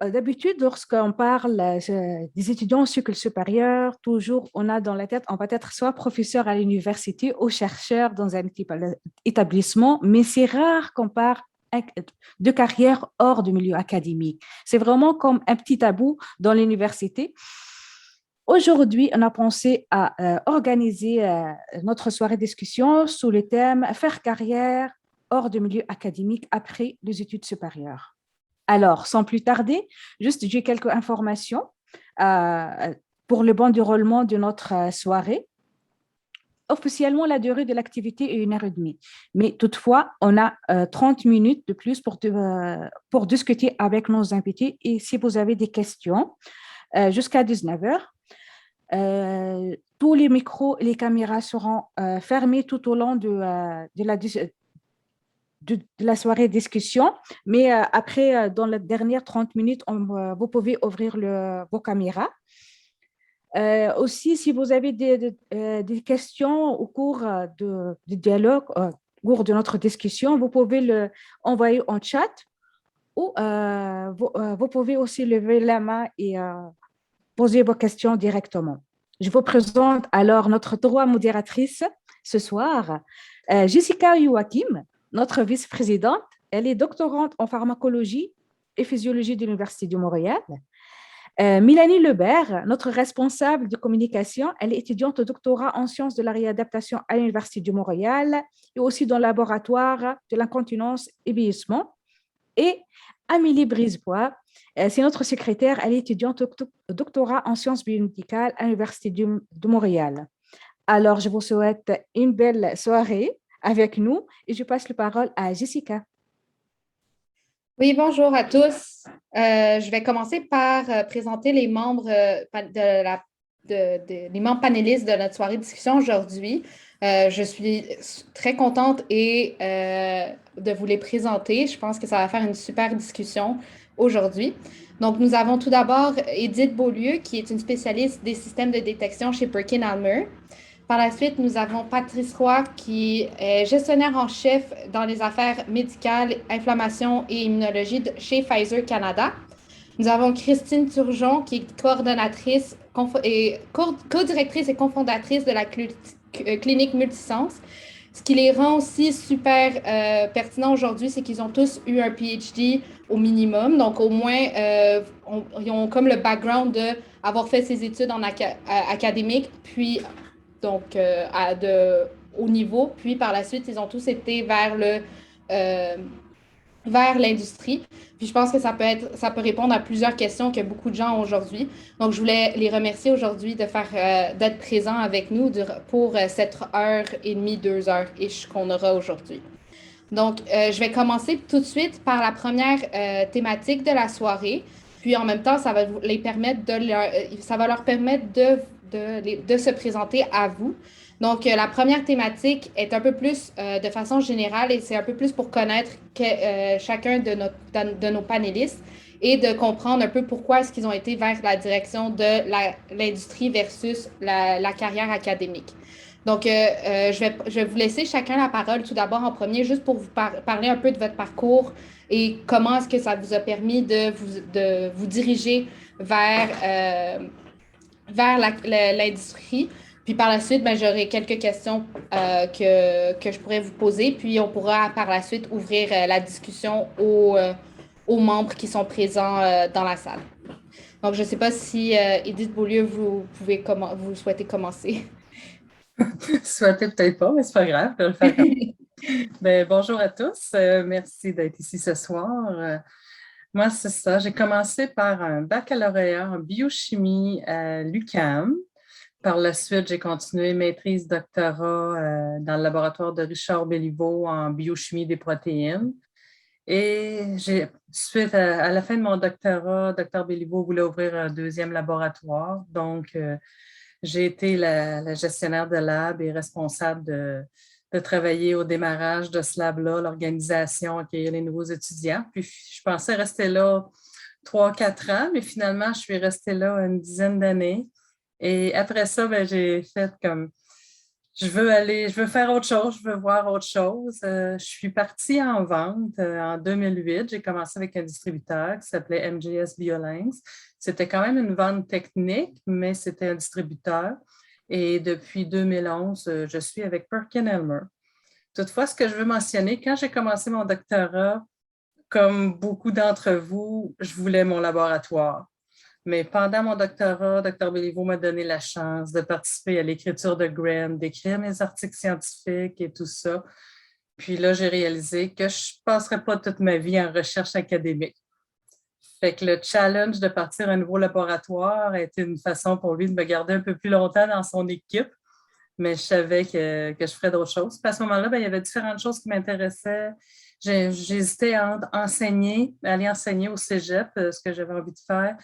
d'habitude, lorsqu'on parle des étudiants au cycle supérieur, toujours on a dans la tête, on va être soit professeur à l'université ou chercheur dans un type établissement, mais c'est rare qu'on parle de carrière hors du milieu académique. C'est vraiment comme un petit tabou dans l'université. Aujourd'hui, on a pensé à organiser notre soirée discussion sous le thème Faire carrière hors du milieu académique après les études supérieures. Alors, sans plus tarder, juste j'ai quelques informations euh, pour le bon déroulement de notre soirée. Officiellement, la durée de l'activité est 1 heure et demie, mais toutefois, on a 30 minutes de plus pour discuter avec nos invités et si vous avez des questions, jusqu'à 19 heures. Tous les micros et les caméras seront fermés tout au long de la soirée discussion, mais après, dans les dernières 30 minutes, vous pouvez ouvrir vos caméras. Aussi, si vous avez des questions au cours du dialogue, au cours de notre discussion, vous pouvez l'envoyer en chat ou vous pouvez aussi lever la main et poser vos questions directement. Je vous présente alors notre trois modératrices ce soir. Jessica Joachim, notre vice-présidente, elle est doctorante en pharmacologie et physiologie de l'Université de Montréal. Mélanie Lebert, notre responsable de communication, elle est étudiante au doctorat en sciences de la réadaptation à l'Université de Montréal et aussi dans le laboratoire de l'incontinence et vieillissement. Et Amélie Brisebois, c'est notre secrétaire, elle est étudiante au doctorat en sciences biomédicales à l'Université de Montréal. Alors, je vous souhaite une belle soirée avec nous et je passe la parole à Jessica. Oui, bonjour à tous. Je vais commencer par présenter les membres, les membres panélistes de notre soirée de discussion aujourd'hui. Je suis très contente de vous les présenter. Je pense que ça va faire une super discussion aujourd'hui. Donc, nous avons tout d'abord Edith Beaulieu, qui est une spécialiste des systèmes de détection chez Perkin-Elmer. Par la suite, nous avons Patrice Roy, qui est gestionnaire en chef dans les affaires médicales, inflammation et immunologie chez Pfizer Canada. Nous avons Christine Turgeon, qui est coordonnatrice et co-directrice et cofondatrice de la clinique Multisense. Ce qui les rend aussi super pertinents aujourd'hui, c'est qu'ils ont tous eu un PhD au minimum. Donc, au moins, ils ont comme le background d'avoir fait ces études académiques, puis donc de haut niveau. Puis par la suite, ils ont tous été euh, vers l'industrie. Puis je pense que ça peut répondre à plusieurs questions que beaucoup de gens ont aujourd'hui. Donc, je voulais les remercier aujourd'hui d'être présents avec nous pour cette heure et demie, 2 heures qu'on aura aujourd'hui. Donc, je vais commencer tout de suite par la première thématique de la soirée. Puis en même temps, ça va ça va leur permettre de se présenter à vous. Donc, la première thématique est un peu plus de façon générale et c'est un peu plus pour connaître chacun de nos panélistes et de comprendre un peu pourquoi est-ce qu'ils ont été vers la direction de l'industrie versus la carrière académique. Donc, je vais vous laisser chacun la parole tout d'abord en premier, juste pour vous parler un peu de votre parcours et comment est-ce que ça vous a permis de vous diriger vers l'industrie. Puis par la suite, ben, j'aurai quelques questions que je pourrais vous poser. Puis on pourra par la suite ouvrir la discussion aux membres qui sont présents dans la salle. Donc, je ne sais pas si Edith Beaulieu, vous souhaitez commencer. Souhaitez peut-être pas, mais c'est pas grave, je vais le faire. Ben, bonjour à tous, merci d'être ici ce soir. Moi, c'est ça, j'ai commencé par un baccalauréat en biochimie à l'UQAM. Par la suite, j'ai continué maîtrise doctorat dans le laboratoire de Richard Béliveau en biochimie des protéines. Et suite à la fin de mon doctorat, Dr Béliveau voulait ouvrir un deuxième laboratoire. Donc, j'ai été la gestionnaire de lab et responsable de travailler au démarrage de ce lab-là, l'organisation, accueillir les nouveaux étudiants. Puis, je pensais rester là 3, 4 ans, mais finalement, je suis restée là une dizaine d'années. Et après ça, ben, j'ai fait comme je veux faire autre chose, je veux voir autre chose. Je suis partie en vente en 2008. J'ai commencé avec un distributeur qui s'appelait MJS Biolinks. C'était quand même une vente technique, mais c'était un distributeur. Et depuis 2011, je suis avec PerkinElmer. Toutefois, ce que je veux mentionner, quand j'ai commencé mon doctorat, comme beaucoup d'entre vous, je voulais mon laboratoire. Mais pendant mon doctorat, Dr. Béliveau m'a donné la chance de participer à l'écriture de grants, d'écrire mes articles scientifiques et tout ça. Puis là, j'ai réalisé que je ne passerais pas toute ma vie en recherche académique. Fait que le challenge de partir un nouveau laboratoire a été une façon pour lui de me garder un peu plus longtemps dans son équipe, mais je savais que je ferais d'autres choses. Puis à ce moment-là, il y avait différentes choses qui m'intéressaient. J'hésitais à aller enseigner au cégep, ce que j'avais envie de faire,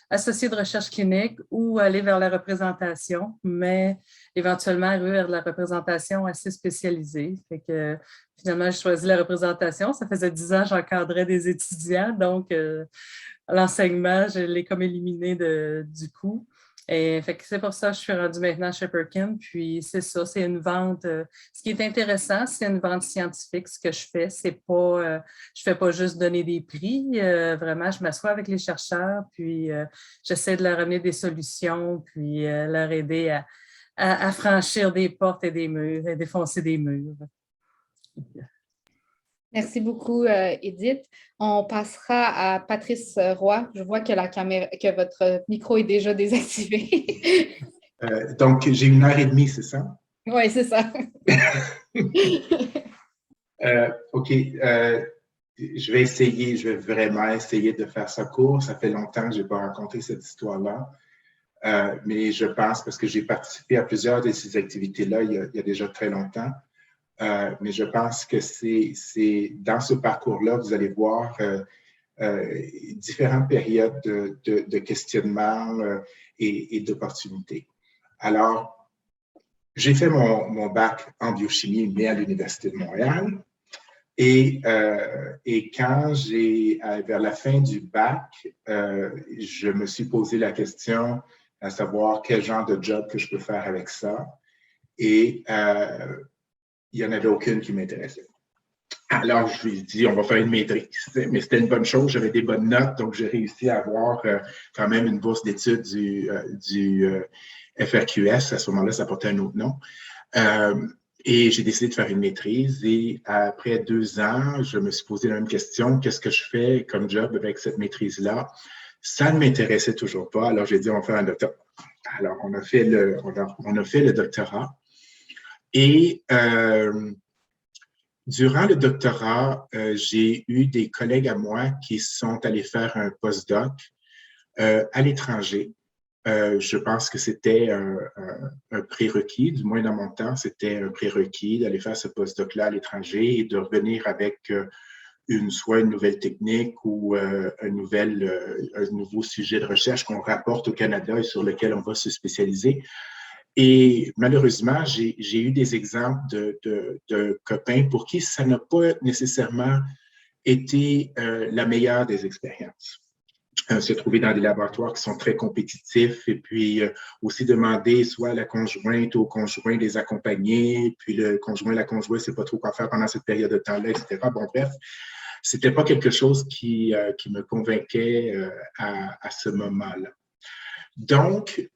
associé de recherche clinique ou aller vers la représentation, mais éventuellement arriver vers la représentation assez spécialisée. Fait que finalement, j'ai choisi la représentation. Ça faisait 10 ans que j'encadrais des étudiants, donc l'enseignement, je l'ai comme éliminé du coup. Et fait que c'est pour ça que je suis rendue maintenant chez Perkin. Puis c'est ça, c'est une vente. Ce qui est intéressant, c'est une vente scientifique. Ce que je fais, c'est pas, je fais pas juste donner des prix. Vraiment, je m'assois avec les chercheurs, puis j'essaie de leur amener des solutions, puis leur aider à franchir des portes et des murs, et défoncer des murs. Merci beaucoup, Edith. On passera à Patrice Roy. Je vois que que votre micro est déjà désactivé. Donc, j'ai 1 heure et demie, c'est ça? Oui, c'est ça. OK. Je vais vraiment essayer de faire ça court. Ça fait longtemps que je n'ai pas raconté cette histoire-là. Mais je pense, parce que j'ai participé à plusieurs de ces activités-là il y a déjà très longtemps, mais je pense que c'est dans ce parcours-là, vous allez voir différentes périodes de questionnement et d'opportunités. Alors, j'ai fait mon bac en biochimie, mais à l'Université de Montréal. Et quand vers la fin du bac, je me suis posé la question à savoir quel genre de job que je peux faire avec ça. Et il n'y en avait aucune qui m'intéressait. Alors, je lui ai dit, on va faire une maîtrise. Mais c'était une bonne chose, j'avais des bonnes notes, donc j'ai réussi à avoir quand même une bourse d'études du FRQS. À ce moment-là, ça portait un autre nom. Et j'ai décidé de faire une maîtrise. Et après 2 ans, je me suis posé la même question. Qu'est-ce que je fais comme job avec cette maîtrise-là? Ça ne m'intéressait toujours pas. Alors, j'ai dit, on va faire un doctorat. Alors, on a fait le doctorat. Et durant le doctorat, j'ai eu des collègues à moi qui sont allés faire un postdoc à l'étranger. Je pense que c'était un prérequis, du moins dans mon temps, c'était un prérequis d'aller faire ce postdoc-là à l'étranger et de revenir avec soit une nouvelle technique ou un nouveau sujet de recherche qu'on rapporte au Canada et sur lequel on va se spécialiser. Et malheureusement, j'ai eu des exemples de copains pour qui ça n'a pas nécessairement été la meilleure des expériences. Se trouver dans des laboratoires qui sont très compétitifs et puis aussi demander soit à la conjointe ou au conjoint de les accompagner, puis le conjoint, la conjointe ne sait pas trop quoi faire pendant cette période de temps-là, etc. Bon, bref, c'était pas quelque chose qui me convainquait à ce moment-là. Donc,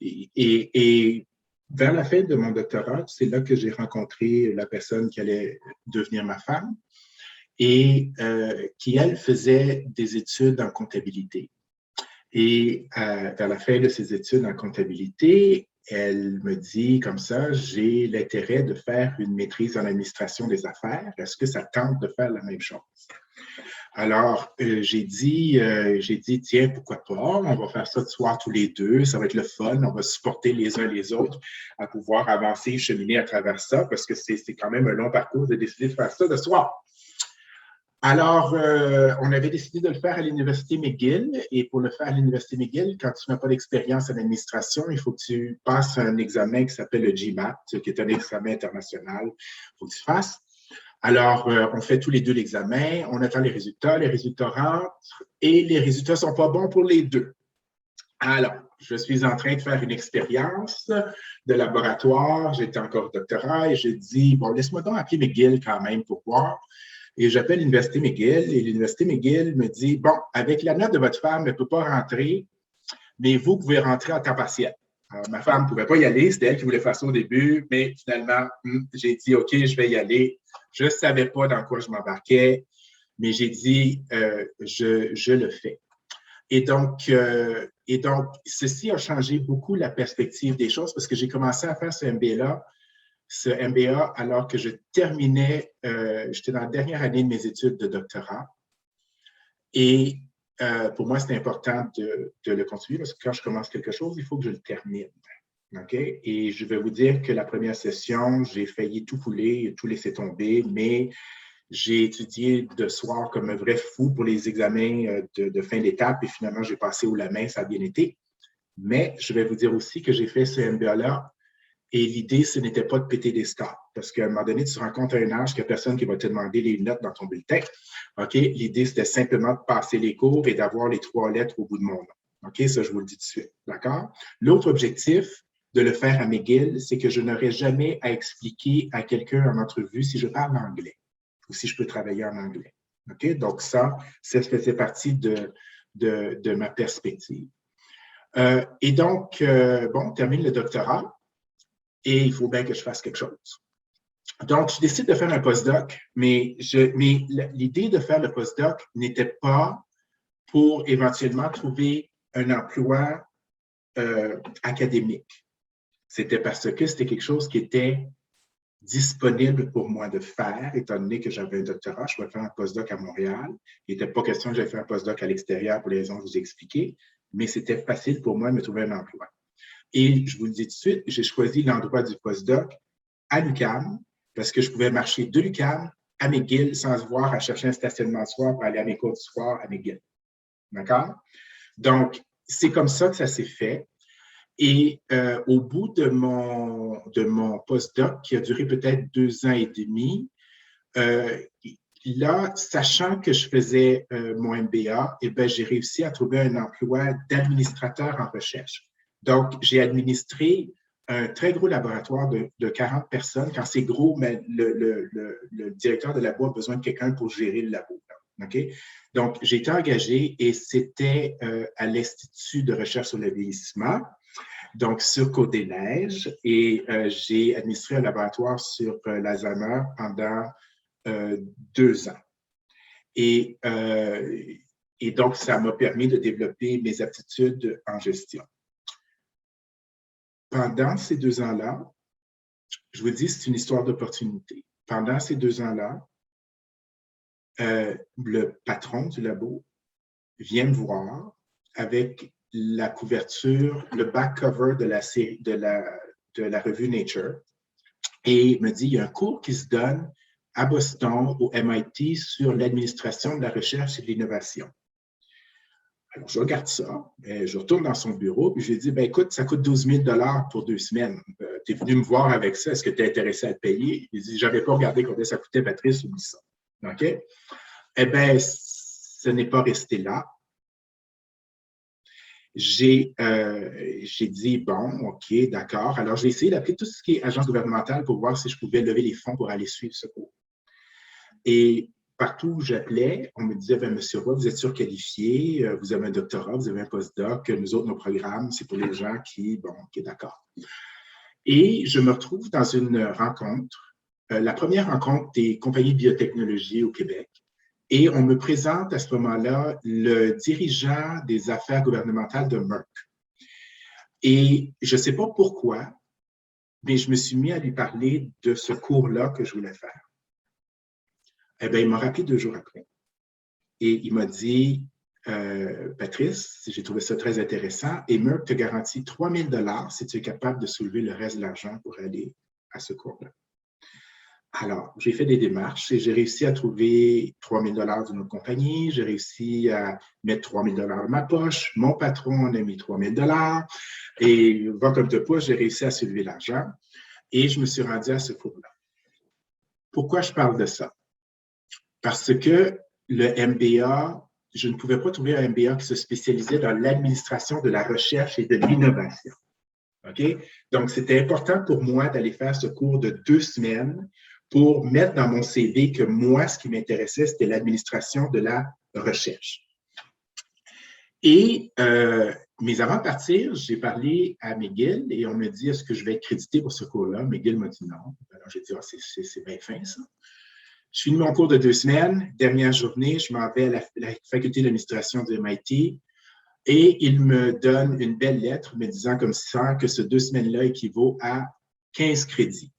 et vers la fin de mon doctorat, c'est là que j'ai rencontré la personne qui allait devenir ma femme et qui, elle, faisait des études en comptabilité. Et vers la fin de ses études en comptabilité, elle me dit comme ça, j'ai l'intérêt de faire une maîtrise en administration des affaires. Est-ce que ça tente de faire la même chose? Alors, j'ai dit, tiens, pourquoi pas, on va faire ça de soir tous les deux, ça va être le fun, on va supporter les uns les autres à pouvoir avancer, cheminer à travers ça, parce que c'est quand même un long parcours de décider de faire ça de soir. Alors, on avait décidé de le faire à l'Université McGill, et pour le faire à l'Université McGill, quand tu n'as pas d'expérience en administration, il faut que tu passes un examen qui s'appelle le GMAT, qui est un examen international, il faut que tu fasses. Alors, on fait tous les deux l'examen, on attend les résultats rentrent et les résultats ne sont pas bons pour les deux. Alors, je suis en train de faire une expérience de laboratoire. J'étais encore au doctorat et j'ai dit, bon, laisse-moi donc appeler McGill quand même pour voir. Et j'appelle l'Université McGill et l'Université McGill me dit, bon, avec la note de votre femme, elle ne peut pas rentrer, mais vous pouvez rentrer en temps partiel. Alors, ma femme ne pouvait pas y aller, c'était elle qui voulait faire ça au début, mais finalement, j'ai dit, OK, je vais y aller. Je ne savais pas dans quoi je m'embarquais, mais j'ai dit, je le fais. Et donc, ceci a changé beaucoup la perspective des choses parce que j'ai commencé à faire ce MBA alors que je terminais, j'étais dans la dernière année de mes études de doctorat. Et pour moi, c'était important de le continuer parce que quand je commence quelque chose, il faut que je le termine. Okay? Et je vais vous dire que la première session, j'ai failli tout fouler, tout laisser tomber, mais j'ai étudié de soir comme un vrai fou pour les examens de fin d'étape et finalement, j'ai passé haut la main, ça a bien été. Mais je vais vous dire aussi que j'ai fait ce MBA-là et l'idée, ce n'était pas de péter des scores parce qu'à un moment donné, tu te rends compte à un âge qu'il n'y a personne qui va te demander les notes dans ton bulletin. OK? L'idée, c'était simplement de passer les cours et d'avoir les 3 lettres au bout de mon nom. OK? Ça, je vous le dis tout de suite. D'accord? L'autre objectif de le faire à McGill, c'est que je n'aurais jamais à expliquer à quelqu'un en entrevue si je parle anglais ou si je peux travailler en anglais. OK? Donc, ça faisait partie de ma perspective. Et donc, bon, on termine le doctorat et il faut bien que je fasse quelque chose. Donc, je décide de faire un postdoc, mais l'idée de faire le postdoc n'était pas pour éventuellement trouver un emploi académique. C'était parce que c'était quelque chose qui était disponible pour moi de faire, étant donné que j'avais un doctorat. Je pouvais faire un postdoc à Montréal. Il n'était pas question que j'aille faire un postdoc à l'extérieur pour les raisons que je vous ai expliquées, mais c'était facile pour moi de me trouver un emploi. Et je vous le dis tout de suite, j'ai choisi l'endroit du postdoc à l'UQAM parce que je pouvais marcher de l'UQAM à McGill sans se voir à chercher un stationnement le soir pour aller à mes cours du soir à McGill. D'accord? Donc, c'est comme ça que ça s'est fait. Et au bout de mon postdoc, qui a duré peut-être 2 ans et demi, là, sachant que je faisais mon MBA, eh bien, j'ai réussi à trouver un emploi d'administrateur en recherche. Donc, j'ai administré un très gros laboratoire de 40 personnes. Quand c'est gros, mais le directeur de labo a besoin de quelqu'un pour gérer le labo. Okay? Donc, j'ai été engagé et c'était à l'Institut de recherche sur le vieillissement, donc sur Côte-des-Neiges, et j'ai administré un laboratoire sur l'Alzheimer pendant 2 ans. Et donc, ça m'a permis de développer mes aptitudes en gestion. Pendant ces 2 ans-là, je vous dis, c'est une histoire d'opportunité. Pendant ces 2 ans-là, le patron du labo vient me voir avec la couverture, le back cover de la série, de la revue Nature, et me dit, il y a un cours qui se donne à Boston, au MIT, sur l'administration de la recherche et de l'innovation. Alors, je regarde ça, je retourne dans son bureau, puis je lui dis, ben écoute, ça coûte 12 000 $ pour 2 semaines. Tu es venu me voir avec ça, est-ce que tu es intéressé à le payer? Il dit, je n'avais pas regardé combien ça coûtait, Patrice, oublie ça. OK? Eh bien, ce n'est pas resté là. J'ai dit, bon, OK, d'accord. Alors, j'ai essayé d'appeler tout ce qui est agence gouvernementale pour voir si je pouvais lever les fonds pour aller suivre ce cours. Et partout où j'appelais, on me disait, ben, Monsieur Roy, vous êtes surqualifié, vous avez un doctorat, vous avez un postdoc, nous autres, nos programmes, c'est pour les gens qui, bon, OK, d'accord. Et je me retrouve dans une rencontre, la première rencontre des compagnies de biotechnologie au Québec. Et on me présente à ce moment-là le dirigeant des affaires gouvernementales de Merck. Et je ne sais pas pourquoi, mais je me suis mis à lui parler de ce cours-là que je voulais faire. Eh bien, il m'a rappelé 2 jours après. Et il m'a dit, Patrice, j'ai trouvé ça très intéressant, et Merck te garantit 3 000 $ si tu es capable de soulever le reste de l'argent pour aller à ce cours-là. Alors, j'ai fait des démarches et j'ai réussi à trouver 3 000 $ d'une autre compagnie. J'ai réussi à mettre 3 000 $ dans ma poche. Mon patron en a mis 3 000 $. Et, va comme de poche, j'ai réussi à soulever l'argent. Et je me suis rendu à ce cours-là. Pourquoi je parle de ça? Parce que le MBA je ne pouvais pas trouver un MBA qui se spécialisait dans l'administration de la recherche et de l'innovation. OK? Donc, c'était important pour moi d'aller faire ce cours de 2 semaines pour mettre dans mon CV que moi, ce qui m'intéressait, c'était l'administration de la recherche. Et mais avant de partir, j'ai parlé à McGill et on me dit, est-ce que je vais être crédité pour ce cours-là? McGill m'a dit non. Alors, j'ai dit, c'est bien fin, ça. Je finis mon cours de 2 semaines. Dernière journée, je m'en vais à la faculté d'administration du MIT et il me donne une belle lettre me disant comme ça que ce 2 semaines-là équivaut à 15 crédits.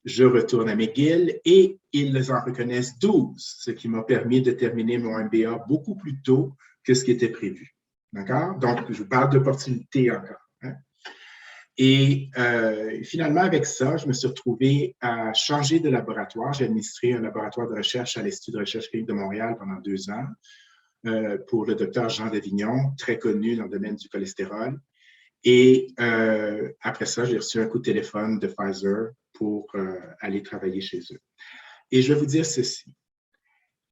Je retourne à McGill et ils en reconnaissent 12, ce qui m'a permis de terminer mon MBA beaucoup plus tôt que ce qui était prévu. D'accord? Donc, je parle d'opportunités encore. Hein? Et finalement, avec ça, je me suis retrouvé à changer de laboratoire. J'ai administré un laboratoire de recherche à l'Institut de recherche clinique de Montréal pendant 2 ans pour le docteur Jean Davignon, très connu dans le domaine du cholestérol. Et après ça, j'ai reçu un coup de téléphone de Pfizer pour aller travailler chez eux. Et je vais vous dire ceci.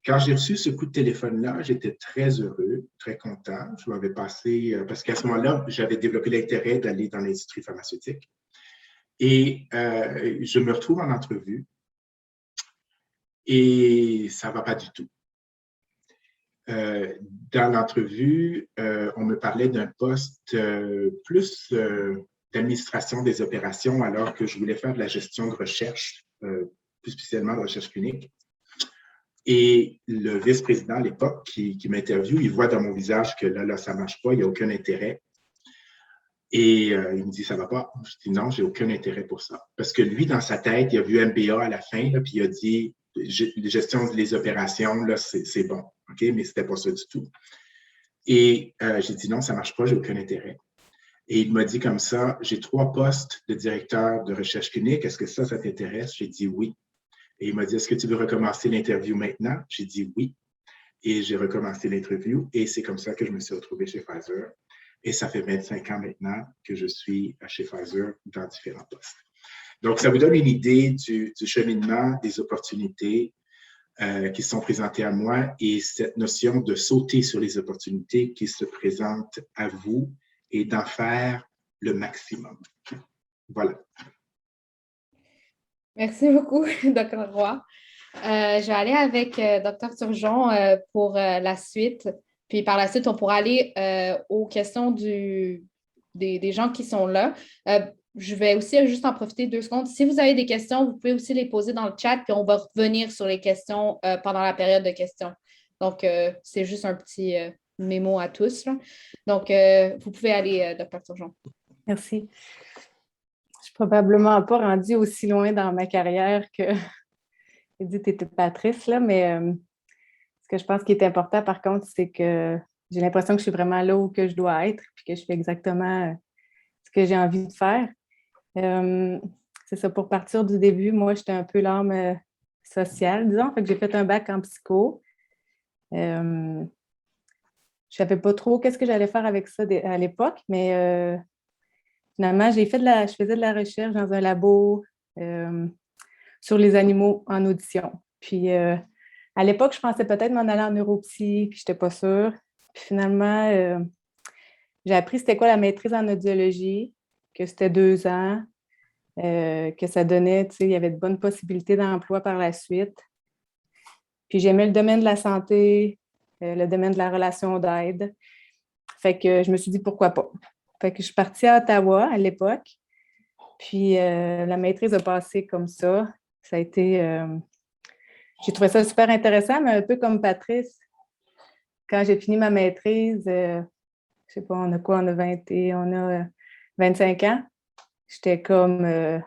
Quand j'ai reçu ce coup de téléphone-là, j'étais très heureux, très content. Je m'avais passé, parce qu'à ce moment-là, j'avais développé l'intérêt d'aller dans l'industrie pharmaceutique. Et je me retrouve en entrevue et ça ne va pas du tout. Dans l'entrevue, on me parlait d'un poste plus d'administration des opérations alors que je voulais faire de la gestion de recherche, plus spécialement de recherche clinique. Et le vice-président à l'époque qui m'interviewe, il voit dans mon visage que là, ça ne marche pas, il n'y a aucun intérêt. Et il me dit, ça ne va pas. Je dis, non, j'ai aucun intérêt pour ça. Parce que lui, dans sa tête, il a vu MBA à la fin, là, puis il a dit, gestion des opérations, là, c'est bon. OK? Mais ce n'était pas ça du tout. Et j'ai dit, non, ça ne marche pas, j'ai aucun intérêt. Et il m'a dit comme ça, j'ai 3 postes de directeur de recherche clinique. Est-ce que ça t'intéresse? J'ai dit oui. Et il m'a dit, est-ce que tu veux recommencer l'interview maintenant? J'ai dit oui. Et j'ai recommencé l'interview. Et c'est comme ça que je me suis retrouvé chez Pfizer. Et ça fait 25 ans maintenant que je suis chez Pfizer dans différents postes. Donc, ça vous donne une idée du cheminement, des opportunités qui sont présentées à moi et cette notion de sauter sur les opportunités qui se présentent à vous et d'en faire le maximum. Voilà. Merci beaucoup, Dr. Roy. Je vais aller avec Dr. Turgeon pour la suite. Puis par la suite, on pourra aller aux questions des gens qui sont là. Je vais aussi juste en profiter 2 secondes. Si vous avez des questions, vous pouvez aussi les poser dans le chat, puis on va revenir sur les questions pendant la période de questions. Donc, c'est juste un petit mémo à tous, là. Donc, vous pouvez aller, Dr. Turgeon. Merci. Je ne suis probablement pas rendue aussi loin dans ma carrière que Edith et Patrice, là, mais ce que je pense qui est important, par contre, c'est que j'ai l'impression que je suis vraiment là où que je dois être, puis que je fais exactement ce que j'ai envie de faire. C'est ça, pour partir du début, moi, j'étais un peu l'âme sociale, disons. Fait que j'ai fait un bac en psycho. Je ne savais pas trop qu'est-ce que j'allais faire avec ça à l'époque, mais finalement, je faisais de la recherche dans un labo sur les animaux en audition. Puis à l'époque, je pensais peut-être m'en aller en neuropsy, puis je n'étais pas sûre. Puis finalement, j'ai appris c'était quoi la maîtrise en audiologie, que c'était 2 ans, que ça donnait, tu sais, il y avait de bonnes possibilités d'emploi par la suite. Puis j'aimais le domaine de la santé, le domaine de la relation d'aide. Fait que je me suis dit pourquoi pas. Fait que je suis partie à Ottawa à l'époque. Puis la maîtrise a passé comme ça. Ça a été... j'ai trouvé ça super intéressant, mais un peu comme Patrice. Quand j'ai fini ma maîtrise, je sais pas, on a quoi? On a 25 ans. J'étais comme...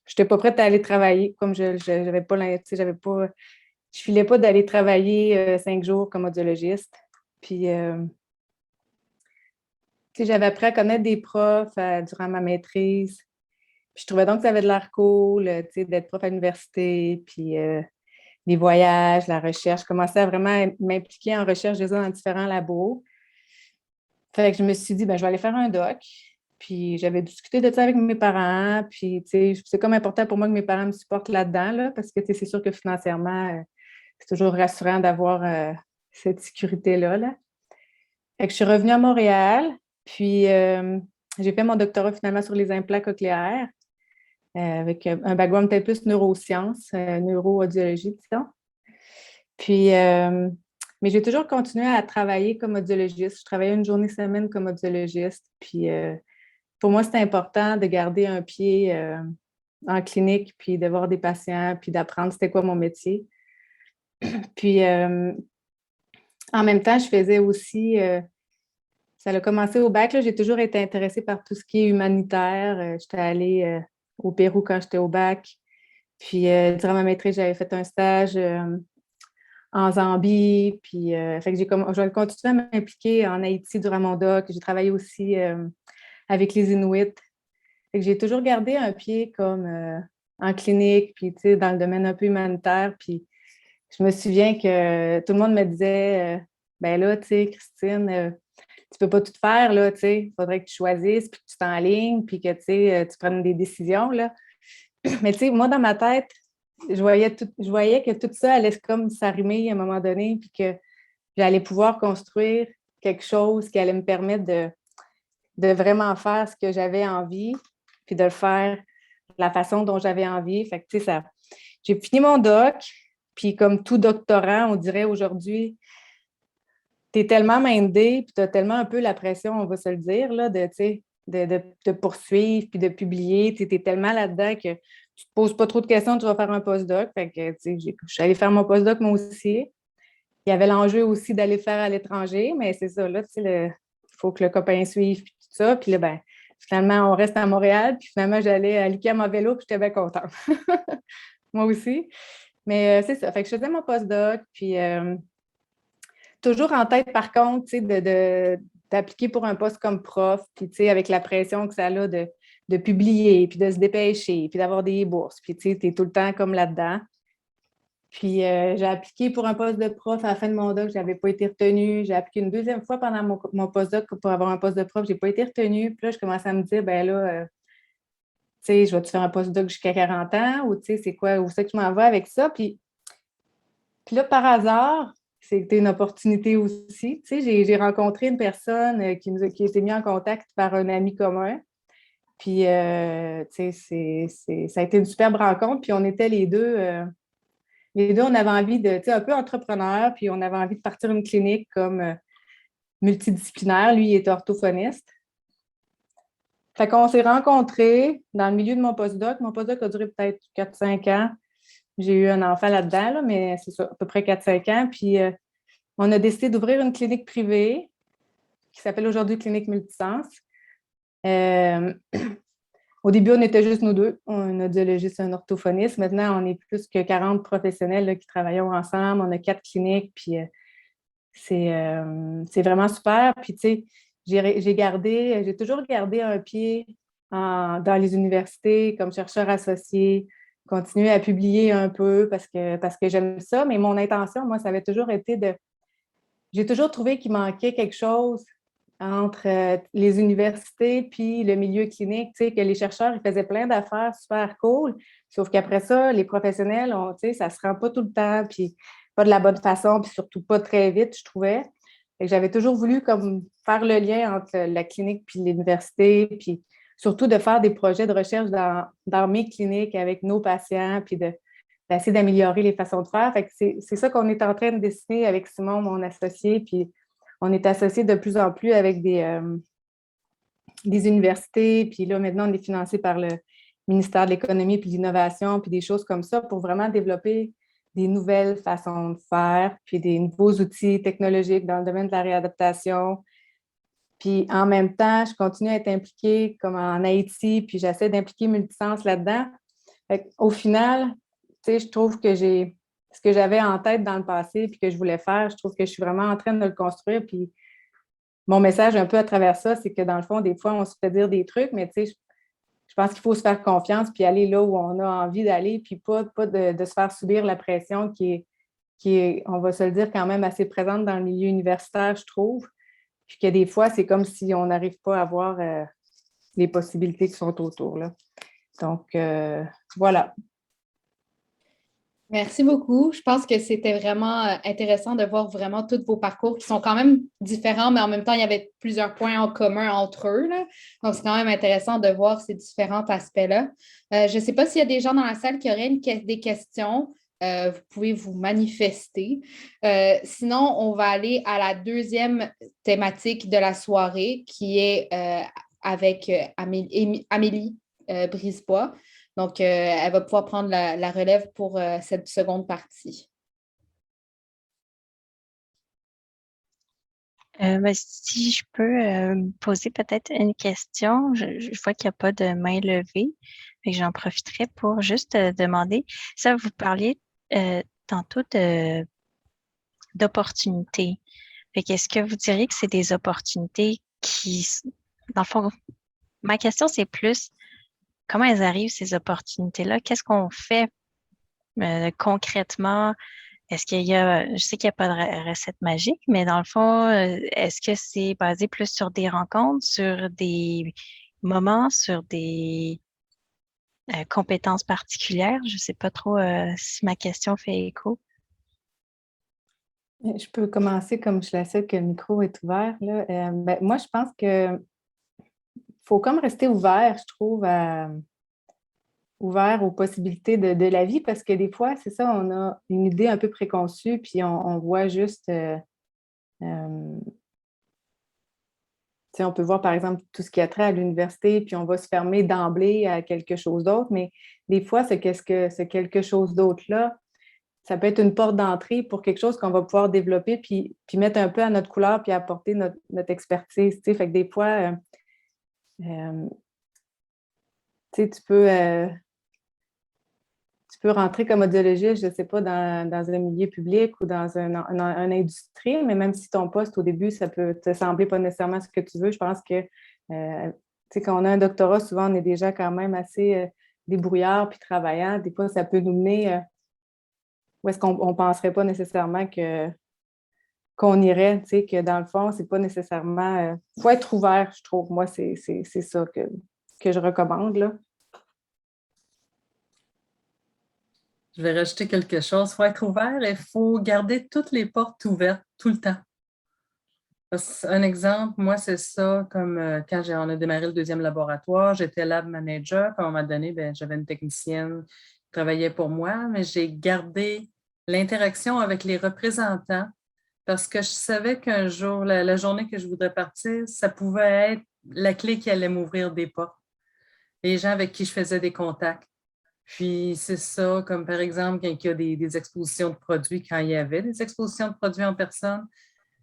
j'étais pas prête à aller travailler. Comme je filais pas d'aller travailler 5 jours comme audiologiste. Puis... j'avais appris à connaître des profs durant ma maîtrise. Puis je trouvais donc que ça avait de l'air cool, d'être prof à l'université, puis les voyages, la recherche. Je commençais à vraiment m'impliquer en recherche déjà dans différents labos. Fait que je me suis dit, je vais aller faire un doc. Puis j'avais discuté de ça avec mes parents. Puis, c'est comme important pour moi que mes parents me supportent là-dedans, là, parce que, c'est sûr que financièrement, c'est toujours rassurant d'avoir cette sécurité-là. Là. Fait que je suis revenue à Montréal, puis j'ai fait mon doctorat finalement sur les implants cochléaires avec un background peut-être plus neurosciences, neuroaudiologie, disons. Puis, mais j'ai toujours continué à travailler comme audiologiste. Je travaillais une journée semaine comme audiologiste. Puis, pour moi, c'était important de garder un pied en clinique, puis de voir des patients, puis d'apprendre c'était quoi mon métier. Puis, en même temps, je faisais aussi, ça a commencé au bac, là, j'ai toujours été intéressée par tout ce qui est humanitaire. J'étais allée au Pérou quand j'étais au bac. Puis, durant ma maîtrise, j'avais fait un stage en Zambie. Puis, fait que j'ai continué à m'impliquer en Haïti durant mon doc. J'ai travaillé aussi avec les Inuits. Fait que j'ai toujours gardé un pied comme en clinique, puis tu sais, dans le domaine un peu humanitaire. Puis, je me souviens que tout le monde me disait ben là, tu sais, Christine, tu peux pas tout faire, là, tu sais. Il faudrait que tu choisisses, puis que tu t'enlignes, puis que, tu sais, tu prennes des décisions, là. Mais, tu sais, moi, dans ma tête, je voyais que tout ça allait comme s'arrimer à un moment donné, puis que j'allais pouvoir construire quelque chose qui allait me permettre de vraiment faire ce que j'avais envie, puis de le faire de la façon dont j'avais envie. Fait que, tu sais, j'ai fini mon doc, puis comme tout doctorant, on dirait aujourd'hui, tu es tellement mindé, puis tu as tellement un peu la pression, on va se le dire, là, de poursuivre, puis de publier. Tu es tellement là-dedans que tu ne te poses pas trop de questions, tu vas faire un postdoc. Fait que, je suis allée faire mon postdoc, moi aussi. Il y avait l'enjeu aussi d'aller le faire à l'étranger, mais c'est ça, là, il faut que le copain suive, puis tout ça. Puis là, ben, finalement, on reste à Montréal, puis finalement, j'allais à l'UQAM en vélo, puis j'étais bien contente. Moi aussi. Mais c'est ça. Fait que je faisais mon postdoc, puis toujours en tête, par contre, tu sais, d'appliquer pour un poste comme prof, puis tu sais, avec la pression que ça a de publier, puis de se dépêcher, puis d'avoir des bourses, puis tu sais, tu es tout le temps comme là-dedans. Puis j'ai appliqué pour un poste de prof à la fin de mon doc, je n'avais pas été retenue. J'ai appliqué une deuxième fois pendant mon postdoc pour avoir un poste de prof, je n'ai pas été retenue. Puis là, je commençais à me dire, ben là, tu sais, je vais-tu faire un postdoc jusqu'à 40 ans, ou tu sais, c'est quoi, où c'est que je m'en vais avec ça? Puis là, par hasard, c'était une opportunité aussi. Tu sais, j'ai rencontré une personne qui a été mise en contact par un ami commun. Puis, tu sais, ça a été une superbe rencontre. Puis, on était les deux, on avait envie de, tu sais, un peu entrepreneur, puis on avait envie de partir une clinique comme multidisciplinaire. Lui, il est orthophoniste. Fait qu'on s'est rencontrés dans le milieu de mon postdoc. Mon postdoc a duré peut-être 4-5 ans. J'ai eu un enfant là-dedans, là, mais c'est ça, à peu près 4-5 ans. Puis, on a décidé d'ouvrir une clinique privée qui s'appelle aujourd'hui Clinique Multisens. Au début, on était juste nous deux, un audiologiste et un orthophoniste. Maintenant, on est plus que 40 professionnels là, qui travaillons ensemble. On a 4 cliniques, puis c'est vraiment super. Puis, tu sais, j'ai toujours gardé un pied dans les universités comme chercheur associé, continuer à publier un peu parce que j'aime ça. Mais mon intention, moi, ça avait toujours été j'ai toujours trouvé qu'il manquait quelque chose entre les universités puis le milieu clinique, tu sais, que les chercheurs, ils faisaient plein d'affaires super cool, sauf qu'après ça, les professionnels, tu sais, ça se rend pas tout le temps, puis pas de la bonne façon, puis surtout pas très vite, je trouvais. Fait que j'avais toujours voulu comme faire le lien entre la clinique puis l'université, puis surtout de faire des projets de recherche dans mes cliniques avec nos patients, puis d'essayer d'améliorer les façons de faire. Fait que c'est ça qu'on est en train de dessiner avec Simon, mon associé, puis on est associé de plus en plus avec des universités, puis là, maintenant, on est financé par le ministère de l'Économie puis de l'Innovation, puis des choses comme ça pour vraiment développer des nouvelles façons de faire, puis des nouveaux outils technologiques dans le domaine de la réadaptation. Puis en même temps, je continue à être impliquée comme en Haïti, puis j'essaie d'impliquer Multisens là-dedans. Au final, tu sais, je trouve que j'ai ce que j'avais en tête dans le passé puis que je voulais faire, je trouve que je suis vraiment en train de le construire. Puis mon message un peu à travers ça, c'est que dans le fond, des fois, on se fait dire des trucs, mais tu sais, je pense qu'il faut se faire confiance puis aller là où on a envie d'aller, puis pas de se faire subir la pression qui est, on va se le dire, quand même assez présente dans le milieu universitaire, je trouve. Puis que des fois, c'est comme si on n'arrive pas à voir les possibilités qui sont autour, là. Donc, voilà. Merci beaucoup. Je pense que c'était vraiment intéressant de voir vraiment tous vos parcours qui sont quand même différents, mais en même temps, il y avait plusieurs points en commun entre eux, là. Donc, c'est quand même intéressant de voir ces différents aspects-là. Je ne sais pas s'il y a des gens dans la salle qui auraient des questions. Vous pouvez vous manifester. Sinon, on va aller à la deuxième thématique de la soirée qui est avec Amélie Brisebois. Donc, elle va pouvoir prendre la relève pour cette seconde partie. Si je peux poser peut-être une question, je vois qu'il n'y a pas de main levée, et j'en profiterai pour juste demander. Ça, vous parliez tantôt d'opportunités. Est-ce que vous diriez que c'est des opportunités dans le fond, ma question, c'est plus comment elles arrivent, ces opportunités-là? Qu'est-ce qu'on fait concrètement? Est-ce qu'il y a, je sais qu'il n'y a pas de recette magique, mais dans le fond, est-ce que c'est basé plus sur des rencontres, sur des moments, sur des compétences particulières? Je ne sais pas trop si ma question fait écho. Je peux commencer comme je suis la seule que le micro est ouvert, là. Moi, je pense que faut comme rester ouvert, je trouve, ouvert aux possibilités de la vie, parce que des fois, c'est ça, on a une idée un peu préconçue, puis on voit juste, on peut voir par exemple tout ce qui a trait à l'université, puis on va se fermer d'emblée à quelque chose d'autre, mais des fois, ce quelque chose d'autre-là, ça peut être une porte d'entrée pour quelque chose qu'on va pouvoir développer, puis mettre un peu à notre couleur, puis apporter notre expertise. Fait que des fois, tu peux rentrer comme audiologiste, je ne sais pas, dans un milieu public ou dans une industrie, mais même si ton poste, au début, ça peut te sembler pas nécessairement ce que tu veux, je pense que, quand on a un doctorat, souvent, on est déjà quand même assez débrouillard puis travaillant. Des fois, ça peut nous mener où est-ce qu'on ne penserait pas nécessairement qu'on irait, que dans le fond, c'est pas nécessairement... Il faut être ouvert, je trouve. Moi, c'est ça que je recommande, là. Je vais rajouter quelque chose. Il faut être ouvert et il faut garder toutes les portes ouvertes tout le temps. Un exemple, moi, c'est ça, comme quand on a démarré le deuxième laboratoire, j'étais lab manager, puis à un moment donné, j'avais une technicienne qui travaillait pour moi, mais j'ai gardé l'interaction avec les représentants parce que je savais qu'un jour, la journée que je voudrais partir, ça pouvait être la clé qui allait m'ouvrir des portes. Les gens avec qui je faisais des contacts. Puis c'est ça, comme par exemple, quand il y a des expositions de produits, quand il y avait des expositions de produits en personne,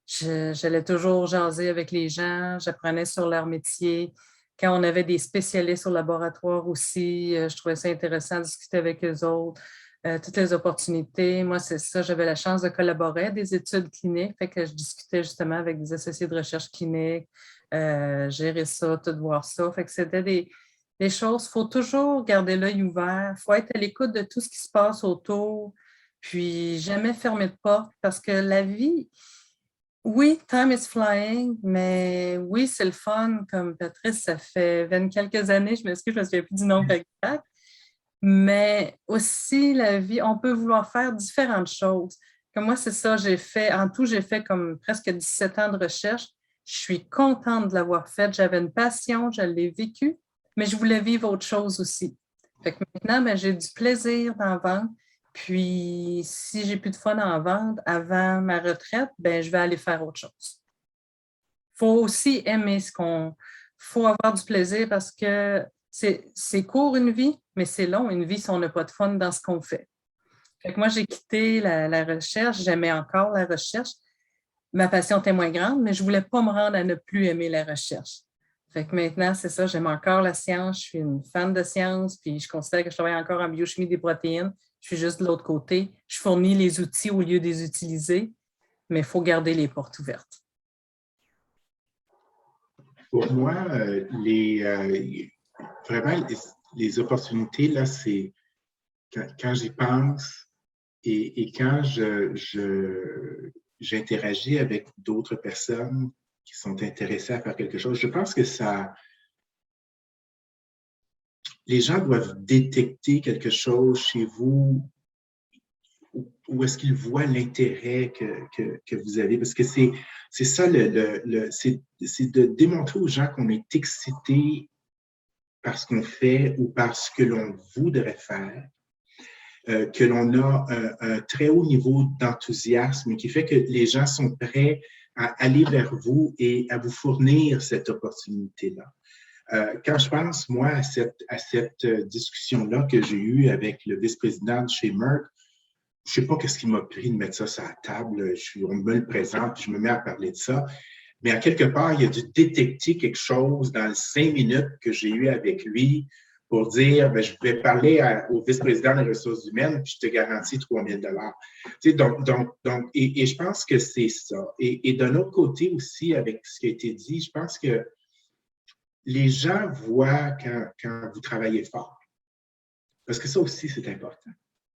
j'allais toujours jaser avec les gens, j'apprenais sur leur métier. Quand on avait des spécialistes au laboratoire aussi, je trouvais ça intéressant de discuter avec eux autres. Toutes les opportunités. Moi, c'est ça, j'avais la chance de collaborer à des études cliniques, fait que je discutais justement avec des associés de recherche clinique, gérer ça, tout voir ça. Fait que c'était des choses, il faut toujours garder l'œil ouvert, il faut être à l'écoute de tout ce qui se passe autour, puis jamais fermer de porte parce que la vie, oui, time is flying, mais oui, c'est le fun. Comme Patrice, ça fait 20 quelques années, je m'excuse, je ne me souviens plus du nombre exact, mais aussi la vie, on peut vouloir faire différentes choses. Comme moi, c'est ça, en tout, j'ai fait comme presque 17 ans de recherche. Je suis contente de l'avoir faite. J'avais une passion, je l'ai vécue, mais je voulais vivre autre chose aussi. Fait que maintenant, j'ai du plaisir d'en vendre. Puis, si j'ai plus de fun à en vendre avant ma retraite, je vais aller faire autre chose. Il faut aussi aimer faut avoir du plaisir parce que c'est court une vie, mais c'est long une vie si on n'a pas de fun dans ce qu'on fait. Fait que moi, j'ai quitté la recherche, j'aimais encore la recherche. Ma passion était moins grande, mais je ne voulais pas me rendre à ne plus aimer la recherche. Fait que maintenant, c'est ça, j'aime encore la science, je suis une fan de science, puis je considère que je travaille encore en biochimie des protéines. Je suis juste de l'autre côté. Je fournis les outils au lieu de les utiliser, mais il faut garder les portes ouvertes. Pour moi, vraiment, les opportunités, là, c'est quand j'y pense et quand j'interagis avec d'autres personnes qui sont intéressées à faire quelque chose, je pense que les gens doivent détecter quelque chose chez vous où est-ce qu'ils voient l'intérêt que vous avez? Parce que c'est ça, c'est de démontrer aux gens qu'on est excité par ce qu'on fait ou par ce que l'on voudrait faire, que l'on a un très haut niveau d'enthousiasme qui fait que les gens sont prêts à aller vers vous et à vous fournir cette opportunité-là. Quand je pense, moi, à cette discussion-là que j'ai eue avec le vice-président de chez Merck, je ne sais pas qu'est-ce qui m'a pris de mettre ça sur la table. On me le présente, puis je me mets à parler de ça. Mais à quelque part, il a dû détecter quelque chose dans les 5 minutes que j'ai eues avec lui pour dire, ben, je vais parler au vice-président des ressources humaines, puis je te garantis 3 000 $. Et je pense que c'est ça. Et d'un autre côté aussi, avec ce qui a été dit, je pense que les gens voient quand vous travaillez fort. Parce que ça aussi, c'est important.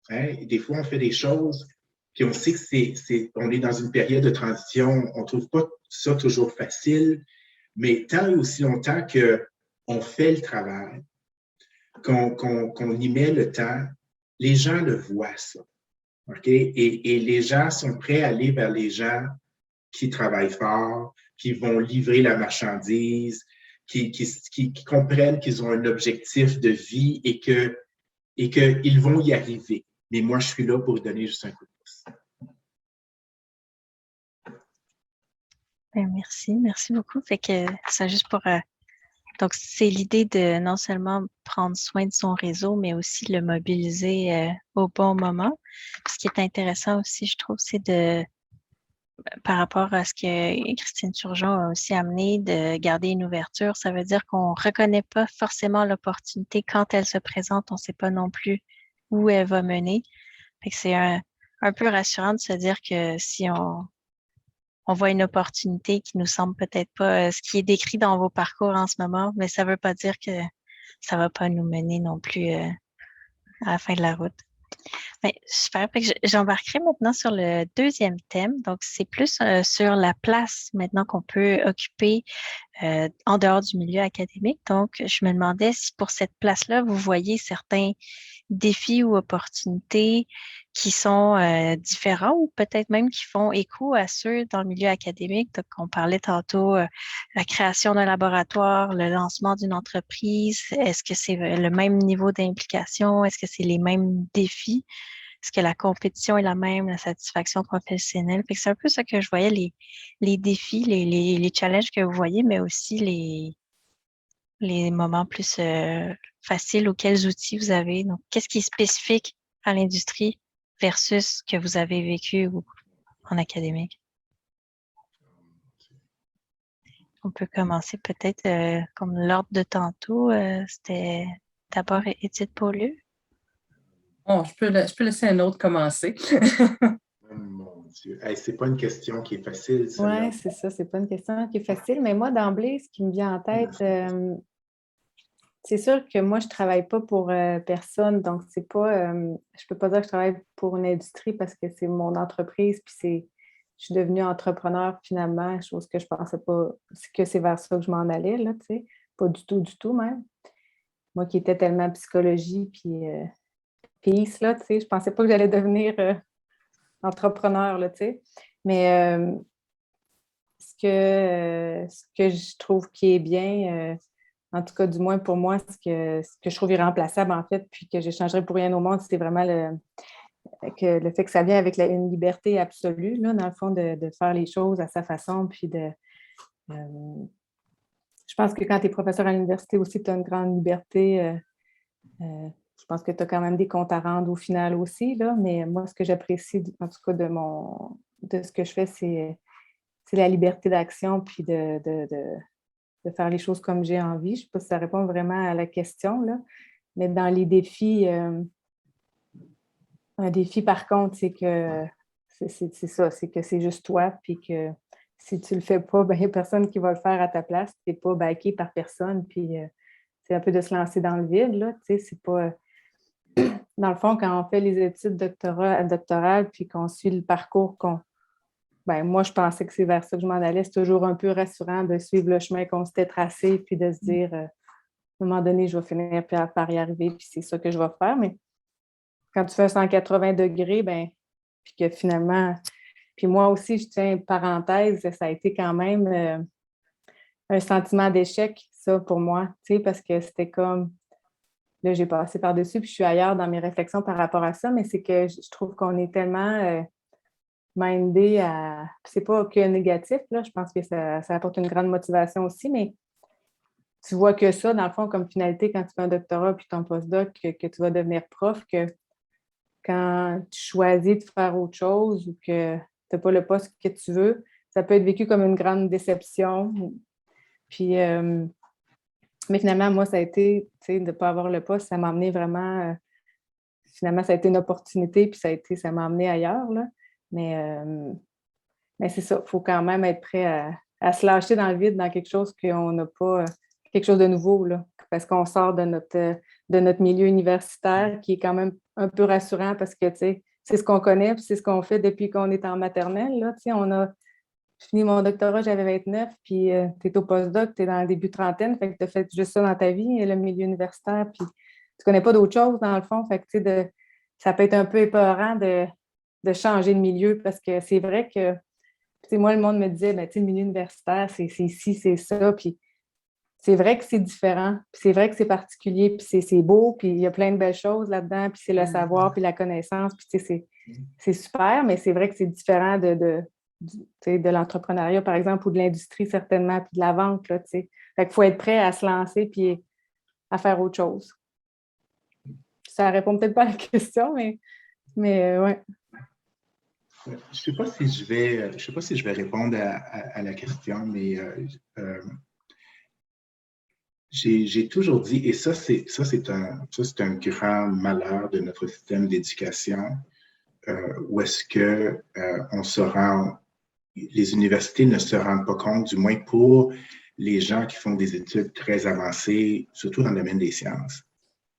Hein? Des fois, on fait des choses, puis on sait que on est dans une période de transition, on ne trouve pas ça toujours facile, mais tant et aussi longtemps qu'on fait le travail, qu'on y met le temps, les gens le voient, ça. Okay? Et les gens sont prêts à aller vers les gens qui travaillent fort, qui vont livrer la marchandise, qui comprennent qu'ils ont un objectif de vie et qu'ils vont y arriver. Mais moi, je suis là pour donner juste un coup de pouce. Merci beaucoup. Fait que c'est juste pour donc c'est l'idée de non seulement prendre soin de son réseau, mais aussi le mobiliser au bon moment. Ce qui est intéressant aussi, je trouve, c'est par rapport à ce que Christine Turgeon a aussi amené, de garder une ouverture. Ça veut dire qu'on ne reconnaît pas forcément l'opportunité quand elle se présente. On ne sait pas non plus où elle va mener. Fait que c'est un peu rassurant de se dire que si on voit une opportunité qui nous semble peut-être pas ce qui est décrit dans vos parcours en ce moment, mais ça ne veut pas dire que ça ne va pas nous mener non plus à la fin de la route. Ben, super. J'embarquerai maintenant sur le deuxième thème. Donc, c'est plus sur la place maintenant qu'on peut occuper en dehors du milieu académique. Donc, je me demandais si pour cette place-là, vous voyez certains défis ou opportunités qui sont différents ou peut-être même qui font écho à ceux dans le milieu académique. Donc, on parlait tantôt la création d'un laboratoire, le lancement d'une entreprise. Est-ce que c'est le même niveau d'implication? Est-ce que c'est les mêmes défis? Est-ce que la compétition est la même, la satisfaction professionnelle? Fait que c'est un peu ça que je voyais, les défis, les challenges que vous voyez, mais aussi les moments plus faciles ou quels outils vous avez. Donc, qu'est-ce qui est spécifique à l'industrie versus ce que vous avez vécu en académique? On peut commencer peut-être comme l'ordre de tantôt. C'était d'abord Édith Beaulieu. Bon, je peux laisser un autre commencer. Oh, mon Dieu. Hey, c'est pas une question qui est facile, ça. Oui, c'est ça. C'est pas une question qui est facile. Mais moi, d'emblée, ce qui me vient en tête, c'est sûr que moi, je ne travaille pas pour personne. Donc, c'est pas. Je ne peux pas dire que je travaille pour une industrie parce que c'est mon entreprise. Puis je suis devenue entrepreneur finalement, chose que je ne pensais pas que c'est vers ça que je m'en allais, là, tu sais. Pas du tout même. Moi qui étais tellement psychologie, puis peace, là, tu sais, je ne pensais pas que j'allais devenir entrepreneur, là, tu sais. Mais ce que je trouve qui est bien, en tout cas, du moins pour moi, ce que je trouve irremplaçable, en fait, puis que je n'échangerais pour rien au monde, c'est vraiment le fait que ça vient avec une liberté absolue, là, dans le fond, de faire les choses à sa façon, puis je pense que quand tu es professeur à l'université aussi, tu as une grande liberté. Je pense que tu as quand même des comptes à rendre au final aussi, là, mais moi, ce que j'apprécie, en tout cas, de ce que je fais, c'est la liberté d'action, puis de faire les choses comme j'ai envie. Je ne sais pas si ça répond vraiment à la question, là, mais dans les défis, un défi, par contre, c'est que c'est ça, c'est que c'est juste toi, puis que si tu ne le fais pas, ben, il n'y a personne qui va le faire à ta place. Tu n'es pas backé par personne, puis c'est un peu de se lancer dans le vide, là, tu sais, c'est pas... Dans le fond, quand on fait les études doctorales, puis qu'on suit le parcours ben, moi, je pensais que c'est vers ça que je m'en allais. C'est toujours un peu rassurant de suivre le chemin qu'on s'était tracé, puis de se dire, à un moment donné, je vais finir par y arriver, puis c'est ça que je vais faire. Mais quand tu fais 180 degrés, ben puis que finalement, puis moi aussi, je tiens une parenthèse, ça a été quand même un sentiment d'échec, ça, pour moi, tu sais, parce que c'était comme, là, j'ai passé par-dessus, puis je suis ailleurs dans mes réflexions par rapport à ça, mais c'est que je trouve qu'on est tellement mindé à... C'est pas que négatif, là, je pense que ça apporte une grande motivation aussi, mais tu vois que ça, dans le fond, comme finalité, quand tu fais un doctorat puis ton postdoc, que tu vas devenir prof, que quand tu choisis de faire autre chose ou que tu n'as pas le poste que tu veux, ça peut être vécu comme une grande déception. Puis, mais finalement, moi, ça a été, tu sais, de ne pas avoir le poste, ça m'a amené vraiment, finalement, ça a été une opportunité, puis ça m'a amené ailleurs, là. Mais c'est ça, il faut quand même être prêt à se lâcher dans le vide, dans quelque chose qu'on n'a pas, quelque chose de nouveau, là, parce qu'on sort de notre milieu universitaire qui est quand même un peu rassurant parce que, tu sais, c'est ce qu'on connaît, puis c'est ce qu'on fait depuis qu'on est en maternelle, là, tu sais, on a fini mon doctorat, j'avais 29, puis tu es au postdoc, tu es dans le début de trentaine, fait que tu as fait juste ça dans ta vie, le milieu universitaire, puis tu connais pas d'autre chose, dans le fond, fait que, tu sais, ça peut être un peu épeurant de changer de milieu, parce que c'est vrai que, tu sais, moi, le monde me disait, ben, tu sais, le milieu universitaire, c'est ici, c'est ça, puis c'est vrai que c'est différent, puis c'est vrai que c'est particulier, puis c'est beau, puis il y a plein de belles choses là-dedans, puis c'est le savoir, puis la connaissance, puis tu sais, c'est super, mais c'est vrai que c'est différent de l'entrepreneuriat, par exemple, ou de l'industrie, certainement, puis de la vente, là, tu sais. Fait qu'il faut être prêt à se lancer, puis à faire autre chose. Ça répond peut-être pas à la question, mais ouais. Je ne sais pas si je vais répondre à la question, mais j'ai toujours dit, et ça c'est un grand malheur de notre système d'éducation, où est-ce que les universités ne se rendent pas compte, du moins pour les gens qui font des études très avancées, surtout dans le domaine des sciences,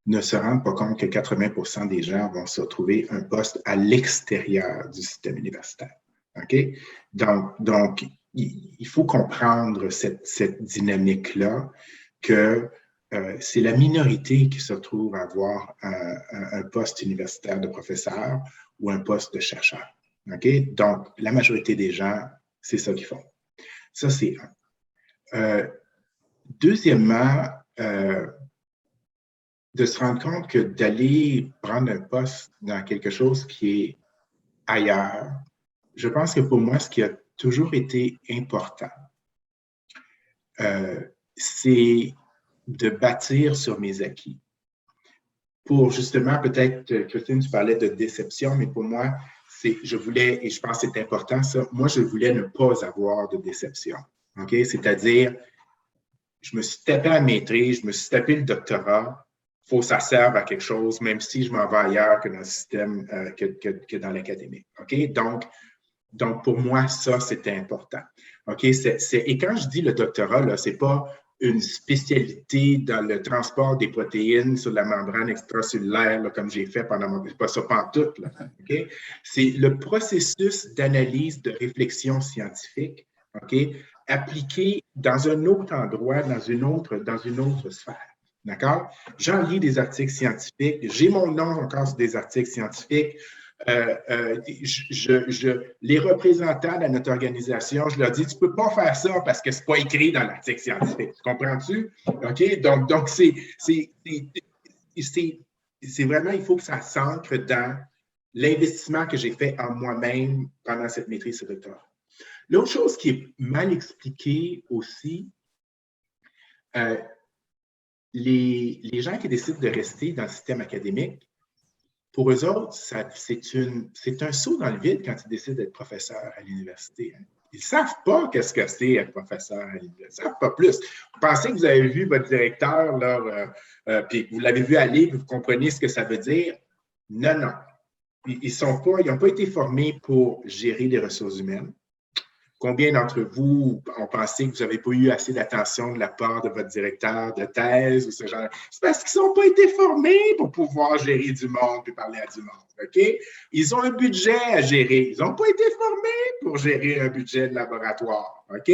ne se rendent pas compte que 80% des gens vont se retrouver un poste à l'extérieur du système universitaire. OK? Donc il faut comprendre cette dynamique-là, que c'est la minorité qui se retrouve à avoir un poste universitaire de professeur ou un poste de chercheur. OK? Donc, la majorité des gens, c'est ça qu'ils font. Ça, c'est un. Deuxièmement, de se rendre compte que d'aller prendre un poste dans quelque chose qui est ailleurs, je pense que pour moi, ce qui a toujours été important, c'est de bâtir sur mes acquis. Pour justement, peut-être, Christine, tu parlais de déception, mais pour moi, je voulais, et je pense que c'est important ça, moi, je voulais ne pas avoir de déception. OK? C'est-à-dire, je me suis tapé à la maîtrise, je me suis tapé le doctorat, il faut que ça serve à quelque chose, même si je m'en vais ailleurs que dans le système, que dans l'académie. OK? Donc, pour moi, ça, c'était important. OK? Et quand je dis le doctorat, ce n'est pas une spécialité dans le transport des protéines sur la membrane extracellulaire, là, comme j'ai fait pendant mon... pas ça pantoute, là. OK? C'est le processus d'analyse, de réflexion scientifique, OK? Appliqué dans un autre endroit, dans une autre sphère. D'accord? J'en lis des articles scientifiques, j'ai mon nom encore sur des articles scientifiques. Les représentants de notre organisation, je leur dis, tu ne peux pas faire ça parce que ce n'est pas écrit dans l'article scientifique. Tu comprends-tu? OK? Donc c'est vraiment, il faut que ça s'ancre dans l'investissement que j'ai fait en moi-même pendant cette maîtrise de doctorat. L'autre chose qui est mal expliquée aussi, les gens qui décident de rester dans le système académique, pour eux autres, c'est un saut dans le vide quand ils décident d'être professeur à l'université. Hein. Ils ne savent pas qu'est-ce que c'est être professeur à l'université. Ils ne savent pas plus. Vous pensez que vous avez vu votre directeur, puis vous l'avez vu aller, puis vous comprenez ce que ça veut dire? Non, non. Ils n'ont pas été formés pour gérer les ressources humaines. Combien d'entre vous ont pensé que vous n'avez pas eu assez d'attention de la part de votre directeur de thèse ou ce genre? C'est parce qu'ils n'ont pas été formés pour pouvoir gérer du monde et parler à du monde. OK? Ils ont un budget à gérer. Ils n'ont pas été formés pour gérer un budget de laboratoire. OK?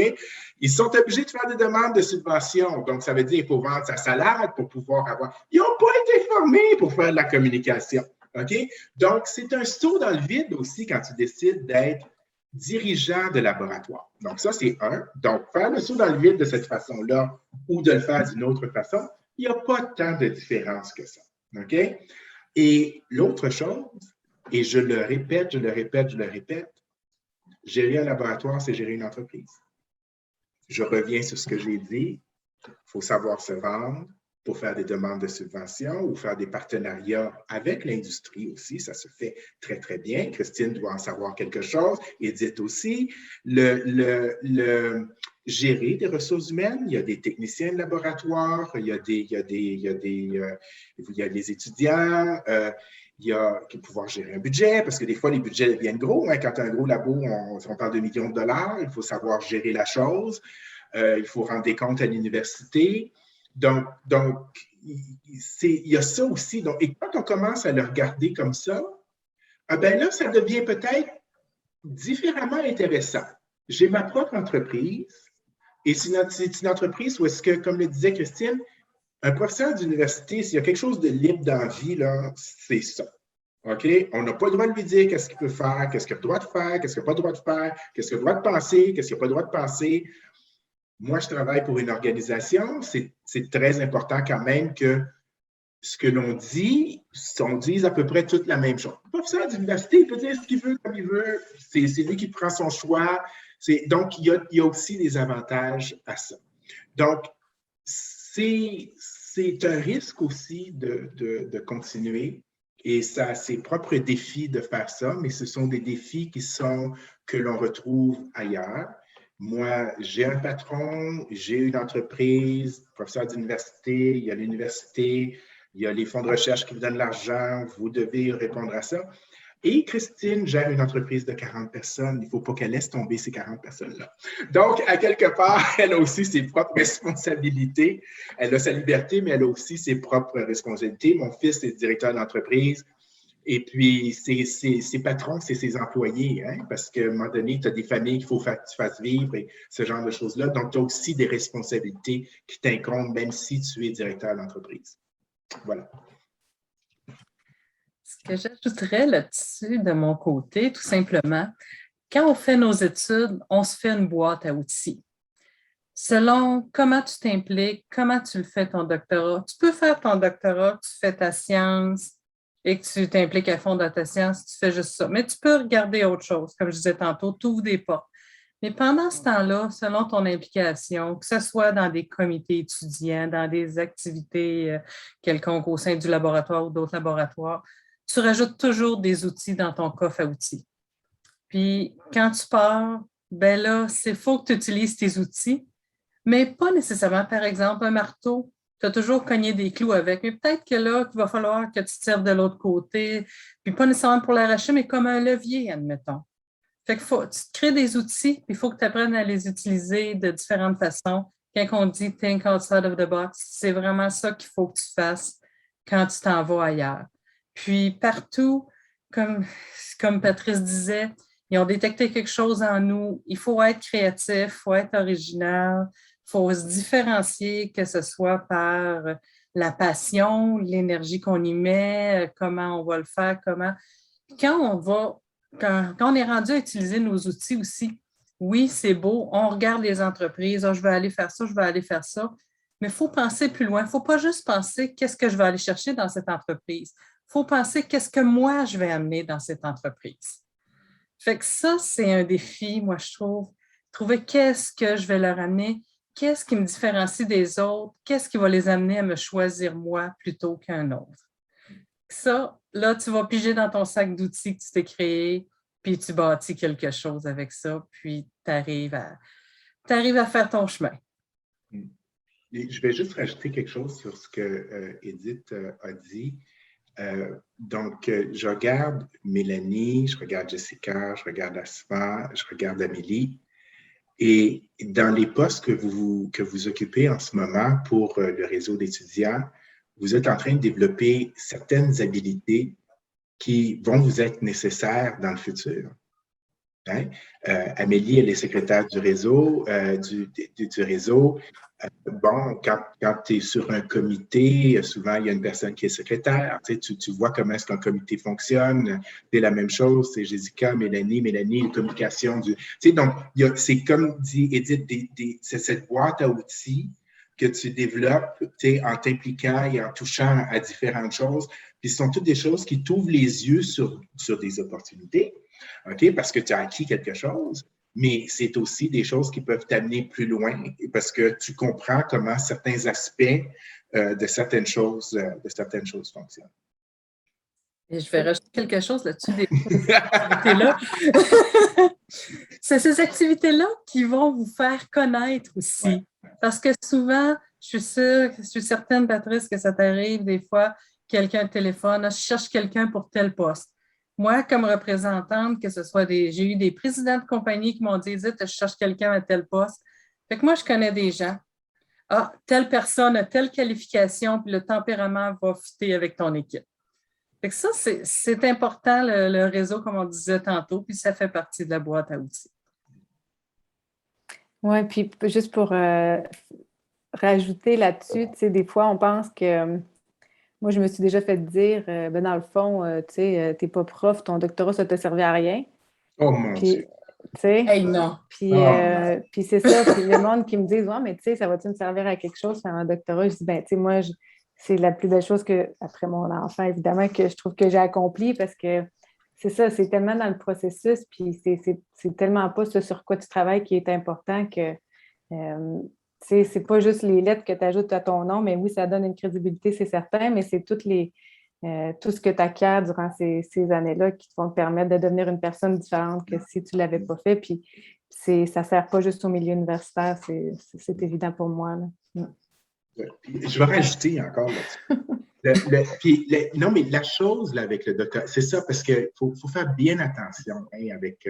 Ils sont obligés de faire des demandes de subvention. Donc, ça veut dire qu'il faut vendre sa salade pour pouvoir avoir. Ils n'ont pas été formés pour faire de la communication. OK? Donc, c'est un saut dans le vide aussi quand tu décides d'être dirigeant de laboratoire. Donc, ça, c'est un. Donc, faire le saut dans le vide de cette façon-là ou de le faire d'une autre façon, il n'y a pas tant de différence que ça. OK? Et l'autre chose, et je le répète, gérer un laboratoire, c'est gérer une entreprise. Je reviens sur ce que j'ai dit. Il faut savoir se vendre pour faire des demandes de subventions ou faire des partenariats avec l'industrie aussi. Ça se fait très, très bien. Christine doit en savoir quelque chose. Edith aussi. Gérer des ressources humaines. Il y a des techniciens de laboratoire, il y a des étudiants, il y a pouvoir gérer un budget, parce que des fois, les budgets deviennent gros. Hein. Quand tu as un gros labo, on parle de millions de dollars. Il faut savoir gérer la chose. Il faut rendre des comptes à l'université. Donc il y a ça aussi. Donc, et quand on commence à le regarder comme ça, ben là, ça devient peut-être différemment intéressant. J'ai ma propre entreprise et c'est une entreprise où est-ce que, comme le disait Christine, un professeur d'université, s'il y a quelque chose de libre dans la vie, là, c'est ça. OK? On n'a pas le droit de lui dire qu'est-ce qu'il peut faire, qu'est-ce qu'il a le droit de faire, qu'est-ce qu'il n'a pas le droit de faire, qu'est-ce qu'il a le droit de penser, qu'est-ce qu'il n'a pas le droit de penser. Moi, je travaille pour une organisation. C'est très important quand même que ce que l'on dit, on dise à peu près toute la même chose. Le professeur d'université, il peut dire ce qu'il veut comme il veut. C'est lui qui prend son choix. Donc, il y a aussi des avantages à ça. Donc, c'est un risque aussi de continuer et ça a ses propres défis de faire ça, mais ce sont des défis que l'on retrouve ailleurs. Moi, j'ai un patron, j'ai une entreprise, professeur d'université, il y a l'université, il y a les fonds de recherche qui vous donnent l'argent, vous devez répondre à ça. Et Christine gère une entreprise de 40 personnes. Il ne faut pas qu'elle laisse tomber ces 40 personnes-là. Donc, à quelque part, elle a aussi ses propres responsabilités. Elle a sa liberté, mais elle a aussi ses propres responsabilités. Mon fils est directeur d'entreprise. Et puis, ses patrons, c'est ses employés, hein, parce qu'à un moment donné, tu as des familles qu'il faut que tu fasses vivre et ce genre de choses-là. Donc, tu as aussi des responsabilités qui t'incombent, même si tu es directeur d'entreprise. Voilà. Ce que j'ajouterais là-dessus de mon côté, tout simplement, quand on fait nos études, on se fait une boîte à outils. Selon comment tu t'impliques, comment tu le fais ton doctorat. Tu peux faire ton doctorat, tu fais ta science et que tu t'impliques à fond dans ta science, tu fais juste ça. Mais tu peux regarder autre chose, comme je disais tantôt, tu ouvres des portes. Mais pendant ce temps-là, selon ton implication, que ce soit dans des comités étudiants, dans des activités quelconques au sein du laboratoire ou d'autres laboratoires, tu rajoutes toujours des outils dans ton coffre à outils. Puis, quand tu pars, ben là, c'est faut que tu utilises tes outils, mais pas nécessairement, par exemple, un marteau. Tu as toujours cogné des clous avec, mais peut-être que là, il va falloir que tu te serves de l'autre côté, puis pas nécessairement pour l'arracher, mais comme un levier, admettons. Fait que tu te crées des outils, puis il faut que tu apprennes à les utiliser de différentes façons. Quand on dit « think outside of the box », c'est vraiment ça qu'il faut que tu fasses quand tu t'en vas ailleurs. Puis partout, comme Patrice disait, ils ont détecté quelque chose en nous. Il faut être créatif, il faut être original, il faut se différencier, que ce soit par la passion, l'énergie qu'on y met, comment on va le faire, comment. Quand on est rendu à utiliser nos outils aussi, oui, c'est beau, on regarde les entreprises, je vais aller faire ça, je vais aller faire ça, mais il faut penser plus loin. Il ne faut pas juste penser qu'est-ce que je vais aller chercher dans cette entreprise. Il faut penser qu'est-ce que moi, je vais amener dans cette entreprise. Fait que ça, c'est un défi, moi, je trouve. Trouver qu'est-ce que je vais leur amener, qu'est-ce qui me différencie des autres, qu'est-ce qui va les amener à me choisir moi plutôt qu'un autre. Ça, là, tu vas piger dans ton sac d'outils que tu t'es créé, puis tu bâtis quelque chose avec ça, puis tu arrives à faire ton chemin. Et je vais juste rajouter quelque chose sur ce que Edith a dit. Donc, je regarde Mélanie, je regarde Jessica, je regarde Asma, je regarde Amélie. Et dans les postes que vous occupez en ce moment pour le réseau d'étudiants, vous êtes en train de développer certaines habilités qui vont vous être nécessaires dans le futur. Hein? Amélie, elle est secrétaire du réseau. Bon, quand tu es sur un comité, souvent, il y a une personne qui est secrétaire. Tu vois comment est-ce qu'un comité fonctionne. C'est la même chose. C'est Jessica, Mélanie, communication. Donc, c'est comme dit Edith, c'est cette boîte à outils que tu développes en t'impliquant et en touchant à différentes choses. Puis ce sont toutes des choses qui t'ouvrent les yeux sur des opportunités, OK? Parce que tu as acquis quelque chose. Mais c'est aussi des choses qui peuvent t'amener plus loin parce que tu comprends comment certains aspects de certaines choses fonctionnent. Et je vais rajouter quelque chose là-dessus des activités-là. C'est ces activités-là qui vont vous faire connaître aussi. Ouais. Parce que souvent, je suis certaine, Patrice, que ça t'arrive des fois, quelqu'un téléphone, je cherche quelqu'un pour tel poste. Moi, comme représentante, que ce soit j'ai eu des présidents de compagnie qui m'ont dit, je cherche quelqu'un à tel poste. Fait que moi, je connais des gens. Ah, telle personne a telle qualification, puis le tempérament va fitter avec ton équipe. Fait que ça, c'est important, le réseau, comme on disait tantôt, puis ça fait partie de la boîte à outils. Oui, puis juste pour rajouter là-dessus, tu sais, des fois, on pense que... Moi, je me suis déjà fait dire, dans le fond, tu sais, t'es pas prof, ton doctorat, ça t'a servi à rien. Oh mon Dieu! Tu sais? Hey, non! Puis c'est ça, puis le monde qui me dit, ouais, mais tu sais, ça va-tu me servir à quelque chose, faire un doctorat? Je dis, ben, tu sais, moi, c'est la plus belle chose après mon enfant, évidemment, que je trouve que j'ai accompli parce que c'est ça, c'est tellement dans le processus, puis c'est tellement pas ce sur quoi tu travailles qui est important que. C'est pas juste les lettres que tu ajoutes à ton nom, mais oui, ça donne une crédibilité, c'est certain, mais c'est tout ce que tu acquiers durant ces années-là qui vont te permettre de devenir une personne différente que si tu ne l'avais pas fait. Puis ça ne sert pas juste au milieu universitaire, c'est évident pour moi. Là. Je vais rajouter encore là-dessus. Non, mais la chose là, avec le doctorat, c'est ça, parce qu'il faut faire bien attention avec.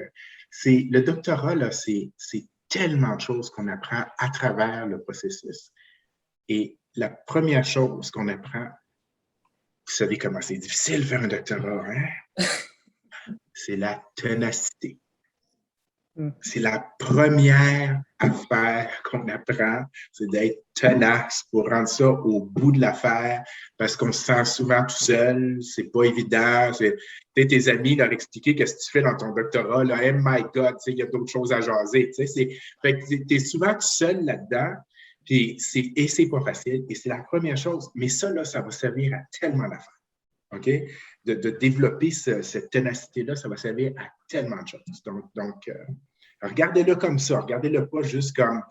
Le doctorat, là, c'est tellement de choses qu'on apprend à travers le processus. Et la première chose qu'on apprend, vous savez comment c'est difficile de faire un doctorat, hein? C'est la ténacité. C'est la première affaire qu'on apprend, c'est d'être tenace pour rendre ça au bout de l'affaire, parce qu'on se sent souvent tout seul, c'est pas évident. Tes amis leur expliquer qu'est-ce que tu fais dans ton doctorat, là, oh my God, il y a d'autres choses à jaser. Fait que tu es souvent tout seul là-dedans, et c'est pas facile, et c'est la première chose. Mais ça, là, ça va servir à tellement d'affaires. OK? De développer cette ténacité-là, ça va servir à tellement de choses. Donc regardez-le comme ça. Regardez-le pas juste comme,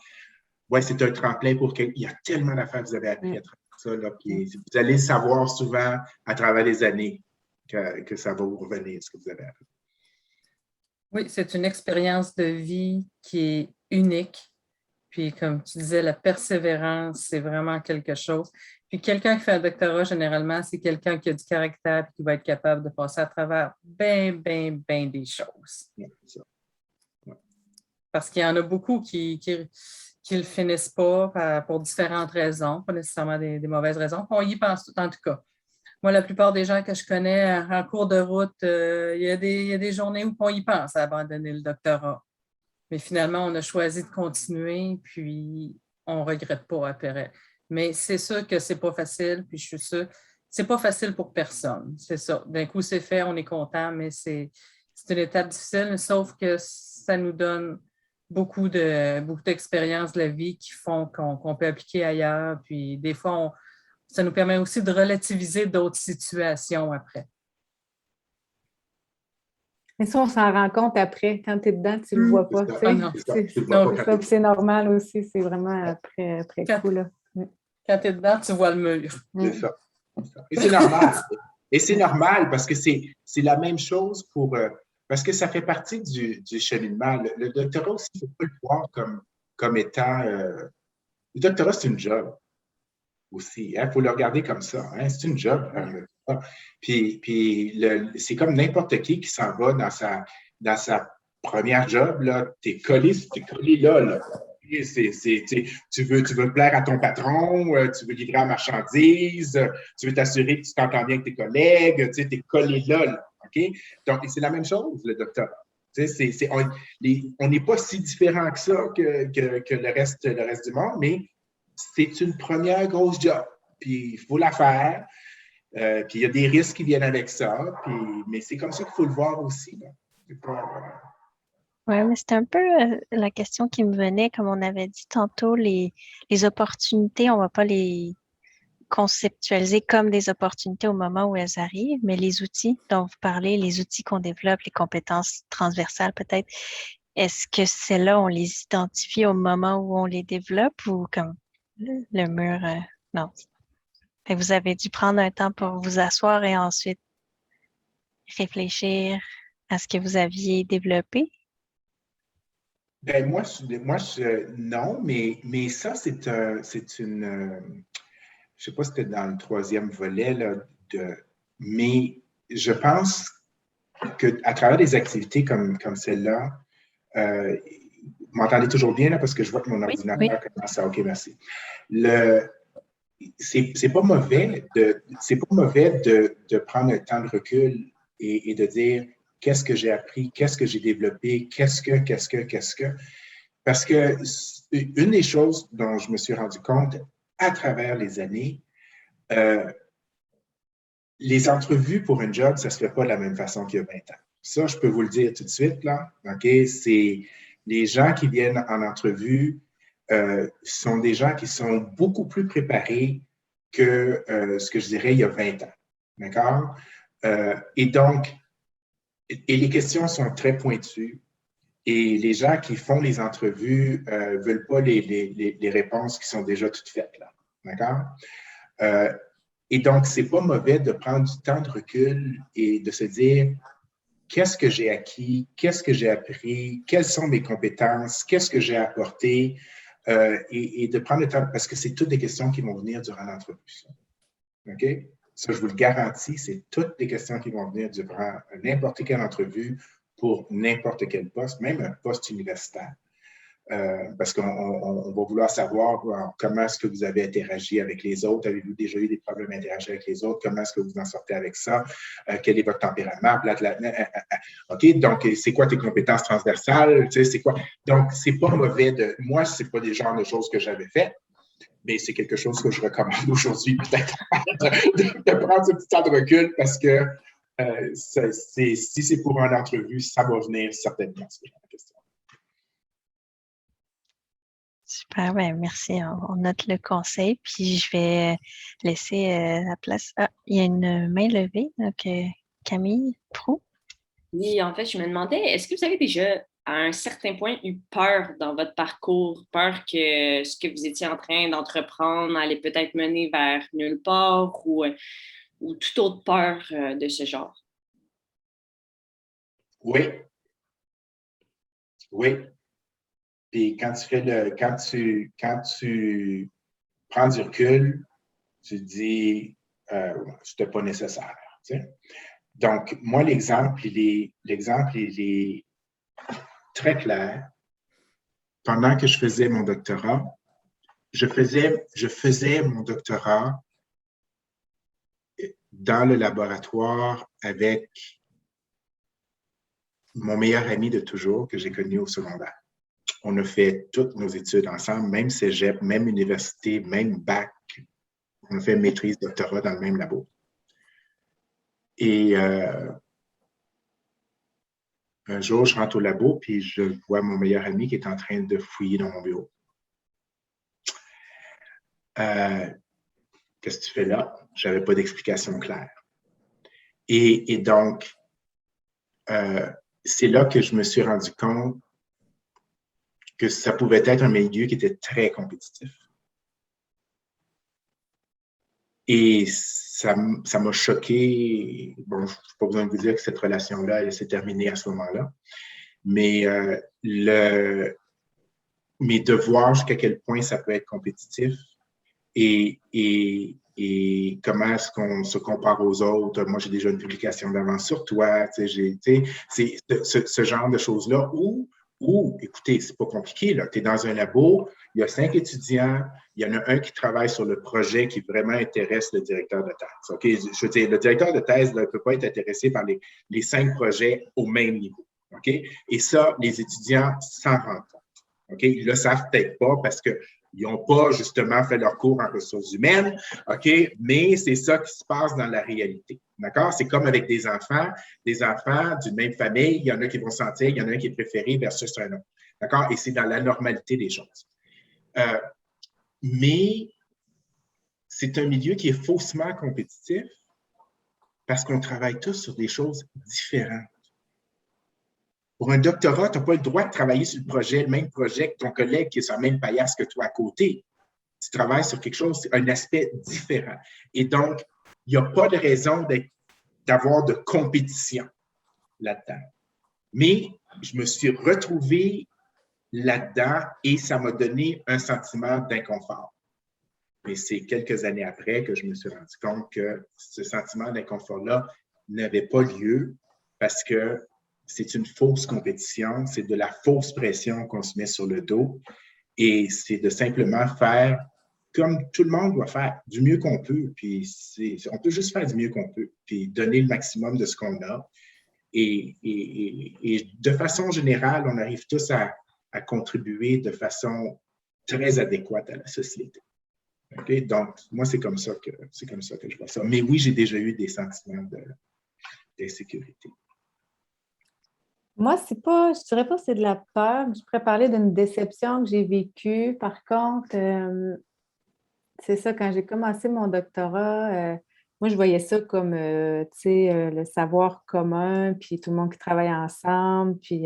ouais, c'est un tremplin pour qu'il y a tellement d'affaires que vous avez appris à travers ça. Là, puis vous allez savoir souvent à travers les années que ça va vous revenir, ce que vous avez appris. Oui, c'est une expérience de vie qui est unique. Puis, comme tu disais, la persévérance, c'est vraiment quelque chose. Puis, quelqu'un qui fait un doctorat, généralement, c'est quelqu'un qui a du caractère et qui va être capable de passer à travers bien des choses. Ouais, c'est ça. Ouais. Parce qu'il y en a beaucoup qui le finissent pas pour différentes raisons, pas nécessairement des mauvaises raisons. On y pense tout, en tout cas. Moi, la plupart des gens que je connais en cours de route, il y a des journées où on y pense à abandonner le doctorat. Mais finalement, on a choisi de continuer, puis on ne regrette pas après. Mais c'est sûr que ce n'est pas facile, puis je suis sûre, c'est pas facile pour personne. C'est ça. D'un coup, c'est fait, on est content, mais c'est une étape difficile, sauf que ça nous donne beaucoup d'expériences de la vie qui font qu'on peut appliquer ailleurs. Puis des fois, ça nous permet aussi de relativiser d'autres situations après. Mais ça, on s'en rend compte après. Quand tu es dedans, tu ne le vois pas. C'est normal aussi. C'est vraiment après coup. Là. Quand tu es dedans, tu vois le mur. C'est ça. Et c'est normal. Et c'est normal parce que c'est la même chose parce que ça fait partie du cheminement. Le doctorat aussi, il ne faut pas le voir comme étant... le doctorat, c'est une job aussi. Il faut le regarder comme ça. Hein? C'est une job. Puis c'est comme n'importe qui s'en va dans sa première job. Tu es collé là. Tu veux plaire à ton patron, tu veux livrer la marchandise, tu veux t'assurer que tu t'entends bien avec tes collègues, tu es collé là. OK? Donc, c'est la même chose, le doctorat. On n'est pas si différent que ça, que le reste du monde, mais c'est une première grosse job, puis il faut la faire. Puis il y a des risques qui viennent avec ça, mais c'est comme ça qu'il faut le voir aussi. Oui, mais c'est un peu la question qui me venait, comme on avait dit tantôt, les opportunités, on ne va pas les conceptualiser comme des opportunités au moment où elles arrivent, mais les outils dont vous parlez, les outils qu'on développe, les compétences transversales peut-être, est-ce que celles-là, on les identifie au moment où on les développe ou comme le mur? Non. Fait que vous avez dû prendre un temps pour vous asseoir et ensuite réfléchir à ce que vous aviez développé? Ben non, mais ça, c'est une. Je ne sais pas si c'était dans le troisième volet, là, mais je pense qu'à travers des activités comme celle-là, vous m'entendez toujours bien là, parce que je vois que mon ordinateur commence à. OK, merci. C'est pas mauvais de prendre un temps de recul et de dire qu'est-ce que j'ai appris, qu'est-ce que j'ai développé, qu'est-ce que. Parce que une des choses dont je me suis rendu compte à travers les années, les entrevues pour un job, ça ne se fait pas de la même façon qu'il y a 20 ans. Ça, je peux vous le dire tout de suite, là. OK? C'est les gens qui viennent en entrevue sont des gens qui sont beaucoup plus préparés que ce que je dirais il y a 20 ans. D'accord? Et donc, les questions sont très pointues. Et les gens qui font les entrevues ne veulent pas les réponses qui sont déjà toutes faites, là. D'accord? Et donc, ce n'est pas mauvais de prendre du temps de recul et de se dire qu'est-ce que j'ai acquis, qu'est-ce que j'ai appris, quelles sont mes compétences, qu'est-ce que j'ai apporté, et de prendre le temps, parce que c'est toutes des questions qui vont venir durant l'entrevue. OK? Ça, je vous le garantis, c'est toutes des questions qui vont venir durant n'importe quelle entrevue pour n'importe quel poste, même un poste universitaire. Parce qu'on va vouloir savoir comment est-ce que vous avez interagi avec les autres. Avez-vous déjà eu des problèmes à interagir avec les autres? Comment est-ce que vous en sortez avec ça? Quel est votre tempérament? OK, donc, c'est quoi tes compétences transversales? Tu sais, c'est quoi? Donc, c'est pas mauvais de... Moi, c'est pas des genres de choses que j'avais fait, mais c'est quelque chose que je recommande aujourd'hui, peut-être, de prendre ce petit temps de recul parce que si c'est pour une entrevue, ça va venir certainement, ce genre de question. Super, ben merci. On note le conseil, puis je vais laisser la place. Ah, il y a une main levée, donc Camille Proulx. Oui, en fait, je me demandais, est-ce que vous avez déjà, à un certain point, eu peur dans votre parcours, peur que ce que vous étiez en train d'entreprendre allait peut-être mener vers nulle part ou toute autre peur de ce genre? Oui. Oui. Puis quand tu prends du recul, tu te dis c'était pas nécessaire. Tu sais? Donc, moi, l'exemple, il est très clair. Pendant que je faisais mon doctorat, je faisais mon doctorat dans le laboratoire avec mon meilleur ami de toujours que j'ai connu au secondaire. On a fait toutes nos études ensemble, même cégep, même université, même bac. On a fait maîtrise, doctorat dans le même labo. Et un jour, je rentre au labo, puis je vois mon meilleur ami qui est en train de fouiller dans mon bureau. Qu'est-ce que tu fais là? Je n'avais pas d'explication claire. Et donc, c'est là que je me suis rendu compte que ça pouvait être un milieu qui était très compétitif. Et ça m'a choqué. Bon, je n'ai pas besoin de vous dire que cette relation-là, elle s'est terminée à ce moment-là. Mais de voir jusqu'à quel point ça peut être compétitif et comment est-ce qu'on se compare aux autres. Moi, j'ai déjà une publication d'avance sur toi. C'est ce genre de choses-là où, écoutez, c'est pas compliqué. Tu es dans un labo, il y a 5 étudiants, il y en a un qui travaille sur le projet qui vraiment intéresse le directeur de thèse. Okay? Je veux dire, le directeur de thèse ne peut pas être intéressé par les 5 projets au même niveau. Okay? Et ça, les étudiants s'en rendent compte. Okay? Ils ne le savent peut-être pas parce que Ils n'ont pas justement fait leur cours en ressources humaines, OK? Mais c'est ça qui se passe dans la réalité. D'accord? C'est comme avec des enfants d'une même famille, il y en a qui vont sentir, il y en a un qui est préféré versus un autre. D'accord? Et c'est dans la normalité des choses. Mais c'est un milieu qui est faussement compétitif parce qu'on travaille tous sur des choses différentes. Pour un doctorat, tu n'as pas le droit de travailler sur le même projet que ton collègue qui est sur la même paillasse que toi à côté. Tu travailles sur quelque chose, un aspect différent. Et donc, il n'y a pas de raison d'avoir de compétition là-dedans. Mais je me suis retrouvé là-dedans et ça m'a donné un sentiment d'inconfort. Mais c'est quelques années après que je me suis rendu compte que ce sentiment d'inconfort-là n'avait pas lieu parce que c'est une fausse compétition, c'est de la fausse pression qu'on se met sur le dos et c'est de simplement faire comme tout le monde doit faire, du mieux qu'on peut. Puis on peut juste faire du mieux qu'on peut, puis donner le maximum de ce qu'on a. Et de façon générale, on arrive tous à contribuer de façon très adéquate à la société. Okay? Donc, moi, c'est comme ça que je vois ça. Mais oui, j'ai déjà eu des sentiments d'insécurité. Moi, je dirais pas que c'est de la peur. Je pourrais parler d'une déception que j'ai vécue. Par contre, c'est ça, quand j'ai commencé mon doctorat, moi, je voyais ça comme, tu sais, le savoir commun, puis tout le monde qui travaille ensemble, puis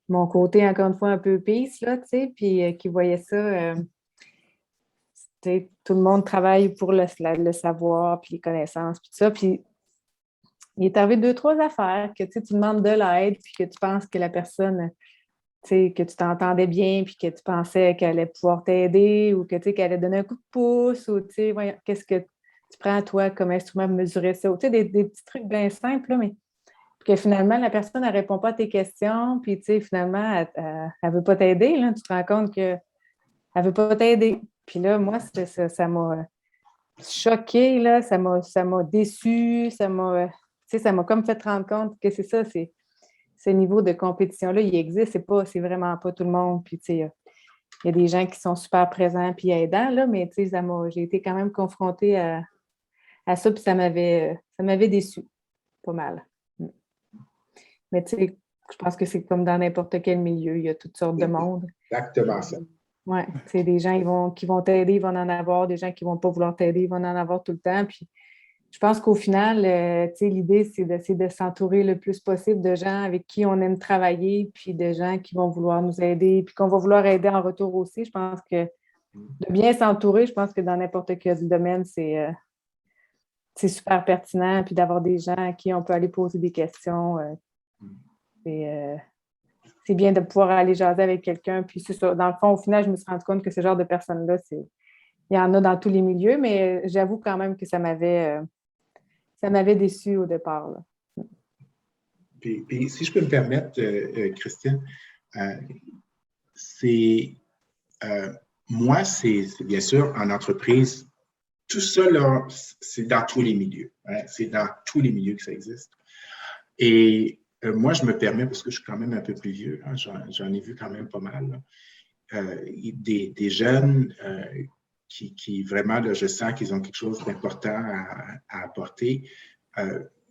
mon côté, encore une fois, un peu peace, là, tu sais, puis qui voyait ça, tu sais, tout le monde travaille pour le savoir, puis les connaissances, puis tout ça, puis il est arrivé 2, 3 affaires que tu demandes de l'aide, puis que tu penses que la personne, tu sais, que tu t'entendais bien, puis que tu pensais qu'elle allait pouvoir t'aider, ou que tu sais, qu'elle allait donner un coup de pouce, ou tu sais, qu'est-ce que tu prends, toi, comme instrument pour mesurer ça, ou tu sais, des petits trucs bien simples, là, mais que finalement, la personne, elle ne répond pas à tes questions, puis tu sais, finalement, elle ne veut pas t'aider, là, tu te rends compte qu'elle ne veut pas t'aider. Puis là, moi, ça m'a choquée, là, ça m'a déçue, ça m'a comme fait rendre compte que c'est ça, ce niveau de compétition-là, il existe, c'est vraiment pas tout le monde. Puis, tu sais, il y a des gens qui sont super présents puis aidants, là, mais tu sais, j'ai été quand même confrontée à ça, puis ça m'avait déçue, pas mal. Mais tu sais, je pense que c'est comme dans n'importe quel milieu, il y a toutes sortes de monde. Exactement ça. Oui, tu sais, des gens qui vont t'aider, ils vont en avoir, des gens qui ne vont pas vouloir t'aider, ils vont en avoir tout le temps. Puis je pense qu'au final, tu sais, l'idée, c'est d'essayer de s'entourer le plus possible de gens avec qui on aime travailler, puis de gens qui vont vouloir nous aider, puis qu'on va vouloir aider en retour aussi. Je pense que de bien s'entourer, je pense que dans n'importe quel domaine, c'est super pertinent, puis d'avoir des gens à qui on peut aller poser des questions. C'est bien de pouvoir aller jaser avec quelqu'un. Puis c'est ça. Dans le fond, au final, je me suis rendu compte que ce genre de personnes-là, il y en a dans tous les milieux, mais j'avoue quand même que ça m'avait déçue au départ, là. Puis, si je peux me permettre, Christine, moi, c'est bien sûr en entreprise, tout ça, là, c'est dans tous les milieux. Hein, c'est dans tous les milieux que ça existe. Et moi, je me permets, parce que je suis quand même un peu plus vieux, hein, j'en ai vu quand même pas mal, des jeunes qui vraiment, là, je sens qu'ils ont quelque chose d'important à apporter.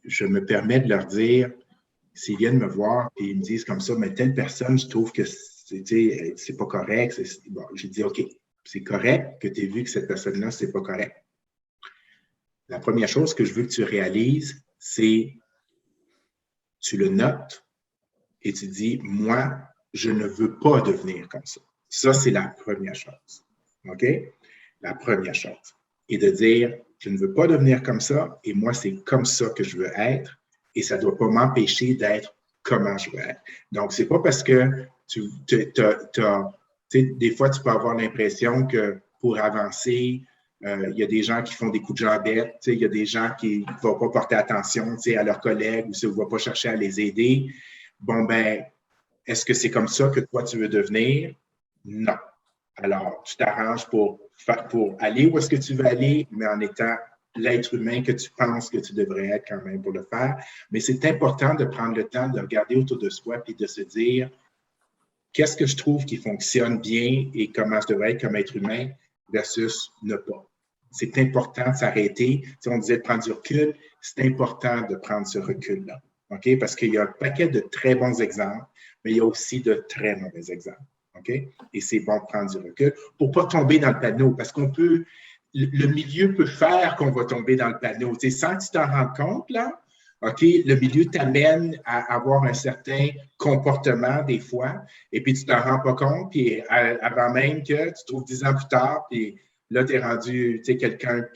Je me permets de leur dire, s'ils viennent me voir et ils me disent comme ça, mais telle personne, je trouve que c'est pas correct. Bon, j'ai dit, OK, c'est correct que tu aies vu que cette personne-là, c'est pas correct. La première chose que je veux que tu réalises, c'est tu le notes et tu dis, moi, je ne veux pas devenir comme ça. Ça, c'est la première chose. OK? La première chose. Et de dire, je ne veux pas devenir comme ça et moi, c'est comme ça que je veux être et ça ne doit pas m'empêcher d'être comment je veux être. Donc, c'est pas parce que des fois, tu peux avoir l'impression que pour avancer, il y a des gens qui font des coups de jambette, il y a des gens qui ne vont pas porter attention à leurs collègues ou ne vont pas chercher à les aider. Bon, ben, est-ce que c'est comme ça que toi, tu veux devenir? Non. Alors, tu t'arranges pour aller où est-ce que tu veux aller, mais en étant l'être humain que tu penses que tu devrais être quand même pour le faire. Mais c'est important de prendre le temps de regarder autour de soi et de se dire, qu'est-ce que je trouve qui fonctionne bien et comment je devrais être comme être humain versus ne pas. C'est important de s'arrêter. Si on disait de prendre du recul, c'est important de prendre ce recul-là. OK? Parce qu'il y a un paquet de très bons exemples, mais il y a aussi de très mauvais exemples. OK? Et c'est bon de prendre du recul pour ne pas tomber dans le panneau. Parce qu'on peut, le milieu peut faire qu'on va tomber dans le panneau. Tu sais, sans que tu t'en rendes compte, là, OK, le milieu t'amène à avoir un certain comportement des fois, et puis tu t'en rends pas compte, puis avant même que tu trouves 10 ans plus tard, puis là, tu es rendu, tu sais, quelqu'un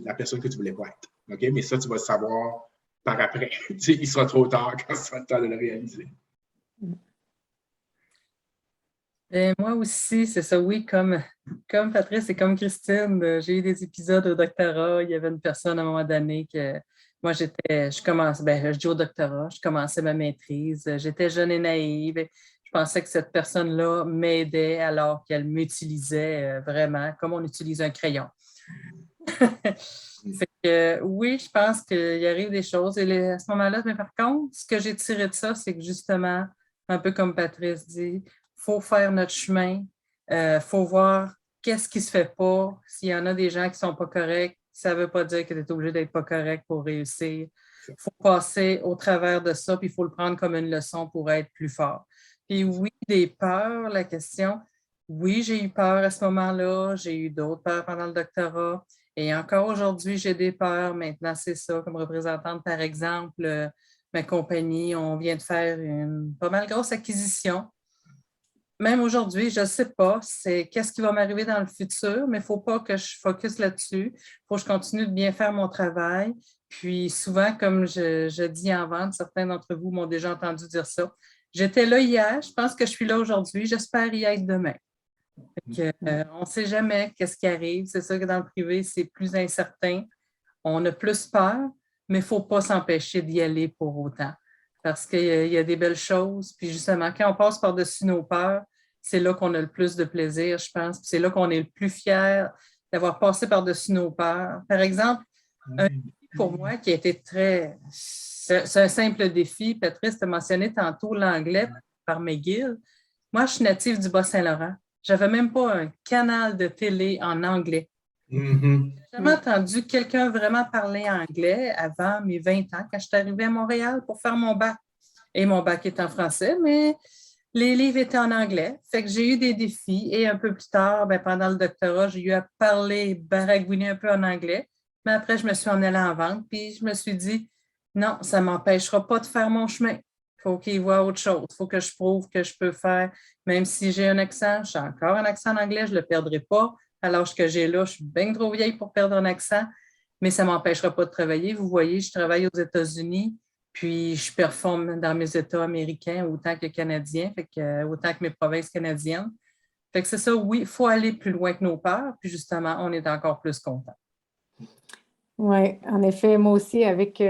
la personne que tu voulais pas être. OK? Mais ça, tu vas le savoir par après. Tu sais, il sera trop tard quand ce sera le temps de le réaliser. Et moi aussi, c'est ça, oui, comme Patrice et comme Christine, j'ai eu des épisodes au doctorat. Il y avait une personne à un moment donné que moi, je dis au doctorat, je commençais ma maîtrise, j'étais jeune et naïve. Et je pensais que cette personne-là m'aidait alors qu'elle m'utilisait vraiment comme on utilise un crayon. Fait que, oui, je pense qu'il arrive des choses. Et à ce moment-là, mais par contre, ce que j'ai tiré de ça, c'est que justement, un peu comme Patrice dit, il faut faire notre chemin, il faut voir qu'est-ce qui ne se fait pas. S'il y en a des gens qui ne sont pas corrects, ça ne veut pas dire que tu es obligé d'être pas correct pour réussir. Il faut passer au travers de ça, puis il faut le prendre comme une leçon pour être plus fort. Puis oui, des peurs, la question, oui, j'ai eu peur à ce moment-là, j'ai eu d'autres peurs pendant le doctorat. Et encore aujourd'hui, j'ai des peurs. Maintenant, c'est ça, comme représentante, par exemple, ma compagnie, on vient de faire une pas mal grosse acquisition. Même aujourd'hui, je ne sais pas qu'est-ce qui va m'arriver dans le futur, mais il ne faut pas que je focus là-dessus. Il faut que je continue de bien faire mon travail. Puis souvent, comme je dis en vente, certains d'entre vous m'ont déjà entendu dire ça. J'étais là hier, je pense que je suis là aujourd'hui, j'espère y être demain. On ne sait jamais qu'est-ce qui arrive. C'est ça que dans le privé, c'est plus incertain. On a plus peur, mais il ne faut pas s'empêcher d'y aller pour autant. Parce qu'il y a des belles choses. Puis justement, quand on passe par-dessus nos peurs, c'est là qu'on a le plus de plaisir, je pense. Puis c'est là qu'on est le plus fier d'avoir passé par-dessus nos peurs. Par exemple, un défi pour moi qui a été c'est un simple défi. Patrice t'a mentionné tantôt l'anglais par McGill. Moi, je suis native du Bas-Saint-Laurent. Je n'avais même pas un canal de télé en anglais. Mm-hmm. J'ai jamais entendu quelqu'un vraiment parler anglais avant mes 20 ans, quand je suis arrivée à Montréal pour faire mon bac. Et mon bac est en français, mais les livres étaient en anglais. Fait que j'ai eu des défis. Et un peu plus tard, pendant le doctorat, j'ai eu à parler, baragouiner un peu en anglais. Mais après, je me suis en allée en vente. Puis je me suis dit, non, ça ne m'empêchera pas de faire mon chemin. Il faut qu'il voit autre chose. Il faut que je prouve que je peux faire, même si j'ai un accent, j'ai encore un accent en anglais, je ne le perdrai pas. À l'âge que j'ai là, je suis bien trop vieille pour perdre un accent, mais ça ne m'empêchera pas de travailler. Vous voyez, je travaille aux États-Unis, puis je performe dans mes États américains autant que canadiens, autant que mes provinces canadiennes. Fait que c'est ça, oui, il faut aller plus loin que nos peurs, puis justement, on est encore plus contents. Oui, en effet, moi aussi, avec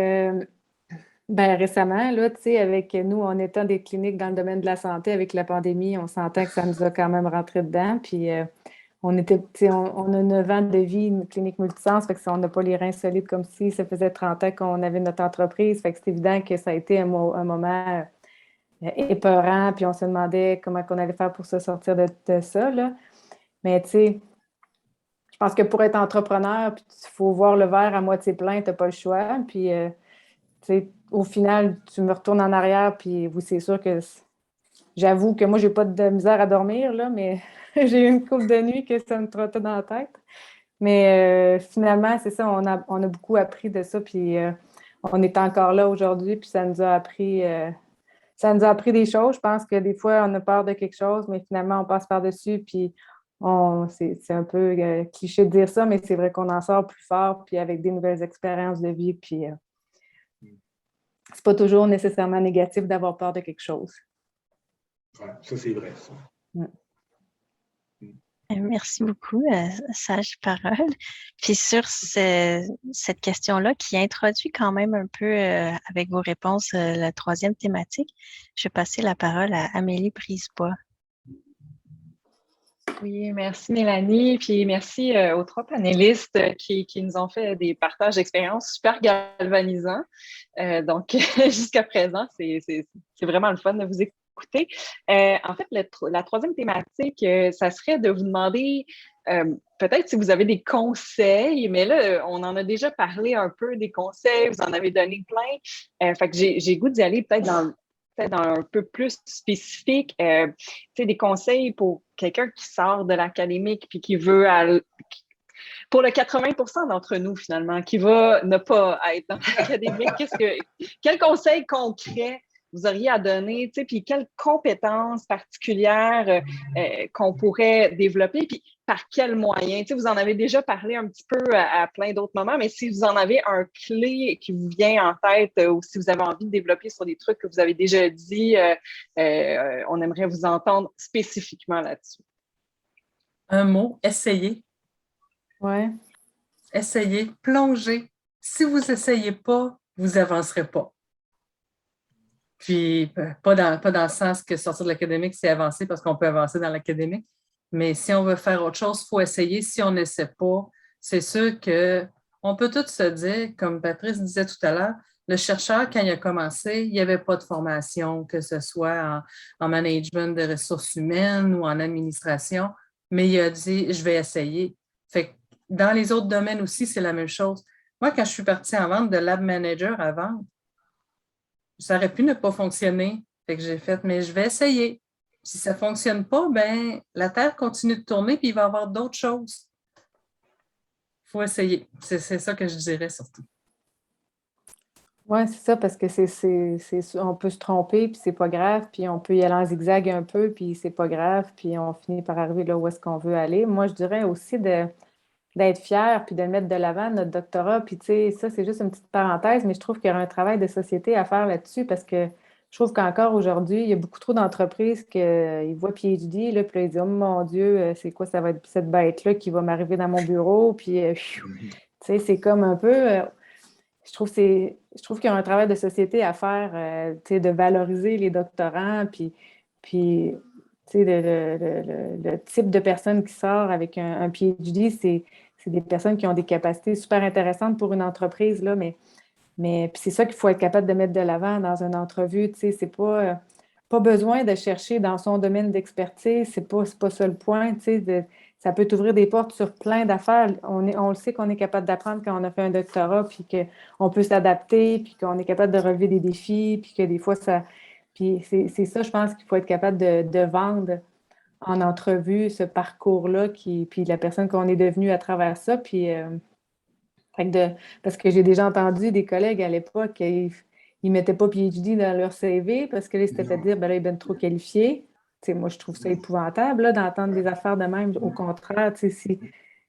récemment, là, tu sais, avec nous, en étant des cliniques dans le domaine de la santé, avec la pandémie, on s'entend que ça nous a quand même rentré dedans. Puis on a 9 ans de vie, une clinique multisens, fait que on n'a pas les reins solides comme si ça faisait 30 ans qu'on avait notre entreprise. Fait que c'est évident que ça a été un moment épeurant, puis on se demandait comment on allait faire pour se sortir de ça, là. Mais tu sais, je pense que pour être entrepreneur, il faut voir le verre à moitié plein, tu n'as pas le choix. Puis, tu sais, au final, tu me retournes en arrière, puis oui, c'est sûr que j'avoue que moi, j'ai pas de misère à dormir, là, mais j'ai eu une couple de nuits que ça me trottait dans la tête. Mais finalement, c'est ça, on a beaucoup appris de ça, puis on est encore là aujourd'hui, puis ça nous a appris des choses. Je pense que des fois, on a peur de quelque chose, mais finalement, on passe par-dessus, puis c'est un peu cliché de dire ça, mais c'est vrai qu'on en sort plus fort, puis avec des nouvelles expériences de vie, puis c'est pas toujours nécessairement négatif d'avoir peur de quelque chose. Ouais, ça, c'est vrai, ça. Ouais. Merci beaucoup, sage parole. Puis sur cette question-là qui introduit quand même un peu avec vos réponses la troisième thématique, je vais passer la parole à Amélie Brisebois. Oui, merci Mélanie, puis merci aux 3 panélistes qui nous ont fait des partages d'expériences super galvanisants. Donc, jusqu'à présent, c'est vraiment le fun de vous écouter. écouté. En fait, la troisième thématique, ça serait de vous demander peut-être si vous avez des conseils, mais là, on en a déjà parlé un peu des conseils, vous en avez donné plein. Fait que j'ai goût d'y aller peut-être dans un peu plus spécifique, des conseils pour quelqu'un qui sort de l'académique puis qui veut pour le 80% d'entre nous, finalement, qui va ne pas être dans l'académique, quel conseil concret vous auriez à donner, puis quelles compétences particulières qu'on pourrait développer, puis par quels moyens? Vous en avez déjà parlé un petit peu à plein d'autres moments, mais si vous en avez un clé qui vous vient en tête ou si vous avez envie de développer sur des trucs que vous avez déjà dit, on aimerait vous entendre spécifiquement là-dessus. Un mot, essayer. Ouais. Essayez, plongez. Si vous n'essayez pas, vous n'avancerez pas. Puis, pas dans le sens que sortir de l'académique, c'est avancer parce qu'on peut avancer dans l'académique. Mais si on veut faire autre chose, il faut essayer. Si on n'essaie pas, c'est sûr qu'on peut tous se dire, comme Patrice disait tout à l'heure, le chercheur, quand il a commencé, il n'y avait pas de formation, que ce soit en management de ressources humaines ou en administration, mais il a dit, je vais essayer. Fait que dans les autres domaines aussi, c'est la même chose. Moi, quand je suis partie en vente de lab manager à vendre, ça aurait pu ne pas fonctionner. Fait que j'ai fait, mais je vais essayer. Si ça ne fonctionne pas, ben la Terre continue de tourner puis il va y avoir d'autres choses. Il faut essayer. C'est ça que je dirais surtout. Oui, c'est ça, parce que on peut se tromper, puis c'est pas grave, puis on peut y aller en zigzag un peu, puis c'est pas grave, puis on finit par arriver là où est-ce qu'on veut aller. Moi, je dirais aussi d'être fier, puis de le mettre de l'avant, notre doctorat, puis tu sais, ça, c'est juste une petite parenthèse, mais je trouve qu'il y a un travail de société à faire là-dessus, parce que je trouve qu'encore aujourd'hui, il y a beaucoup trop d'entreprises qui voient PhD, là, puis là, ils disent « Oh mon Dieu, c'est quoi, ça va être cette bête-là qui va m'arriver dans mon bureau? » Puis, tu sais, c'est comme un peu... je trouve qu'il y a un travail de société à faire, tu sais, de valoriser les doctorants, puis tu sais, le type de personne qui sort avec un PhD, c'est des personnes qui ont des capacités super intéressantes pour une entreprise, là, mais puis c'est ça qu'il faut être capable de mettre de l'avant dans une entrevue, tu sais, c'est pas besoin de chercher dans son domaine d'expertise, c'est pas ça le point, tu sais, ça peut t'ouvrir des portes sur plein d'affaires. On le sait qu'on est capable d'apprendre quand on a fait un doctorat, puis qu'on peut s'adapter, puis qu'on est capable de relever des défis, puis que des fois, ça... Puis c'est ça, je pense qu'il faut être capable de vendre en entrevue ce parcours-là, puis la personne qu'on est devenu à travers ça, puis... parce que j'ai déjà entendu des collègues à l'époque, ils ne mettaient pas PhD dans leur CV parce que là, ils s'étaient fait dire, ben là, ils sont trop qualifiés. Tu sais, moi, je trouve ça épouvantable là, d'entendre des affaires de même. Au contraire, tu sais,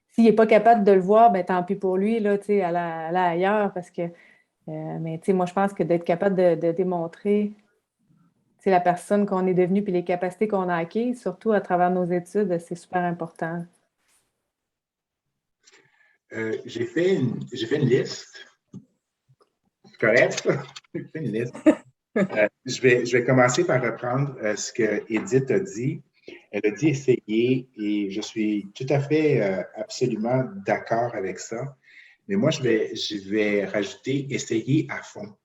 s'il n'est pas capable de le voir, ben tant pis pour lui, là, tu sais, aller ailleurs. Parce que, mais tu sais, moi, je pense que d'être capable de démontrer la personne qu'on est devenu puis les capacités qu'on a acquises, surtout à travers nos études, c'est super important. J'ai fait une liste. Correct? J'ai fait une liste. Je vais commencer par reprendre ce que Edith a dit. Elle a dit essayer et je suis tout à fait absolument d'accord avec ça. Mais moi, je vais rajouter essayer à fond.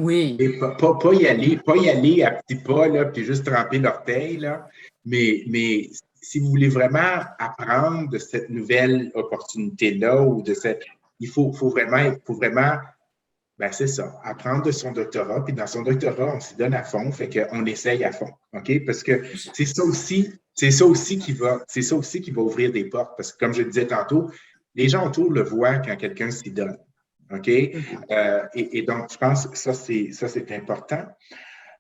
Oui. Et pas y aller à petits pas, là, puis juste tremper l'orteil, là. Mais si vous voulez vraiment apprendre de cette nouvelle opportunité-là ou de cette. Il faut vraiment, ben c'est ça, apprendre de son doctorat. Puis dans son doctorat, on s'y donne à fond, fait qu'on essaye à fond. OK? Parce que c'est ça aussi qui va ouvrir des portes. Parce que comme je le disais tantôt, les gens autour le voient quand quelqu'un s'y donne. OK? Et donc, je pense que ça, c'est important.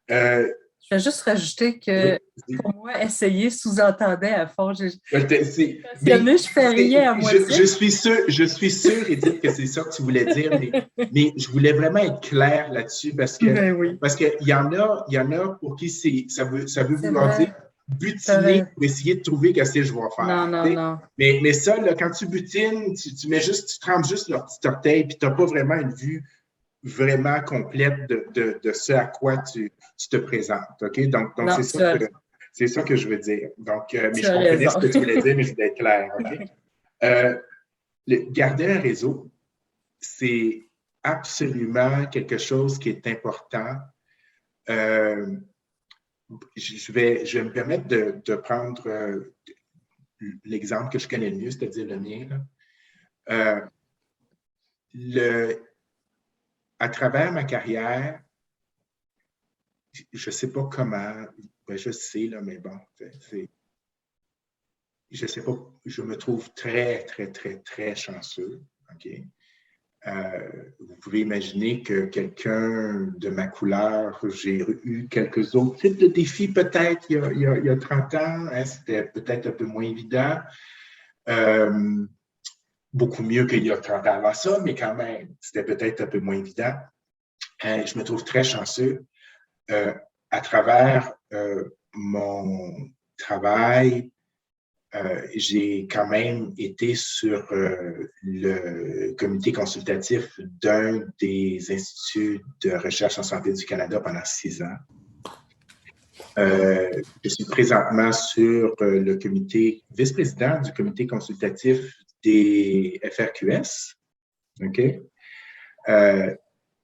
Je vais juste rajouter que pour moi, essayer sous-entendait à fond. Je fais rien à moitié. Je suis sûr, Edith, que c'est ça que tu voulais dire, mais je voulais vraiment être clair là-dessus parce que oui. parce qu'il y en a pour qui ça veut vouloir dire butiner pour essayer de trouver qu'est-ce que je vais faire. Non. Mais ça, là, quand tu butines, tu trempes juste leur petit orteil puis tu n'as pas vraiment une vue vraiment complète de ce à quoi tu te présentes. OK? Donc c'est ça que je veux dire. Donc, mais je comprenais ce que tu voulais dire, mais je voulais être clair. OK? Garder un réseau, c'est absolument quelque chose qui est important. je vais me permettre de prendre l'exemple que je connais le mieux, c'est-à-dire le mien. À travers ma carrière, je ne sais pas comment, ben je sais, là, mais bon, je ne sais pas, je me trouve très, très, très, très chanceux. OK? Vous pouvez imaginer que quelqu'un de ma couleur, j'ai eu quelques autres types de défis peut-être il y a 30 ans, hein, c'était peut-être un peu moins évident. Beaucoup mieux qu'il y a 30 ans avant ça, mais quand même, c'était peut-être un peu moins évident. Je me trouve très chanceux. À travers mon travail, j'ai quand même été sur le comité consultatif d'un des instituts de recherche en santé du Canada pendant 6 ans. Je suis présentement sur le comité, vice-président du comité consultatif des FRQS. OK?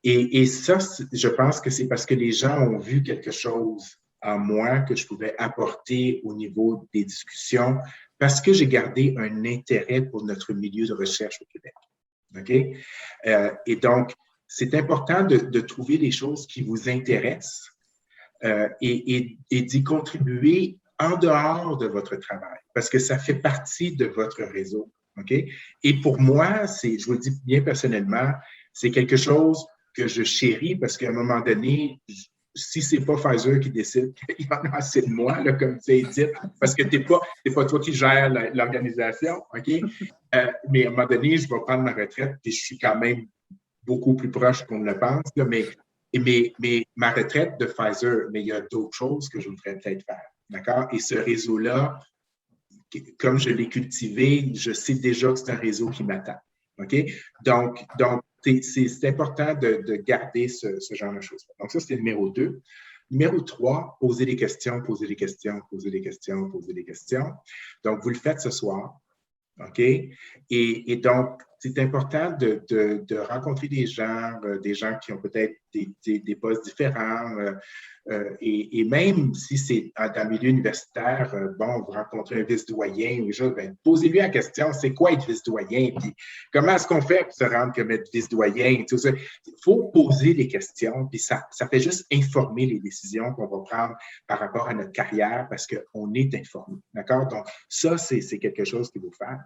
Et ça, je pense que c'est parce que les gens ont vu quelque chose en moi que je pouvais apporter au niveau des discussions parce que j'ai gardé un intérêt pour notre milieu de recherche au Québec. OK? Et donc, c'est important de trouver des choses qui vous intéressent et d'y contribuer en dehors de votre travail parce que ça fait partie de votre réseau. OK? Et pour moi, je vous le dis bien personnellement, c'est quelque chose que je chéris parce qu'à un moment donné, si ce n'est pas Pfizer qui décide qu'il y en a assez de moi, là, comme tu as dit, parce que ce n'est pas toi qui gères l'organisation, OK? Mais à un moment donné, je vais prendre ma retraite et je suis quand même beaucoup plus proche qu'on ne le pense, là, mais ma retraite de Pfizer, mais il y a d'autres choses que je voudrais peut-être faire, d'accord? Et ce réseau-là, comme je l'ai cultivé, je sais déjà que c'est un réseau qui m'attend, OK? Donc c'est important de garder ce genre de choses. Donc, ça, c'est le numéro 2. Numéro 3, poser des questions, poser des questions, poser des questions, poser des questions. Donc, vous le faites ce soir. OK? Et donc, c'est important de rencontrer des gens qui ont peut-être des postes différents. Et même si c'est dans le milieu universitaire, bon, vous rencontrez un vice-doyen ou chose, ben, posez-lui la question, c'est quoi être vice-doyen? Puis comment est-ce qu'on fait pour se rendre comme être vice-doyen? Il faut poser des questions, puis ça fait juste informer les décisions qu'on va prendre par rapport à notre carrière parce qu'on est informé. D'accord? Donc, ça, c'est quelque chose qu'il faut faire.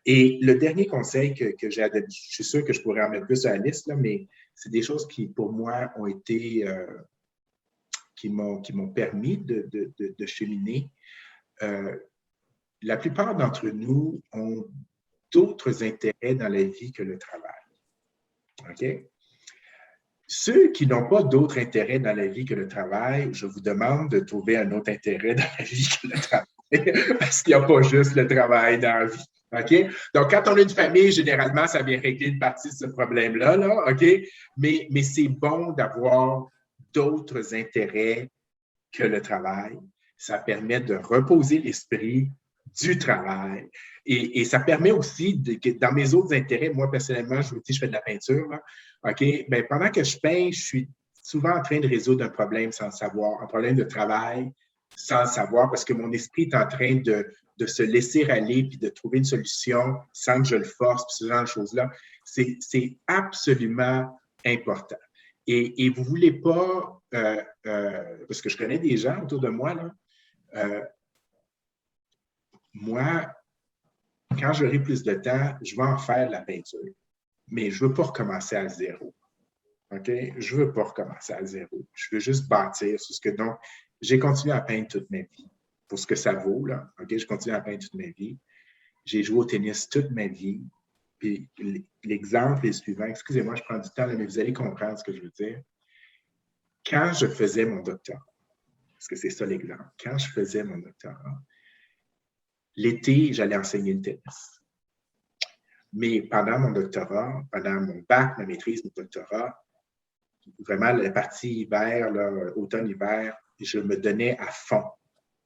Et le dernier conseil que j'ai, je suis sûr que je pourrais en mettre plus à la liste, là, mais c'est des choses qui, pour moi, ont été, qui m'ont permis de cheminer. La plupart d'entre nous ont d'autres intérêts dans la vie que le travail. OK? Ceux qui n'ont pas d'autres intérêts dans la vie que le travail, je vous demande de trouver un autre intérêt dans la vie que le travail, parce qu'il n'y a pas juste le travail dans la vie. OK? Donc, quand on a une famille, généralement, ça vient régler une partie de ce problème-là, là, OK? Mais c'est bon d'avoir d'autres intérêts que le travail. Ça permet de reposer l'esprit du travail. Et ça permet aussi, dans mes autres intérêts, moi, personnellement, je vous dis, je fais de la peinture, là, OK? Bien, pendant que je peins, je suis souvent en train de résoudre un problème sans le savoir, un problème de travail sans le savoir, parce que mon esprit est en train de se laisser aller puis de trouver une solution sans que je le force, puis ce genre de choses-là. C'est absolument important. Et vous ne voulez pas, parce que je connais des gens autour de moi, là, moi, quand j'aurai plus de temps, je vais en faire de la peinture, mais je ne veux pas recommencer à zéro. OK? Je ne veux pas recommencer à zéro. Je veux juste bâtir sur ce que... Donc, j'ai continué à peindre toute ma vie, pour ce que ça vaut, là. OK? Je continue à peindre toute ma vie. J'ai joué au tennis toute ma vie. Puis l'exemple est le suivant. Excusez-moi, je prends du temps, là, mais vous allez comprendre ce que je veux dire. Quand je faisais mon doctorat, parce que c'est ça l'exemple, quand je faisais mon doctorat, l'été, j'allais enseigner le tennis. Mais pendant mon doctorat, pendant mon bac, ma maîtrise, mon doctorat, vraiment la partie hiver, automne-hiver, je me donnais à fond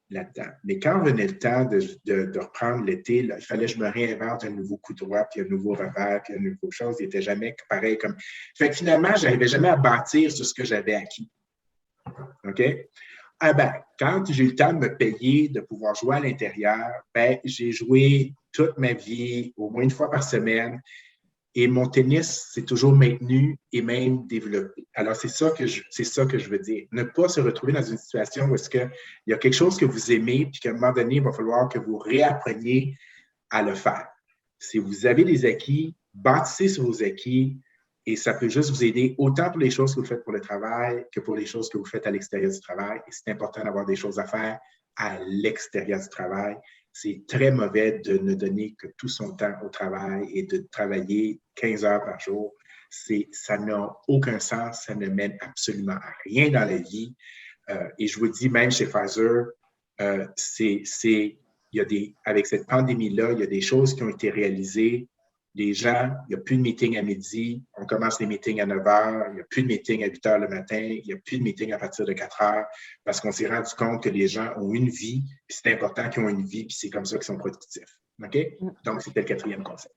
là-dedans. Mais quand venait le temps de reprendre l'été, il fallait que je me réinvente un nouveau coup droit, puis un nouveau revers, puis une nouvelle chose. Il n'était jamais pareil comme... Fait que finalement, je n'arrivais jamais à bâtir sur ce que j'avais acquis. OK? Ah ben, quand j'ai eu le temps de me payer, de pouvoir jouer à l'intérieur, ben, j'ai joué toute ma vie, au moins une fois par semaine. Et mon tennis s'est toujours maintenu et même développé. Alors, c'est ça que je veux dire. Ne pas se retrouver dans une situation où est-ce qu'il y a quelque chose que vous aimez, puis qu'à un moment donné, il va falloir que vous réappreniez à le faire. Si vous avez des acquis, bâtissez sur vos acquis et ça peut juste vous aider autant pour les choses que vous faites pour le travail que pour les choses que vous faites à l'extérieur du travail. Et c'est important d'avoir des choses à faire à l'extérieur du travail. C'est très mauvais de ne donner que tout son temps au travail et de travailler 15 heures par jour. Ça n'a aucun sens, ça ne mène absolument à rien dans la vie. Et je vous dis, même chez Pfizer, avec cette pandémie-là, il y a des choses qui ont été réalisées. Les gens, il n'y a plus de meeting à midi, on commence les meetings à 9 heures, il n'y a plus de meeting à 8 heures le matin, il n'y a plus de meeting à partir de 4 heures, parce qu'on s'est rendu compte que les gens ont une vie, puis c'est important qu'ils ont une vie, puis c'est comme ça qu'ils sont productifs. OK? Donc, c'était le 4e conseil.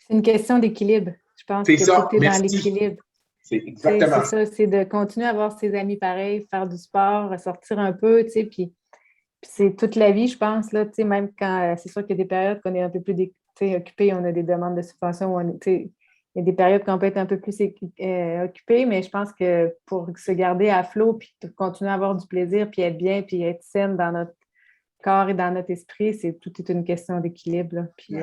C'est une question d'équilibre. Je pense c'est que ça, tout est merci. dans l'équilibre. C'est exactement ça. C'est de continuer à avoir ses amis pareils, faire du sport, sortir un peu, tu sais, puis c'est toute la vie, je pense, là, même quand c'est sûr qu'il y a des périodes qu'on est un peu plus occupé, on a des demandes de subvention, il y a des périodes qu'on peut être un peu plus occupé, mais je pense que pour se garder à flot, puis continuer à avoir du plaisir, puis être bien, puis être saine dans notre corps et dans notre esprit, tout est une question d'équilibre. Là, puis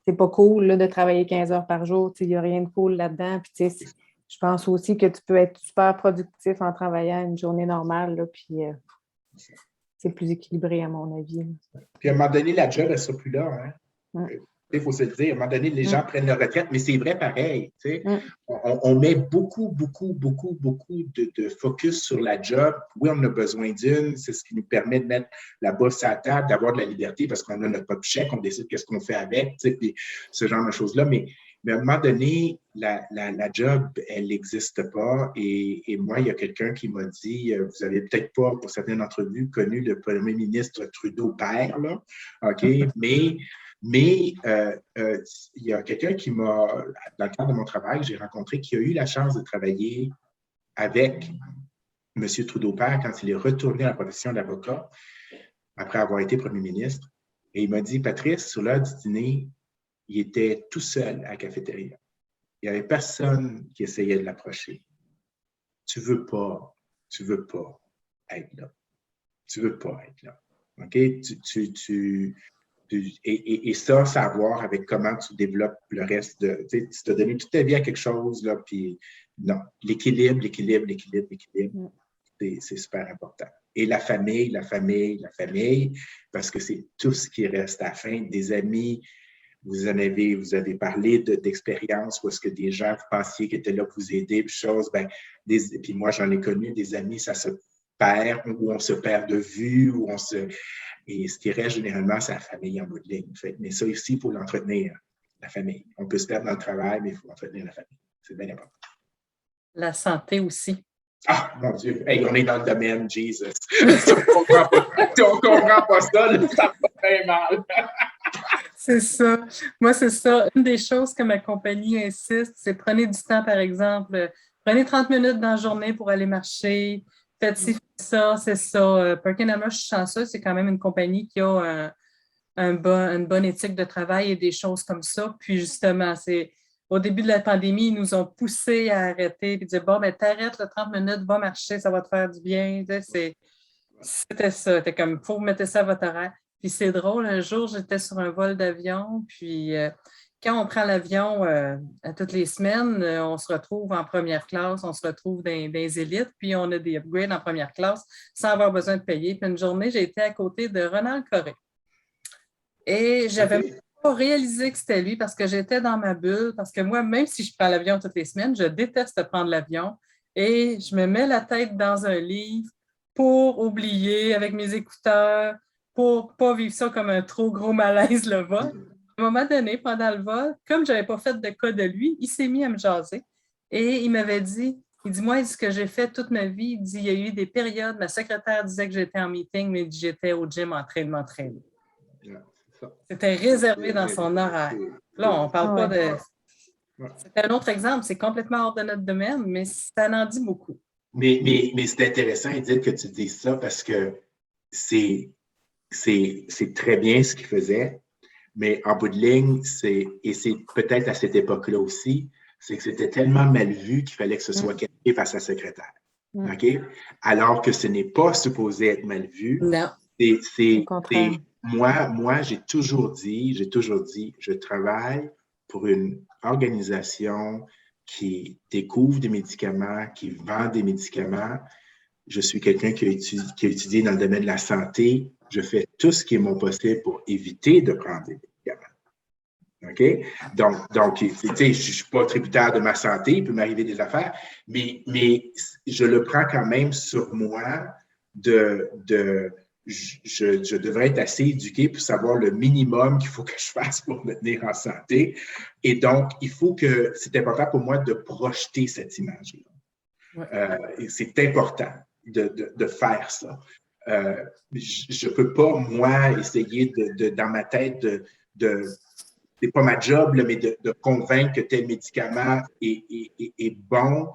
c'est pas cool là, de travailler 15 heures par jour, il n'y a rien de cool là-dedans. Puis je pense aussi que tu peux être super productif en travaillant une journée normale, là, puis c'est plus équilibré, à mon avis. Puis à un moment donné, la job, elle ne sera plus là. Hein? Il faut se le dire. À un moment donné, les gens prennent leur retraite, mais c'est vrai pareil. On met beaucoup de focus sur la job. Oui, on a besoin d'une. C'est ce qui nous permet de mettre la bosse à la table, d'avoir de la liberté parce qu'on a notre propre chèque, on décide qu'est-ce qu'on fait avec, puis ce genre de choses-là. Mais à un moment donné, la job, elle n'existe pas. Et moi, il y a quelqu'un qui m'a dit, vous n'avez peut-être pas, pour certaines entrevues, connu le premier ministre Trudeau père, là, OK? Mais il y a quelqu'un qui m'a, dans le cadre de mon travail, j'ai rencontré qui a eu la chance de travailler avec M. Trudeau père quand il est retourné à la profession d'avocat après avoir été premier ministre. Et il m'a dit, Patrice, sur l'heure du dîner, il était tout seul à la cafétéria. Il n'y avait personne qui essayait de l'approcher. Tu veux pas être là. Tu veux pas être là. OK? Et ça a à voir avec comment tu développes le reste de. Tu t'as donné toute ta vie à quelque chose, là, puis non. L'équilibre, c'est super important. Et la famille, parce que c'est tout ce qui reste à la fin. Des amis, vous avez parlé d'expériences où est-ce que des gens, vous pensiez qu'ils étaient là pour vous aider, puis choses, puis moi, j'en ai connu des amis, ça se perd, ou on se perd de vue, et ce qui reste généralement, c'est la famille en bout de ligne. Mais ça aussi, il faut l'entretenir, la famille. On peut se perdre dans le travail, mais il faut entretenir la famille. C'est bien important. La santé aussi. Ah, mon Dieu! Hey, on est dans le domaine, Jesus! On ne comprend pas ça, là, ça va très mal. C'est ça. Moi, c'est ça. Une des choses que ma compagnie insiste, c'est prenez du temps, par exemple. Prenez 30 minutes dans la journée pour aller marcher. Faites ci, faites ça, c'est ça. Perkin Elmer, je suis chanceuse, c'est quand même une compagnie qui a une bonne éthique de travail et des choses comme ça. Puis justement, au début de la pandémie, ils nous ont poussé à arrêter et dire bon, t'arrêtes 30 minutes, va marcher, ça va te faire du bien. C'était ça. C'était comme, il faut mettre ça à votre horaire. Puis c'est drôle, un jour, j'étais sur un vol d'avion, puis quand on prend l'avion à toutes les semaines, on se retrouve en première classe, on se retrouve dans les élites, puis on a des upgrades en première classe sans avoir besoin de payer. Puis une journée, j'ai été à côté de Ronald Coré. Et j'avais pas réalisé que c'était lui parce que j'étais dans ma bulle, parce que moi, même si je prends l'avion toutes les semaines, je déteste prendre l'avion et je me mets la tête dans un livre pour oublier avec mes écouteurs, pour ne pas vivre ça comme un trop gros malaise le vol. À un moment donné, pendant le vol, comme je n'avais pas fait de cas de lui, il s'est mis à me jaser et il m'avait dit, moi, ce que j'ai fait toute ma vie, il dit, il y a eu des périodes, ma secrétaire disait que j'étais en meeting, mais j'étais au gym en train de m'entraîner. C'était réservé dans son horaire. Là, on ne parle pas de... C'est un autre exemple, c'est complètement hors de notre domaine, mais ça en dit beaucoup. Mais c'est intéressant, Edith, que tu dises ça parce que c'est très bien ce qu'il faisait, mais en bout de ligne, et c'est peut-être à cette époque-là aussi, c'est que c'était tellement mal vu qu'il fallait que ce soit caché par sa secrétaire. OK? Alors que ce n'est pas supposé être mal vu. Non. Moi, j'ai toujours dit, je travaille pour une organisation qui découvre des médicaments, qui vend des médicaments. Je suis quelqu'un qui a étudié dans le domaine de la santé. Je fais tout ce qui est mon possible pour éviter de prendre des médicaments. OK? Donc tu sais, je ne suis pas tributaire de ma santé, il peut m'arriver des affaires, mais je le prends quand même sur moi je devrais être assez éduqué pour savoir le minimum qu'il faut que je fasse pour me tenir en santé. Et donc, c'est important pour moi de projeter cette image-là. C'est important de faire ça. Je ne peux pas, moi, essayer dans ma tête c'est pas ma job, là, mais de convaincre que tel médicament est bon.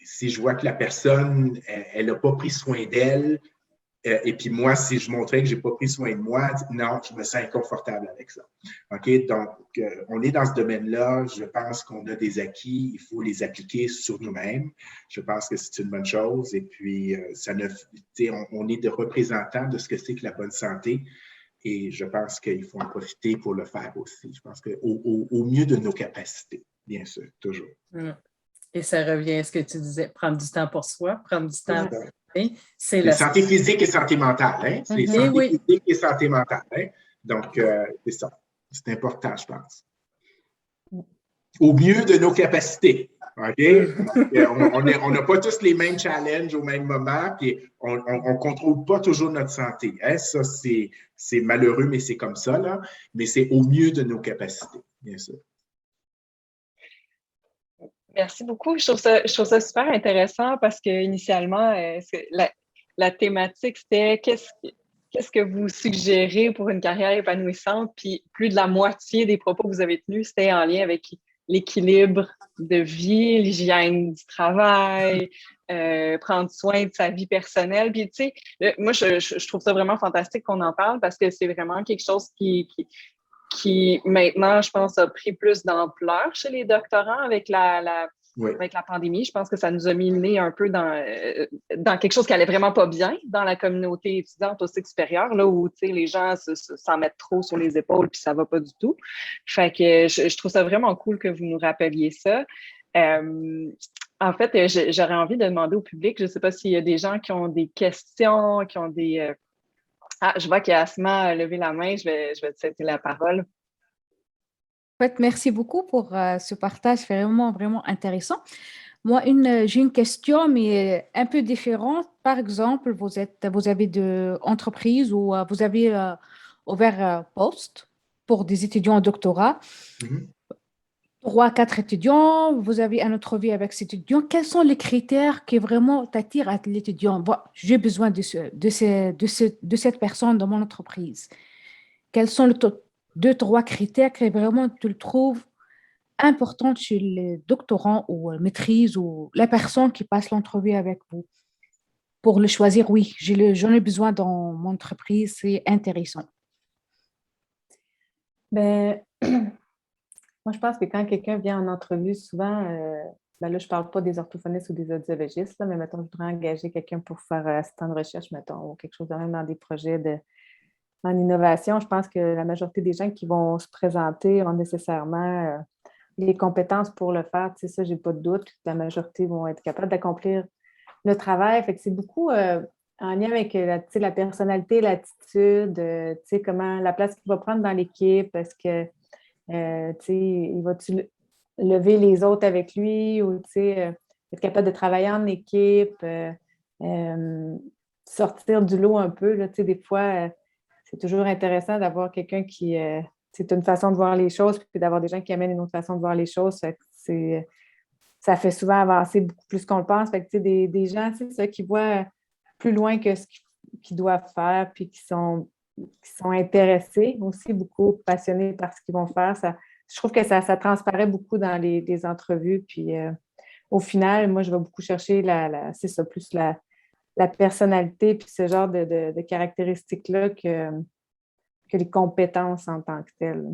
Si je vois que la personne, elle n'a pas pris soin d'elle, et puis moi, si je montrais que je n'ai pas pris soin de moi, non, je me sens inconfortable avec ça. OK? Donc, on est dans ce domaine-là. Je pense qu'on a des acquis. Il faut les appliquer sur nous-mêmes. Je pense que c'est une bonne chose. Et puis, on est des représentants de ce que c'est que la bonne santé. Et je pense qu'il faut en profiter pour le faire aussi. Je pense qu'au mieux de nos capacités, bien sûr, toujours. Et ça revient à ce que tu disais, prendre du temps pour soi, prendre du temps pour c'est la santé physique et santé mentale. Hein? C'est santé physique et santé mentale. Hein? Donc, c'est ça. C'est important, je pense. Au mieux de nos capacités. OK? On n'a pas tous les mêmes challenges au même moment, puis on ne contrôle pas toujours notre santé. Hein? Ça, c'est malheureux, mais c'est comme ça, là. Mais c'est au mieux de nos capacités, bien sûr. Merci beaucoup. Je trouve ça super intéressant parce qu'initialement, la thématique, c'était qu'est-ce que vous suggérez pour une carrière épanouissante? Puis plus de la moitié des propos que vous avez tenus, c'était en lien avec l'équilibre de vie, l'hygiène du travail, prendre soin de sa vie personnelle. Puis, tu sais, moi, je trouve ça vraiment fantastique qu'on en parle parce que c'est vraiment quelque chose qui maintenant, je pense, a pris plus d'ampleur chez les doctorants avec avec la pandémie. Je pense que ça nous a mis le nez un peu dans quelque chose qui allait vraiment pas bien dans la communauté étudiante au cycle supérieur, là où les gens s'en mettent trop sur les épaules puis ça va pas du tout. Fait que je trouve ça vraiment cool que vous nous rappeliez ça. En fait, j'aurais envie de demander au public, je ne sais pas s'il y a des gens qui ont des questions, qui ont des... je vois qu'Asma a levé la main, je vais te céder la parole. En fait, merci beaucoup pour ce partage, c'est vraiment, vraiment intéressant. Moi, j'ai une question, mais un peu différente. Par exemple, vous avez de entreprises où vous avez ouvert un poste pour des étudiants en doctorat. 3, 4 étudiants, vous avez un autre vie avec cet étudiant. Quels sont les critères qui vraiment t'attirent à l'étudiant? Bon, j'ai besoin de cette personne dans mon entreprise. Quels sont les 2, 3 critères que vraiment tu le trouves important chez les doctorants ou maîtrise ou la personne qui passe l'entrevue avec vous? Pour le choisir, oui, j'en ai besoin dans mon entreprise, c'est intéressant. Ben, moi, je pense que quand quelqu'un vient en entrevue, souvent, là, je ne parle pas des orthophonistes ou des audiologistes, là, mais mettons, je voudrais engager quelqu'un pour faire assistant de recherche, mettons, ou quelque chose de même dans des projets en innovation. Je pense que la majorité des gens qui vont se présenter ont nécessairement les compétences pour le faire. Tu sais, ça, je n'ai pas de doute. La majorité vont être capables d'accomplir le travail. Fait que c'est beaucoup en lien avec la personnalité, l'attitude, tu sais, comment la place qu'il va prendre dans l'équipe. Est-ce que tu sais, il va-tu lever les autres avec lui ou tu sais, être capable de travailler en équipe, sortir du lot un peu. Là, tu sais, des fois, c'est toujours intéressant d'avoir quelqu'un qui c'est une façon de voir les choses, puis d'avoir des gens qui amènent une autre façon de voir les choses. Ça fait souvent avancer beaucoup plus qu'on le pense. Fait que, tu sais, des gens, c'est ça, qui voient plus loin que ce qu'ils doivent faire, puis qui sont intéressés aussi, beaucoup passionnés par ce qu'ils vont faire. Ça je trouve que ça transparaît beaucoup dans les entrevues. Puis au final, moi, je vais beaucoup chercher c'est ça, plus la personnalité, puis ce genre de caractéristiques-là que les compétences en tant que telles.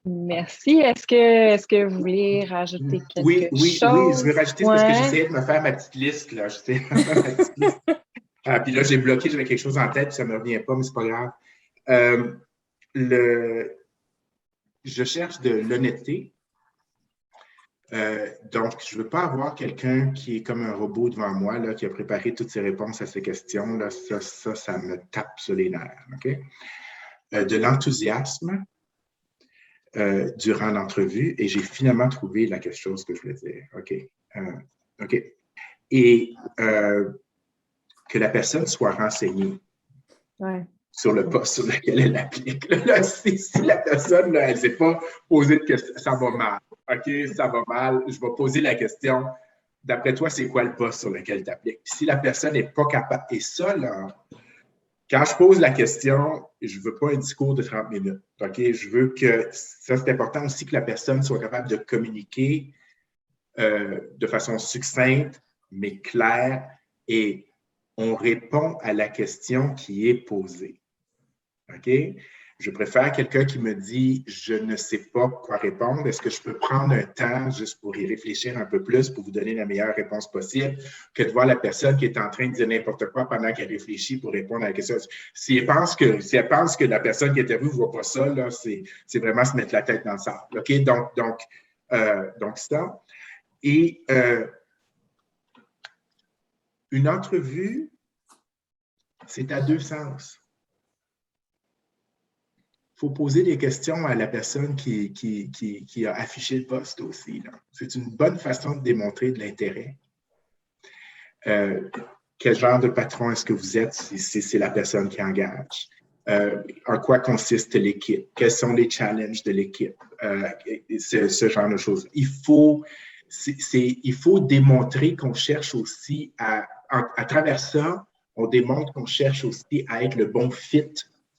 Merci. Est-ce que vous voulez rajouter quelque chose? Oui, je vais rajouter parce que j'essayais de me faire ma petite liste. Là. J'essayais de me faire ma petite liste. Puis là, j'ai bloqué, j'avais quelque chose en tête, puis ça ne me revient pas, mais c'est pas grave. Je cherche de l'honnêteté. Donc, je ne veux pas avoir quelqu'un qui est comme un robot devant moi, là, qui a préparé toutes ses réponses à ces questions. Là. Ça me tape sur les nerfs. Okay? De l'enthousiasme durant l'entrevue, et j'ai finalement trouvé la quelque chose que je voulais dire. OK. OK. Et que la personne soit renseignée sur le poste sur lequel elle applique. Là, si la personne, là, elle ne s'est pas posé de question, ça va mal. OK, ça va mal. Je vais poser la question. D'après toi, c'est quoi le poste sur lequel tu appliques? Si la personne n'est pas capable, et ça, là, quand je pose la question, je ne veux pas un discours de 30 minutes. OK? Je veux que, ça c'est important aussi, que la personne soit capable de communiquer de façon succincte, mais claire, et on répond à la question qui est posée. OK? Je préfère quelqu'un qui me dit « je ne sais pas quoi répondre, est-ce que je peux prendre un temps juste pour y réfléchir un peu plus pour vous donner la meilleure réponse possible » que de voir la personne qui est en train de dire n'importe quoi pendant qu'elle réfléchit pour répondre à la question. Si elle pense que la personne qui interviewe ne voit pas ça, là, c'est vraiment se mettre la tête dans le sable. OK? Donc ça. Et une entrevue, c'est à deux sens. Il faut poser des questions à la personne qui a affiché le poste aussi. C'est une bonne façon de démontrer de l'intérêt. Quel genre de patron est-ce que vous êtes si c'est la personne qui engage? En quoi consiste l'équipe? Quels sont les challenges de l'équipe? Ce genre de choses. Il faut démontrer qu'on cherche aussi à travers ça, on démontre qu'on cherche aussi à être le bon fit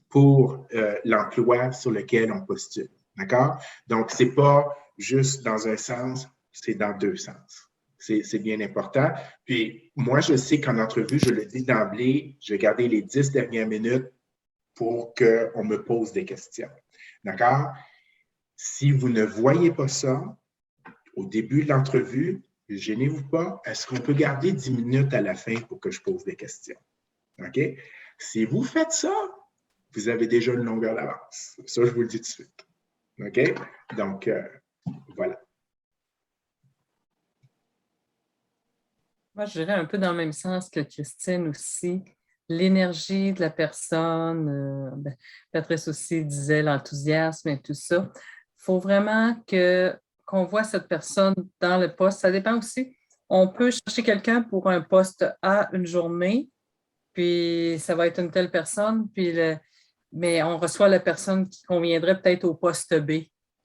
pour l'emploi sur lequel on postule. D'accord? Donc, ce n'est pas juste dans un sens, c'est dans deux sens. C'est bien important. Puis, moi, je sais qu'en entrevue, je le dis d'emblée, je vais garder les 10 dernières minutes pour qu'on me pose des questions. D'accord? Si vous ne voyez pas ça, au début de l'entrevue, ne gênez-vous pas. Est-ce qu'on peut garder 10 minutes à la fin pour que je pose des questions? OK? Si vous faites ça, vous avez déjà une longueur d'avance. Ça, je vous le dis tout de suite. OK? Donc, voilà. Moi, je dirais un peu dans le même sens que Christine aussi. L'énergie de la personne, Patrice aussi disait l'enthousiasme et tout ça. Il faut vraiment qu'on voit cette personne dans le poste. Ça dépend aussi. On peut chercher quelqu'un pour un poste A une journée, puis ça va être une telle personne, mais on reçoit la personne qui conviendrait peut-être au poste B.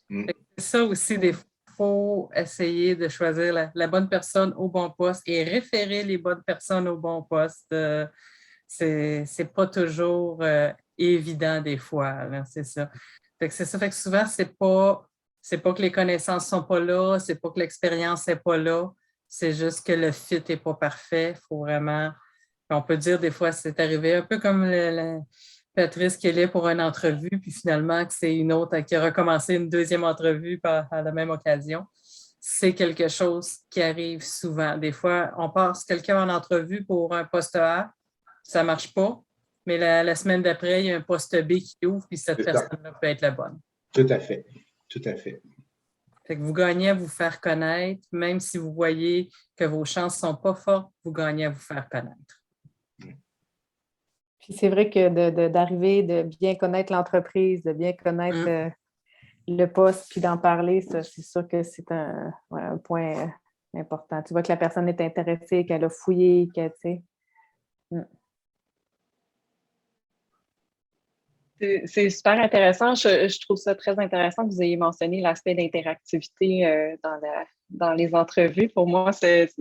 C'est ça aussi, il faut essayer de choisir la bonne personne au bon poste et référer les bonnes personnes au bon poste. C'est pas toujours évident des fois, c'est ça. C'est ça. Fait que souvent, c'est pas que les connaissances sont pas là, c'est pas que l'expérience n'est pas là, c'est juste que le fit n'est pas parfait. Il faut vraiment... On peut dire des fois, c'est arrivé un peu comme Patrice qui est là pour une entrevue, puis finalement que c'est une autre qui a recommencé une deuxième entrevue à la même occasion. C'est quelque chose qui arrive souvent. Des fois, on passe quelqu'un en entrevue pour un poste A, ça ne marche pas, mais la semaine d'après, il y a un poste B qui ouvre, puis cette personne-là peut être la bonne. Tout à fait. Tout à fait. Fait que vous gagnez à vous faire connaître, même si vous voyez que vos chances ne sont pas fortes, vous gagnez à vous faire connaître. Puis c'est vrai que d'arriver, de bien connaître l'entreprise, de bien connaître le poste, puis d'en parler, ça, c'est sûr que c'est un point important. Tu vois que la personne est intéressée, qu'elle a fouillé, qu'elle, tu sais. C'est super intéressant. Je trouve ça très intéressant que vous ayez mentionné l'aspect d'interactivité dans les entrevues. Pour moi, c'est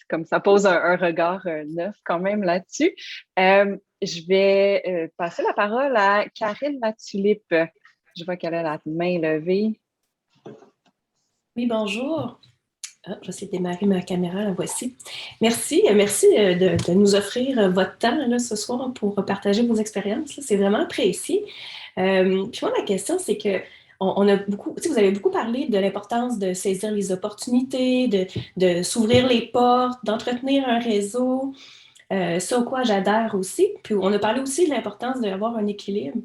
comme ça pose un regard neuf quand même là-dessus. Je vais passer la parole à Karine Latulippe. Je vois qu'elle a la main levée. Oui, bonjour. Je vais essayer de démarrer ma caméra, la voici. Merci de nous offrir votre temps là, ce soir pour partager vos expériences. C'est vraiment apprécié. Puis moi, ma question, c'est que on a beaucoup, vous avez beaucoup parlé de l'importance de saisir les opportunités, de s'ouvrir les portes, d'entretenir un réseau. Ça, au quoi j'adhère aussi. Puis on a parlé aussi de l'importance d'avoir un équilibre.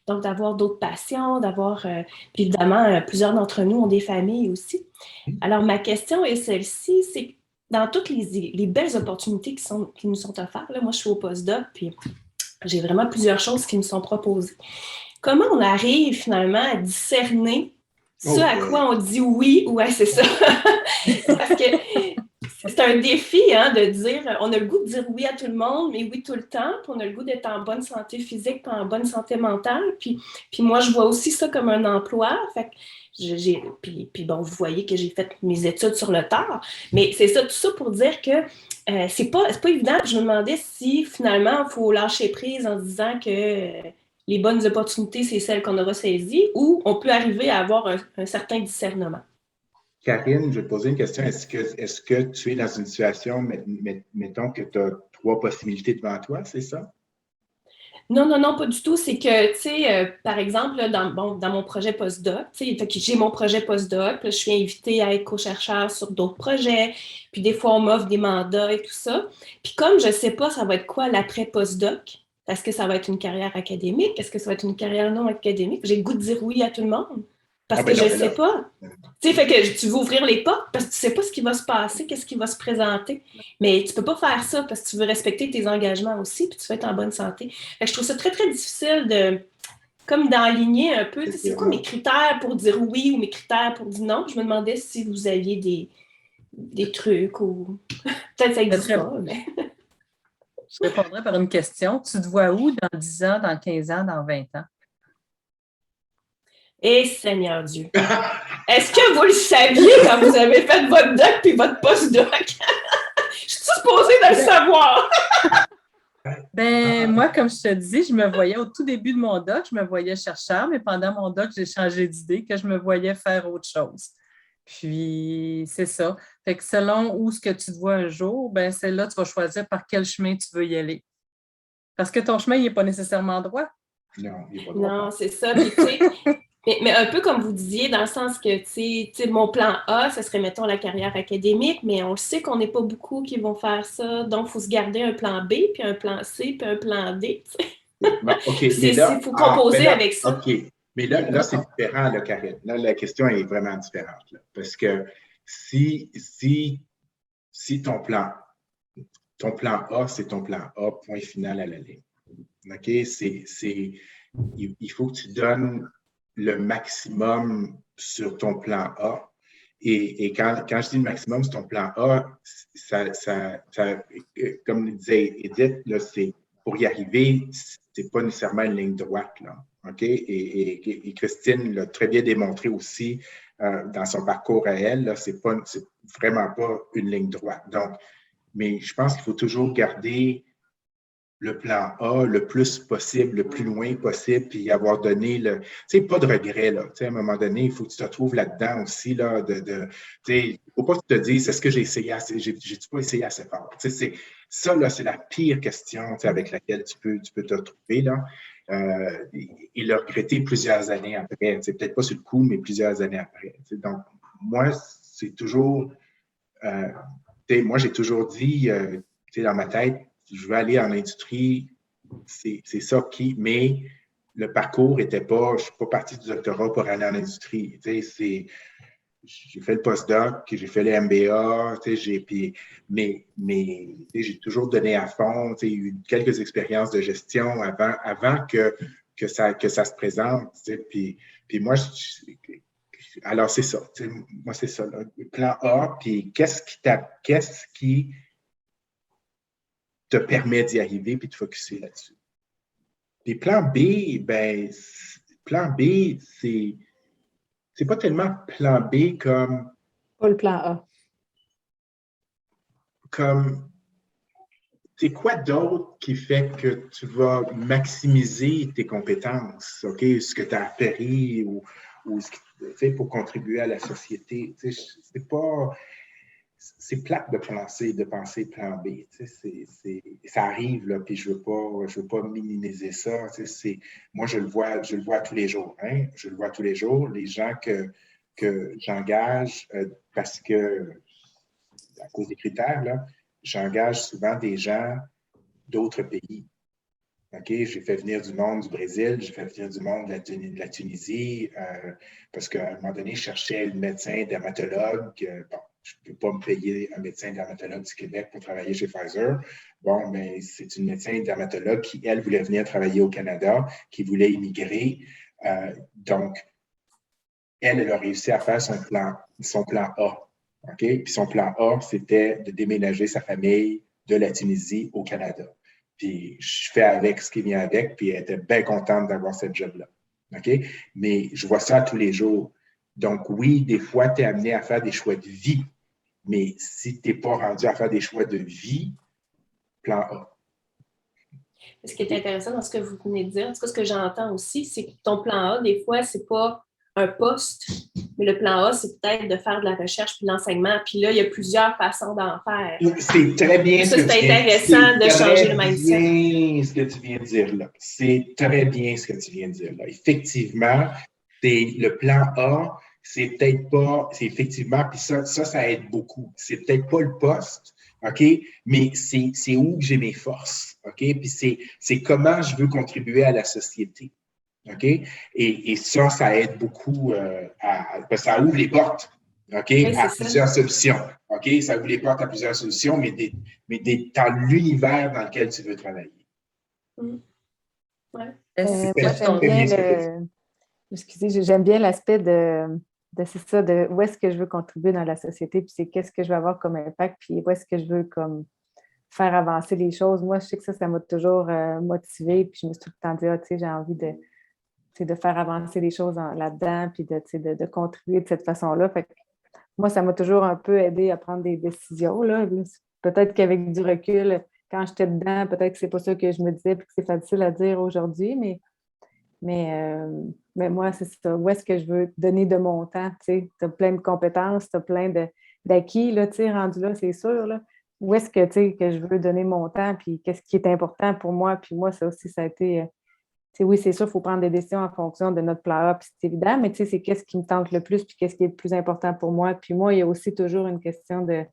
Donc, d'avoir d'autres passions, puis évidemment, plusieurs d'entre nous ont des familles aussi. Alors, ma question est celle-ci, c'est que dans toutes les belles opportunités qui nous sont offertes, là, moi, je suis au postdoc, puis j'ai vraiment plusieurs choses qui me sont proposées. Comment on arrive finalement à discerner ce à quoi on dit oui? Ouais, c'est ça. Parce que c'est un défi de dire, on a le goût de dire oui à tout le monde, mais oui tout le temps, puis on a le goût d'être en bonne santé physique, puis en bonne santé mentale, puis moi, je vois aussi ça comme un emploi, fait que puis bon, vous voyez que j'ai fait mes études sur le tard, mais c'est ça, tout ça pour dire que c'est pas évident, je me demandais si finalement, il faut lâcher prise en se disant que les bonnes opportunités, c'est celles qu'on aura saisies, ou on peut arriver à avoir un certain discernement. Karine, je vais te poser une question. Est-ce que tu es dans une situation, mettons que tu as 3 possibilités devant toi, c'est ça? Non, pas du tout. C'est que, tu sais, par exemple, là, dans mon projet postdoc, j'ai mon projet postdoc, là, je suis invitée à être co-chercheur sur d'autres projets, puis des fois, on m'offre des mandats et tout ça. Puis comme je ne sais pas ça va être quoi l'après-postdoc, est-ce que ça va être une carrière académique? Est-ce que ça va être une carrière non académique? J'ai le goût de dire oui à tout le monde parce que je ne sais pas. Tu sais, fait que tu veux ouvrir les portes parce que tu ne sais pas ce qui va se passer, qu'est-ce qui va se présenter. Mais tu ne peux pas faire ça parce que tu veux respecter tes engagements aussi puis tu veux être en bonne santé. Fait que je trouve ça très, très difficile comme d'enligner un peu. C'est quoi mes critères pour dire oui ou mes critères pour dire non? Je me demandais si vous aviez des trucs ou peut-être ça n'existe pas. Mais... Je répondrais par une question. Tu te vois où dans 10 ans, dans 15 ans, dans 20 ans? Eh, Seigneur Dieu! Est-ce que vous le saviez quand vous avez fait votre doc puis votre post-doc? Je suis supposée de le savoir! Moi, comme je te dis, je me voyais au tout début de mon doc, je me voyais chercheur, mais pendant mon doc, j'ai changé d'idée que je me voyais faire autre chose. Puis, c'est ça. Fait que selon où ce que tu te vois un jour, c'est là que tu vas choisir par quel chemin tu veux y aller. Parce que ton chemin, il n'est pas nécessairement droit. Non, il n'est pas droit. Non, c'est ça. Puis, tu sais, mais un peu comme vous disiez, dans le sens que, tu sais, mon plan A, ce serait, mettons, la carrière académique, mais on le sait qu'on n'est pas beaucoup qui vont faire ça. Donc, il faut se garder un plan B, puis un plan C, puis un plan D. OK. Il faut composer avec ça. OK. Mais là c'est différent, là, Karine. Là, la question est vraiment différente. Là, parce que si ton plan A, c'est ton plan A, point final à la ligne. OK? Il faut que tu donnes le maximum sur ton plan A. Et quand je dis le maximum sur ton plan A, comme disait Edith, là, c'est pour y arriver, c'est pas nécessairement une ligne droite, là. OK? Et Christine l'a très bien démontré aussi dans son parcours à elle, là, c'est vraiment pas une ligne droite. Donc, mais je pense qu'il faut toujours garder le plan A le plus possible, le plus loin possible, puis avoir donné tu sais, pas de regret, là. Tu sais, à un moment donné, il faut que tu te trouves là-dedans aussi, là, tu sais, il ne faut pas que tu te dises, est-ce que j'ai essayé assez, j'ai-tu pas essayé assez fort? Tu sais, ça, là, c'est la pire question, tu sais, avec laquelle tu peux te retrouver, là, et le regretter plusieurs années après. Tu sais, peut-être pas sur le coup, mais plusieurs années après. Tu sais, donc, moi, c'est toujours, tu sais, moi, j'ai toujours dit, tu sais, dans ma tête, je veux aller en industrie, c'est ça mais le parcours n'était pas, je ne suis pas parti du doctorat pour aller en industrie. Tu sais, j'ai fait le postdoc, j'ai fait le MBA, tu sais, mais tu sais, j'ai toujours donné à fond, tu sais, eu quelques expériences de gestion avant que ça se présente. Tu sais, puis moi, alors c'est ça. Tu sais, moi, c'est ça. Là, le plan A, puis qu'est-ce qui te permet d'y arriver puis de focuser là-dessus. Puis plan B, c'est pas tellement plan B comme... Pas le plan A. comme, c'est quoi d'autre qui fait que tu vas maximiser tes compétences, OK? Ce que tu as appris ou ce que, pour contribuer à la société. C'est pas... C'est plate de penser plan B. Ça arrive, là, puis je veux pas minimiser ça. Moi, je le vois tous les jours. Hein? Je le vois tous les jours. Les gens que j'engage, parce que, à cause des critères, là, j'engage souvent des gens d'autres pays. OK? J'ai fait venir du monde du Brésil, j'ai fait venir du monde de la Tunisie, parce qu'à un moment donné, je cherchais le médecin dermatologue. Bon, je ne peux pas me payer un médecin dermatologue du Québec pour travailler chez Pfizer. Bon, mais c'est une médecin dermatologue qui, elle, voulait venir travailler au Canada, qui voulait immigrer. Donc, elle a réussi à faire son plan A. OK? Puis son plan A, c'était de déménager sa famille de la Tunisie au Canada. Puis je fais avec ce qui vient avec, puis elle était bien contente d'avoir cette job-là. OK? Mais je vois ça tous les jours. Donc, oui, des fois, tu es amené à faire des choix de vie, mais si tu n'es pas rendu à faire des choix de vie, plan A. Ce qui est intéressant dans ce que vous venez de dire, en tout cas, ce que j'entends aussi, c'est que ton plan A, des fois, c'est pas un poste, mais le plan A, c'est peut-être de faire de la recherche puis de l'enseignement. Puis là, il y a plusieurs façons d'en faire. C'est très bien ça, c'est intéressant de changer le mindset. C'est très bien ce que tu viens de dire là. C'est très bien ce que tu viens de dire là. Effectivement, le plan A, c'est peut-être pas, c'est effectivement, puis ça aide beaucoup. C'est peut-être pas le poste, OK? Mais c'est où que j'ai mes forces, OK? Puis c'est comment je veux contribuer à la société. OK? Et ça aide beaucoup parce que ça ouvre les portes, OK? Oui, à plusieurs solutions. OK? Ça ouvre les portes à plusieurs solutions, mais dans l'univers dans lequel tu veux travailler. Moi, j'aime bien j'aime bien l'aspect de c'est ça, de où est-ce que je veux contribuer dans la société, puis c'est qu'est-ce que je veux avoir comme impact, puis où est-ce que je veux comme faire avancer les choses. Moi, je sais que ça m'a toujours motivée, puis je me suis tout le temps dit, tu sais, j'ai envie de faire avancer les choses là-dedans, puis de contribuer de cette façon-là. Fait que moi, ça m'a toujours un peu aidé à prendre des décisions, là. Peut-être qu'avec du recul, quand j'étais dedans, peut-être que c'est pas ça que je me disais, puis que c'est facile à dire aujourd'hui, mais moi, c'est ça. Où est-ce que je veux donner de mon temps? Tu as plein de compétences, tu as plein d'acquis, là, rendu là, c'est sûr. Là. Où est-ce que je veux donner mon temps? Puis qu'est-ce qui est important pour moi? Puis moi, ça aussi, ça a été... oui, c'est sûr, il faut prendre des décisions en fonction de notre plan A, puis c'est évident, mais c'est qu'est-ce qui me tente le plus, puis qu'est-ce qui est le plus important pour moi. Puis moi, il y a aussi toujours une question de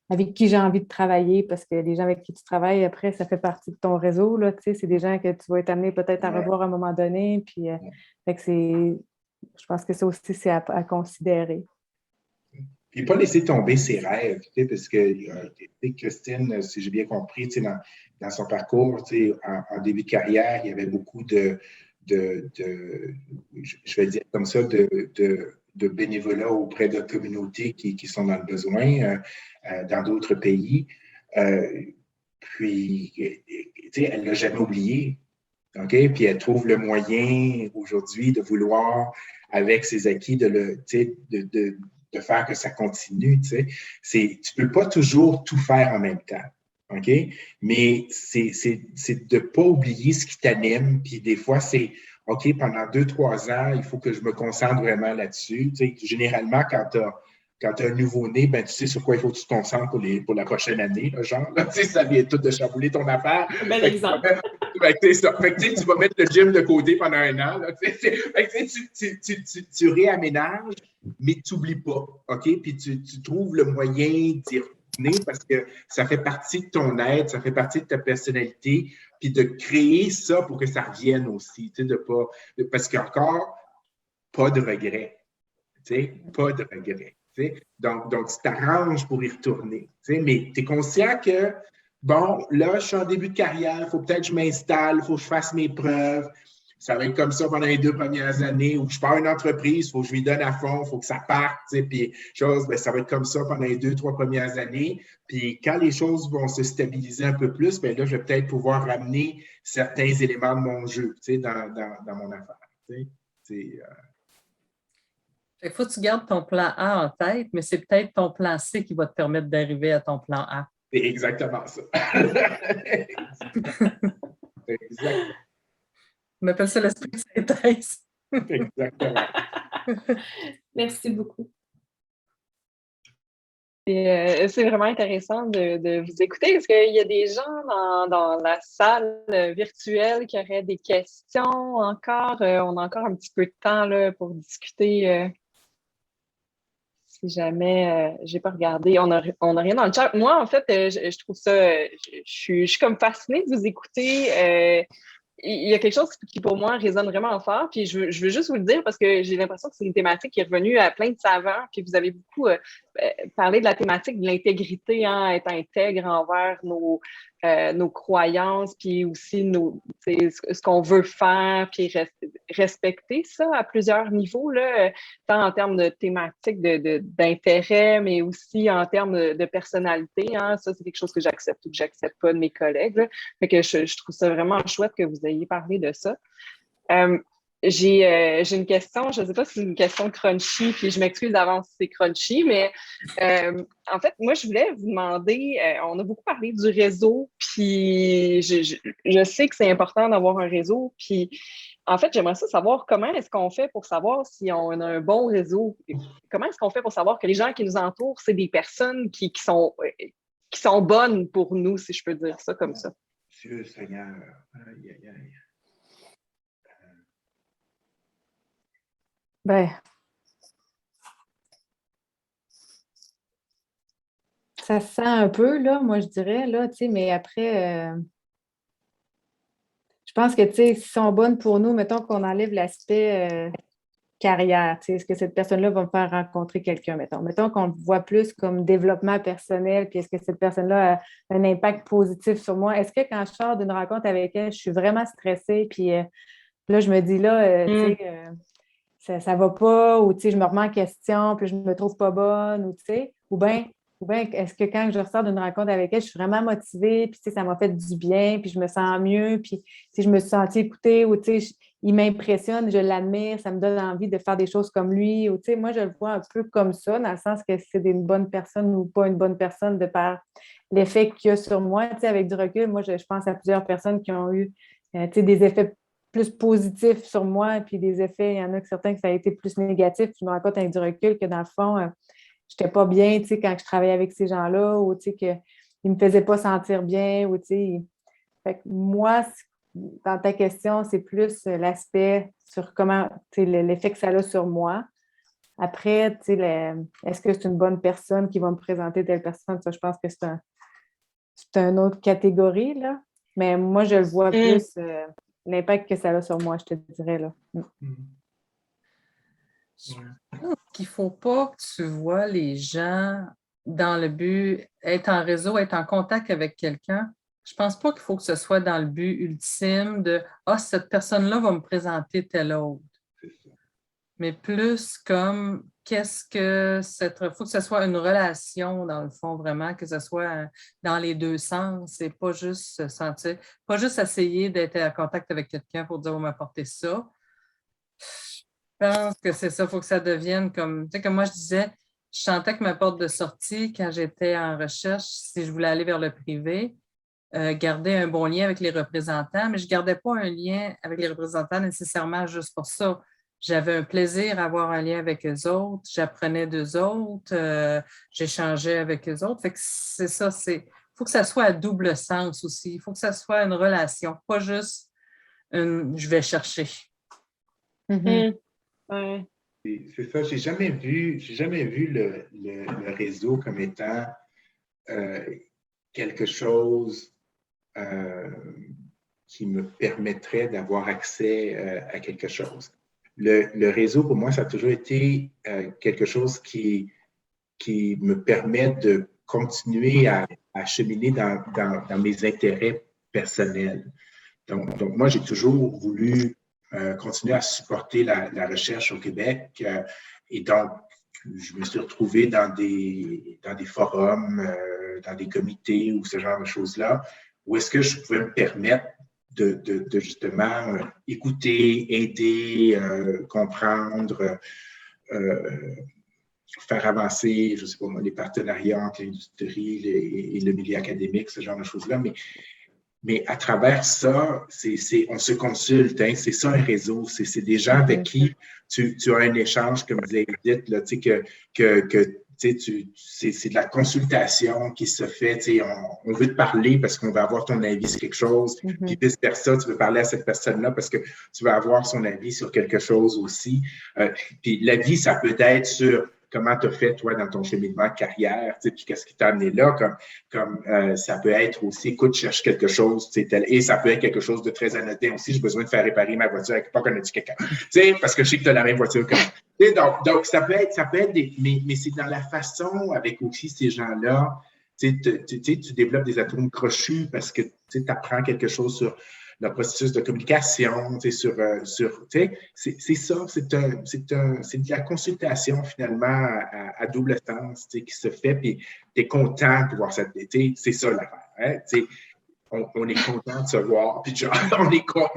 avec qui j'ai envie de travailler, parce que les gens avec qui tu travailles, après, ça fait partie de ton réseau, là, c'est des gens que tu vas être amené peut-être à revoir à un moment donné, puis fait que je pense que ça aussi, c'est à considérer. Puis pas laisser tomber ses rêves, parce que Christine, si j'ai bien compris, dans son parcours, en début de carrière, il y avait beaucoup je vais dire comme ça, de bénévolat auprès de communautés qui sont dans le besoin dans d'autres pays. Puis, elle ne l'a jamais oublié. OK? Puis elle trouve le moyen aujourd'hui de vouloir, avec ses acquis, de faire que ça continue. Tu ne peux pas toujours tout faire en même temps. OK? Mais c'est de ne pas oublier ce qui t'anime. Puis des fois, c'est OK, pendant 2-3 ans, il faut que je me concentre vraiment là-dessus. Tu sais, généralement, quand tu as un nouveau-né, ben, tu sais sur quoi il faut que tu te concentres pour la prochaine année. Là, genre, là, tu sais, ça vient tout de chambouler ton affaire. Bel exemple. Tu vas mettre le gym de côté pendant 1 an. Là, tu réaménages, mais tu n'oublies pas. OK? Puis tu trouves le moyen d'y retourner parce que ça fait partie de ton être, ça fait partie de ta personnalité. Puis de créer ça pour que ça revienne aussi. Parce qu'il n'y a encore pas de regret. Pas de regret. Donc, tu t'arranges pour y retourner. Mais tu es conscient que, bon, là, je suis en début de carrière, il faut peut-être que je m'installe, il faut que je fasse mes preuves. Ça va être comme ça pendant les 2 premières années où je pars une entreprise, il faut que je lui donne à fond, il faut que ça parte. Puis, ça va être comme ça pendant les 2-3 premières années. Puis, quand les choses vont se stabiliser un peu plus, bien là, je vais peut-être pouvoir ramener certains éléments de mon jeu dans mon affaire. Il faut que tu gardes ton plan A en tête, mais c'est peut-être ton plan C qui va te permettre d'arriver à ton plan A. C'est exactement ça. Exactement. On appelle ça l'esprit de synthèse. Exactement. Merci beaucoup. Et, c'est vraiment intéressant de vous écouter. Est-ce qu'il y a des gens dans la salle virtuelle qui auraient des questions encore? On a encore un petit peu de temps là, pour discuter. Si jamais j'ai pas regardé, on a rien dans le chat. Moi, en fait, je trouve ça, je suis comme fascinée de vous écouter. Il y a quelque chose qui, pour moi, résonne vraiment fort. Puis je veux juste vous le dire parce que j'ai l'impression que c'est une thématique qui est revenue à plein de savants. Puis vous avez beaucoup parlé de la thématique de l'intégrité, hein, être intègre envers nos croyances, puis aussi ce qu'on veut faire, puis respecter ça à plusieurs niveaux, là, tant en termes de thématique d'intérêt, mais aussi en termes de personnalité. Hein. Ça, c'est quelque chose que j'accepte ou que j'accepte pas de mes collègues. Là. Fait que je trouve ça vraiment chouette que vous ayez parlé de ça. J'ai une question, je ne sais pas si c'est une question crunchy, puis je m'excuse d'avance si c'est crunchy, mais en fait, moi, je voulais vous demander, on a beaucoup parlé du réseau, puis je sais que c'est important d'avoir un réseau, puis en fait, j'aimerais savoir comment est-ce qu'on fait pour savoir si on a un bon réseau, comment est-ce qu'on fait pour savoir que les gens qui nous entourent, c'est des personnes qui sont bonnes pour nous, si je peux dire ça comme ça. Dieu Seigneur, aïe, aïe, aïe. Ben, ça se sent un peu, là, moi, je dirais, là, tu sais, mais après, je pense que, tu sais, s'ils sont bonnes pour nous, mettons qu'on enlève l'aspect carrière, tu sais, est-ce que cette personne-là va me faire rencontrer quelqu'un, mettons. Mettons qu'on le voit plus comme développement personnel, puis est-ce que cette personne-là a un impact positif sur moi? Est-ce que quand je sors d'une rencontre avec elle, je suis vraiment stressée, puis là, je me dis, là, tu sais, ça va pas, ou tu sais, je me remets en question, puis je me trouve pas bonne, ou tu sais, ou bien est-ce que quand je ressors d'une rencontre avec elle, je suis vraiment motivée, puis tu sais, ça m'a fait du bien, puis je me sens mieux, puis tu sais, je me suis sentie écoutée, ou tu sais, il m'impressionne, je l'admire, ça me donne envie de faire des choses comme lui, ou tu sais, moi, je le vois un peu comme ça, dans le sens que c'est une bonne personne ou pas une bonne personne de par l'effet qu'il y a sur moi. Tu sais, avec du recul, moi, je pense à plusieurs personnes qui ont eu, tu sais, des effets plus positif sur moi, puis des effets, il y en a certains que ça a été plus négatif, je me rends compte avec du recul que dans le fond, je n'étais pas bien, tu sais, quand je travaillais avec ces gens-là, ou tu sais, qu'ils ne me faisaient pas sentir bien, ou tu sais. Fait que moi, dans ta question, c'est plus l'aspect sur comment, tu sais, l'effet que ça a sur moi. Après, tu sais, est-ce que c'est une bonne personne qui va me présenter telle personne? Ça, je pense que c'est une autre catégorie, là. Mais moi, je le vois plus l'impact que ça a sur moi, je te dirais, là. Je pense qu'il ne faut pas que tu vois les gens dans le but, être en réseau, être en contact avec quelqu'un. Je ne pense pas qu'il faut que ce soit dans le but ultime de « Ah, cette personne-là va me présenter telle autre ». Mais plus comme qu'est-ce que il faut que ce soit une relation, dans le fond, vraiment, que ce soit dans les deux sens et pas juste se sentir, pas juste essayer d'être en contact avec quelqu'un pour dire « On va m'apporter ça ». Je pense que c'est ça, il faut que ça devienne comme, tu sais, comme moi je disais, je sentais que ma porte de sortie, quand j'étais en recherche, si je voulais aller vers le privé, garder un bon lien avec les représentants, mais je ne gardais pas un lien avec les représentants nécessairement juste pour ça. J'avais un plaisir à avoir un lien avec eux autres, j'apprenais d'eux autres, j'échangeais avec eux autres. Fait que c'est ça, il faut que ça soit à double sens aussi. Il faut que ça soit une relation, pas juste je vais chercher. Ouais. C'est ça, j'ai jamais vu le réseau comme étant quelque chose qui me permettrait d'avoir accès à quelque chose. Le réseau, pour moi, ça a toujours été quelque chose qui me permet de continuer à cheminer dans mes intérêts personnels. Donc moi, j'ai toujours voulu continuer à supporter la recherche au Québec. Et donc, je me suis retrouvé dans des forums, dans des comités ou ce genre de choses-là, où est-ce que je pouvais me permettre de justement écouter, aider, comprendre, faire avancer, je ne sais pas moi, les partenariats entre l'industrie et le milieu académique, ce genre de choses-là. Mais à travers ça, on se consulte, hein, c'est ça un réseau, c'est des gens avec qui tu as un échange, comme disait Edith, là, c'est de la consultation qui se fait, on veut te parler parce qu'on veut avoir ton avis sur quelque chose, puis vice-versa, tu veux parler à cette personne-là parce que tu veux avoir son avis sur quelque chose aussi. Puis l'avis, ça peut être sur comment tu as fait, toi, dans ton cheminement de carrière, puis qu'est-ce qui t'a amené là, comme ça peut être aussi, écoute, je cherche quelque chose, et ça peut être quelque chose de très anodin aussi, j'ai besoin de faire réparer ma voiture, pas connais-tu quelqu'un, parce que je sais que tu as la même voiture que moi. Donc, ça peut être mais c'est dans la façon, avec aussi ces gens-là, tu développes des atomes crochus parce que tu apprends quelque chose sur le processus de communication, c'est ça, c'est de la consultation finalement à double sens qui se fait, puis tu es content de voir ça, c'est ça l'affaire. Hein? On est content de se voir, puis genre, on est content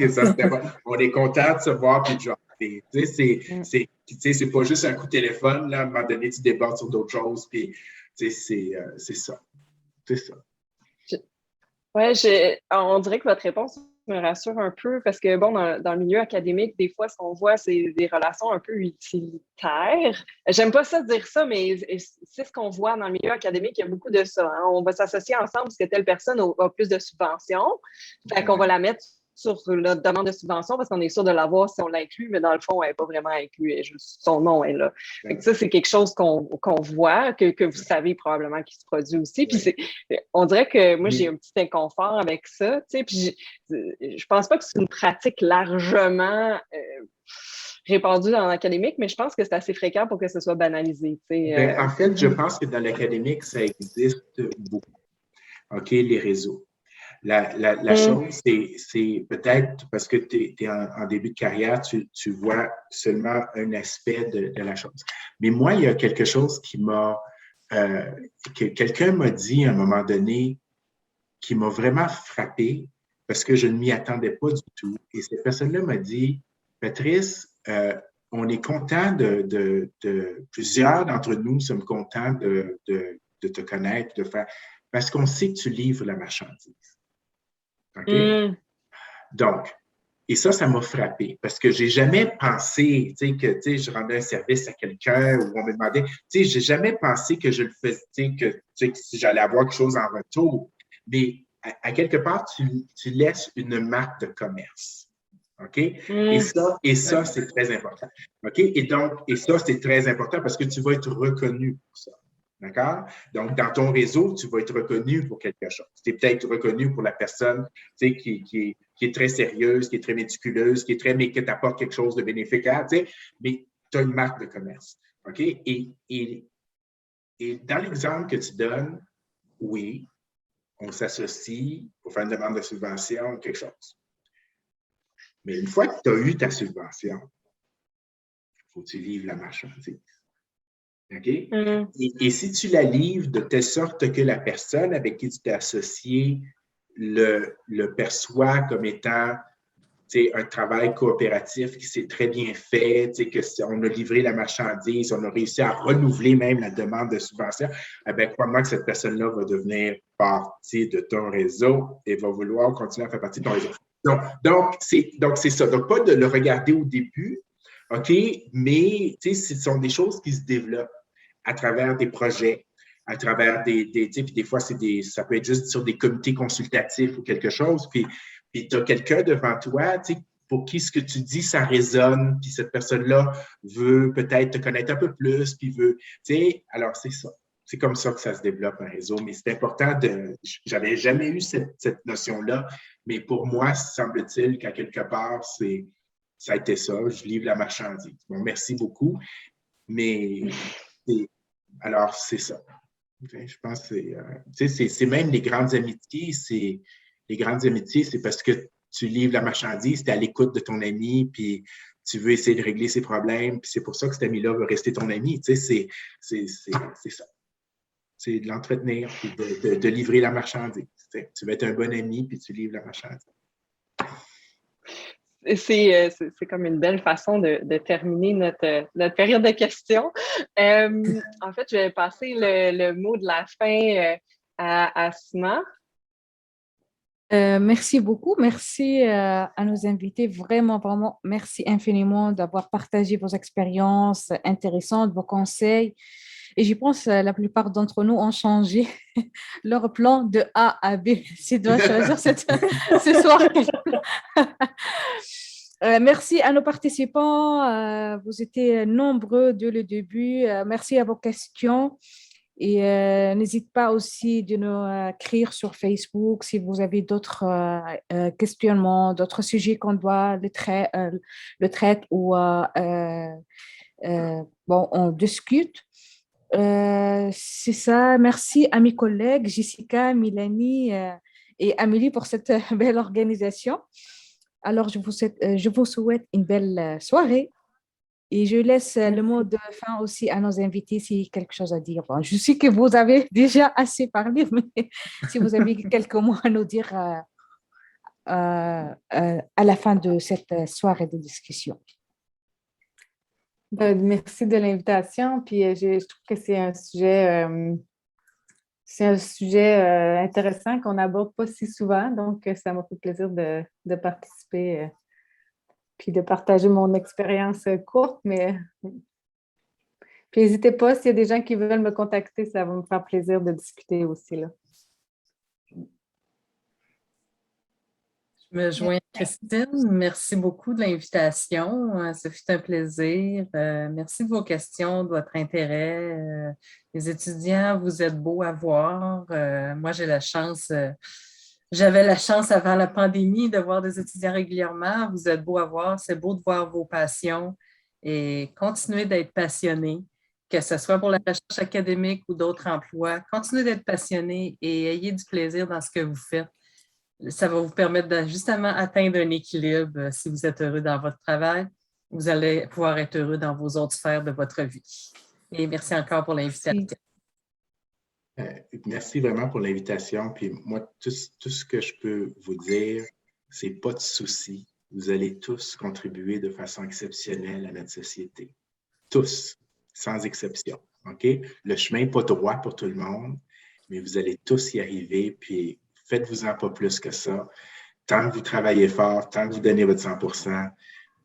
de se voir, puis genre, c'est pas juste un coup de téléphone, là, à un moment donné, tu débordes sur d'autres choses, puis c'est ça. C'est ça. Oui, on dirait que votre réponse me rassure un peu parce que, bon, dans le milieu académique, des fois, ce qu'on voit, c'est des relations un peu utilitaires. J'aime pas ça dire ça, mais c'est ce qu'on voit dans le milieu académique. Il y a beaucoup de ça. Hein. On va s'associer ensemble parce que telle personne a plus de subventions. Fait qu'on va la mettre sur notre demande de subvention parce qu'on est sûr de l'avoir si on l'inclut, mais dans le fond, elle n'est pas vraiment inclue. Son nom est là. Fait que ça, c'est quelque chose qu'on voit, que vous savez probablement qui se produit aussi. Puis on dirait que moi, j'ai un petit inconfort avec ça. Puis je pense pas que c'est une pratique largement répandue dans l'académique, mais je pense que c'est assez fréquent pour que ce soit banalisé. En fait, je pense que dans l'académique, ça existe beaucoup. OK, les réseaux. La chose, c'est peut-être parce que tu es en début de carrière, tu vois seulement un aspect de la chose. Mais moi, il y a quelque chose que quelqu'un m'a dit à un moment donné qui m'a vraiment frappé parce que je ne m'y attendais pas du tout. Et cette personne-là m'a dit, Patrice, on est content plusieurs d'entre nous sommes contents de te connaître, parce qu'on sait que tu livres la marchandise. OK? Donc, et ça m'a frappé parce que j'ai jamais pensé, que je rendais un service à quelqu'un ou on me demandait, j'ai jamais pensé que je le faisais, que j'allais avoir quelque chose en retour. Mais à quelque part, tu laisses une marque de commerce. OK? Et ça, c'est très important. OK? Et ça, c'est très important parce que tu vas être reconnu pour ça. D'accord? Donc, dans ton réseau, tu vas être reconnu pour quelque chose. Tu es peut-être reconnu pour la personne qui est très sérieuse, qui est très méticuleuse, mais qui t'apporte quelque chose de bénéfique à, mais tu as une marque de commerce. OK? Et dans l'exemple que tu donnes, oui, on s'associe pour faire une demande de subvention ou quelque chose. Mais une fois que tu as eu ta subvention, il faut que tu livres la marchandise. OK? Et si tu la livres de telle sorte que la personne avec qui tu t'es associé le perçoit comme étant un travail coopératif qui s'est très bien fait, qu'on a livré la marchandise, on a réussi à renouveler même la demande de subvention, eh bien, crois-moi que cette personne-là va devenir partie de ton réseau et va vouloir continuer à faire partie de ton réseau. Donc c'est ça. Donc, pas de le regarder au début, OK, mais ce sont des choses qui se développent à travers des projets, à travers puis des fois, ça peut être juste sur des comités consultatifs ou quelque chose, puis tu as quelqu'un devant toi, pour qui ce que tu dis, ça résonne, puis cette personne-là veut peut-être te connaître un peu plus, puis alors c'est ça. C'est comme ça que ça se développe un réseau, mais c'est important j'avais jamais eu cette notion-là, mais pour moi, semble-t-il qu'à quelque part, ça a été ça, je livre la marchandise. Bon, merci beaucoup, mais alors c'est ça. Je pense que c'est même les grandes amitiés, c'est parce que tu livres la marchandise, tu es à l'écoute de ton ami, puis tu veux essayer de régler ses problèmes, puis c'est pour ça que cet ami-là veut rester ton ami. C'est ça. C'est de l'entretenir, puis de livrer la marchandise. Tu veux être un bon ami, puis tu livres la marchandise. C'est comme une belle façon de terminer notre période de questions. En fait, je vais passer le mot de la fin à Asma. Merci beaucoup. Merci à nos invités. Vraiment, vraiment, merci infiniment d'avoir partagé vos expériences intéressantes, vos conseils. Et je pense que la plupart d'entre nous ont changé leur plan de A à B. Si dois choisir ce soir. Merci à nos participants. Vous étiez nombreux dès le début. Merci à vos questions. Et n'hésite pas aussi de nous écrire sur Facebook si vous avez d'autres questionnements, d'autres sujets qu'on doit le traiter ou bon, on discute. C'est ça. Merci à mes collègues Jessica, Mélanie et Amélie pour cette belle organisation. Alors, je vous souhaite une belle soirée. Et je laisse le mot de fin aussi à nos invités s'il y a quelque chose à dire. Bon, je sais que vous avez déjà assez parlé, mais si vous avez quelques mots à nous dire à la fin de cette soirée de discussion. Merci de l'invitation. Puis je trouve que c'est un sujet intéressant qu'on n'aborde pas si souvent. Donc, ça m'a fait plaisir de participer. Puis de partager mon expérience courte, mais puis n'hésitez pas, s'il y a des gens qui veulent me contacter, ça va me faire plaisir de discuter aussi, là. Je me joins à Christine. Merci beaucoup de l'invitation. Ce fut un plaisir. Merci de vos questions, de votre intérêt. Les étudiants, vous êtes beaux à voir. Moi, j'avais la chance avant la pandémie de voir des étudiants régulièrement. Vous êtes beaux à voir. C'est beau de voir vos passions et continuez d'être passionnés, que ce soit pour la recherche académique ou d'autres emplois. Continuez d'être passionnés et ayez du plaisir dans ce que vous faites. Ça va vous permettre de justement atteindre un équilibre. Si vous êtes heureux dans votre travail, vous allez pouvoir être heureux dans vos autres sphères de votre vie. Et merci encore pour l'invitation. Merci vraiment pour l'invitation. Puis moi, tout ce que je peux vous dire, c'est pas de souci. Vous allez tous contribuer de façon exceptionnelle à notre société. Tous, sans exception. OK? Le chemin n'est pas droit pour tout le monde, mais vous allez tous y arriver. Puis faites-vous-en pas plus que ça. Tant que vous travaillez fort, tant que vous donnez votre 100%,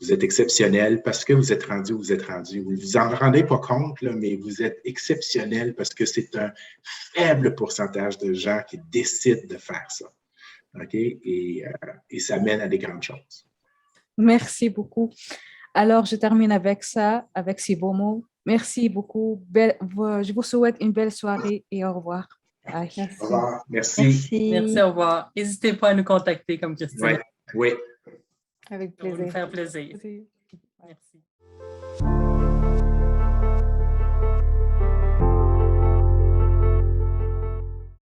vous êtes exceptionnel parce que vous êtes rendu où vous êtes rendu. Vous ne vous en rendez pas compte, là, mais vous êtes exceptionnel parce que c'est un faible pourcentage de gens qui décident de faire ça. OK? Et ça mène à des grandes choses. Merci beaucoup. Alors, je termine avec ça, avec ces beaux mots. Merci beaucoup. Je vous souhaite une belle soirée et au revoir. Bye. Merci. Au revoir. Merci. Merci, au revoir. N'hésitez pas à nous contacter comme Christine. Oui. Avec plaisir. Ça va nous faire plaisir. Merci. Merci.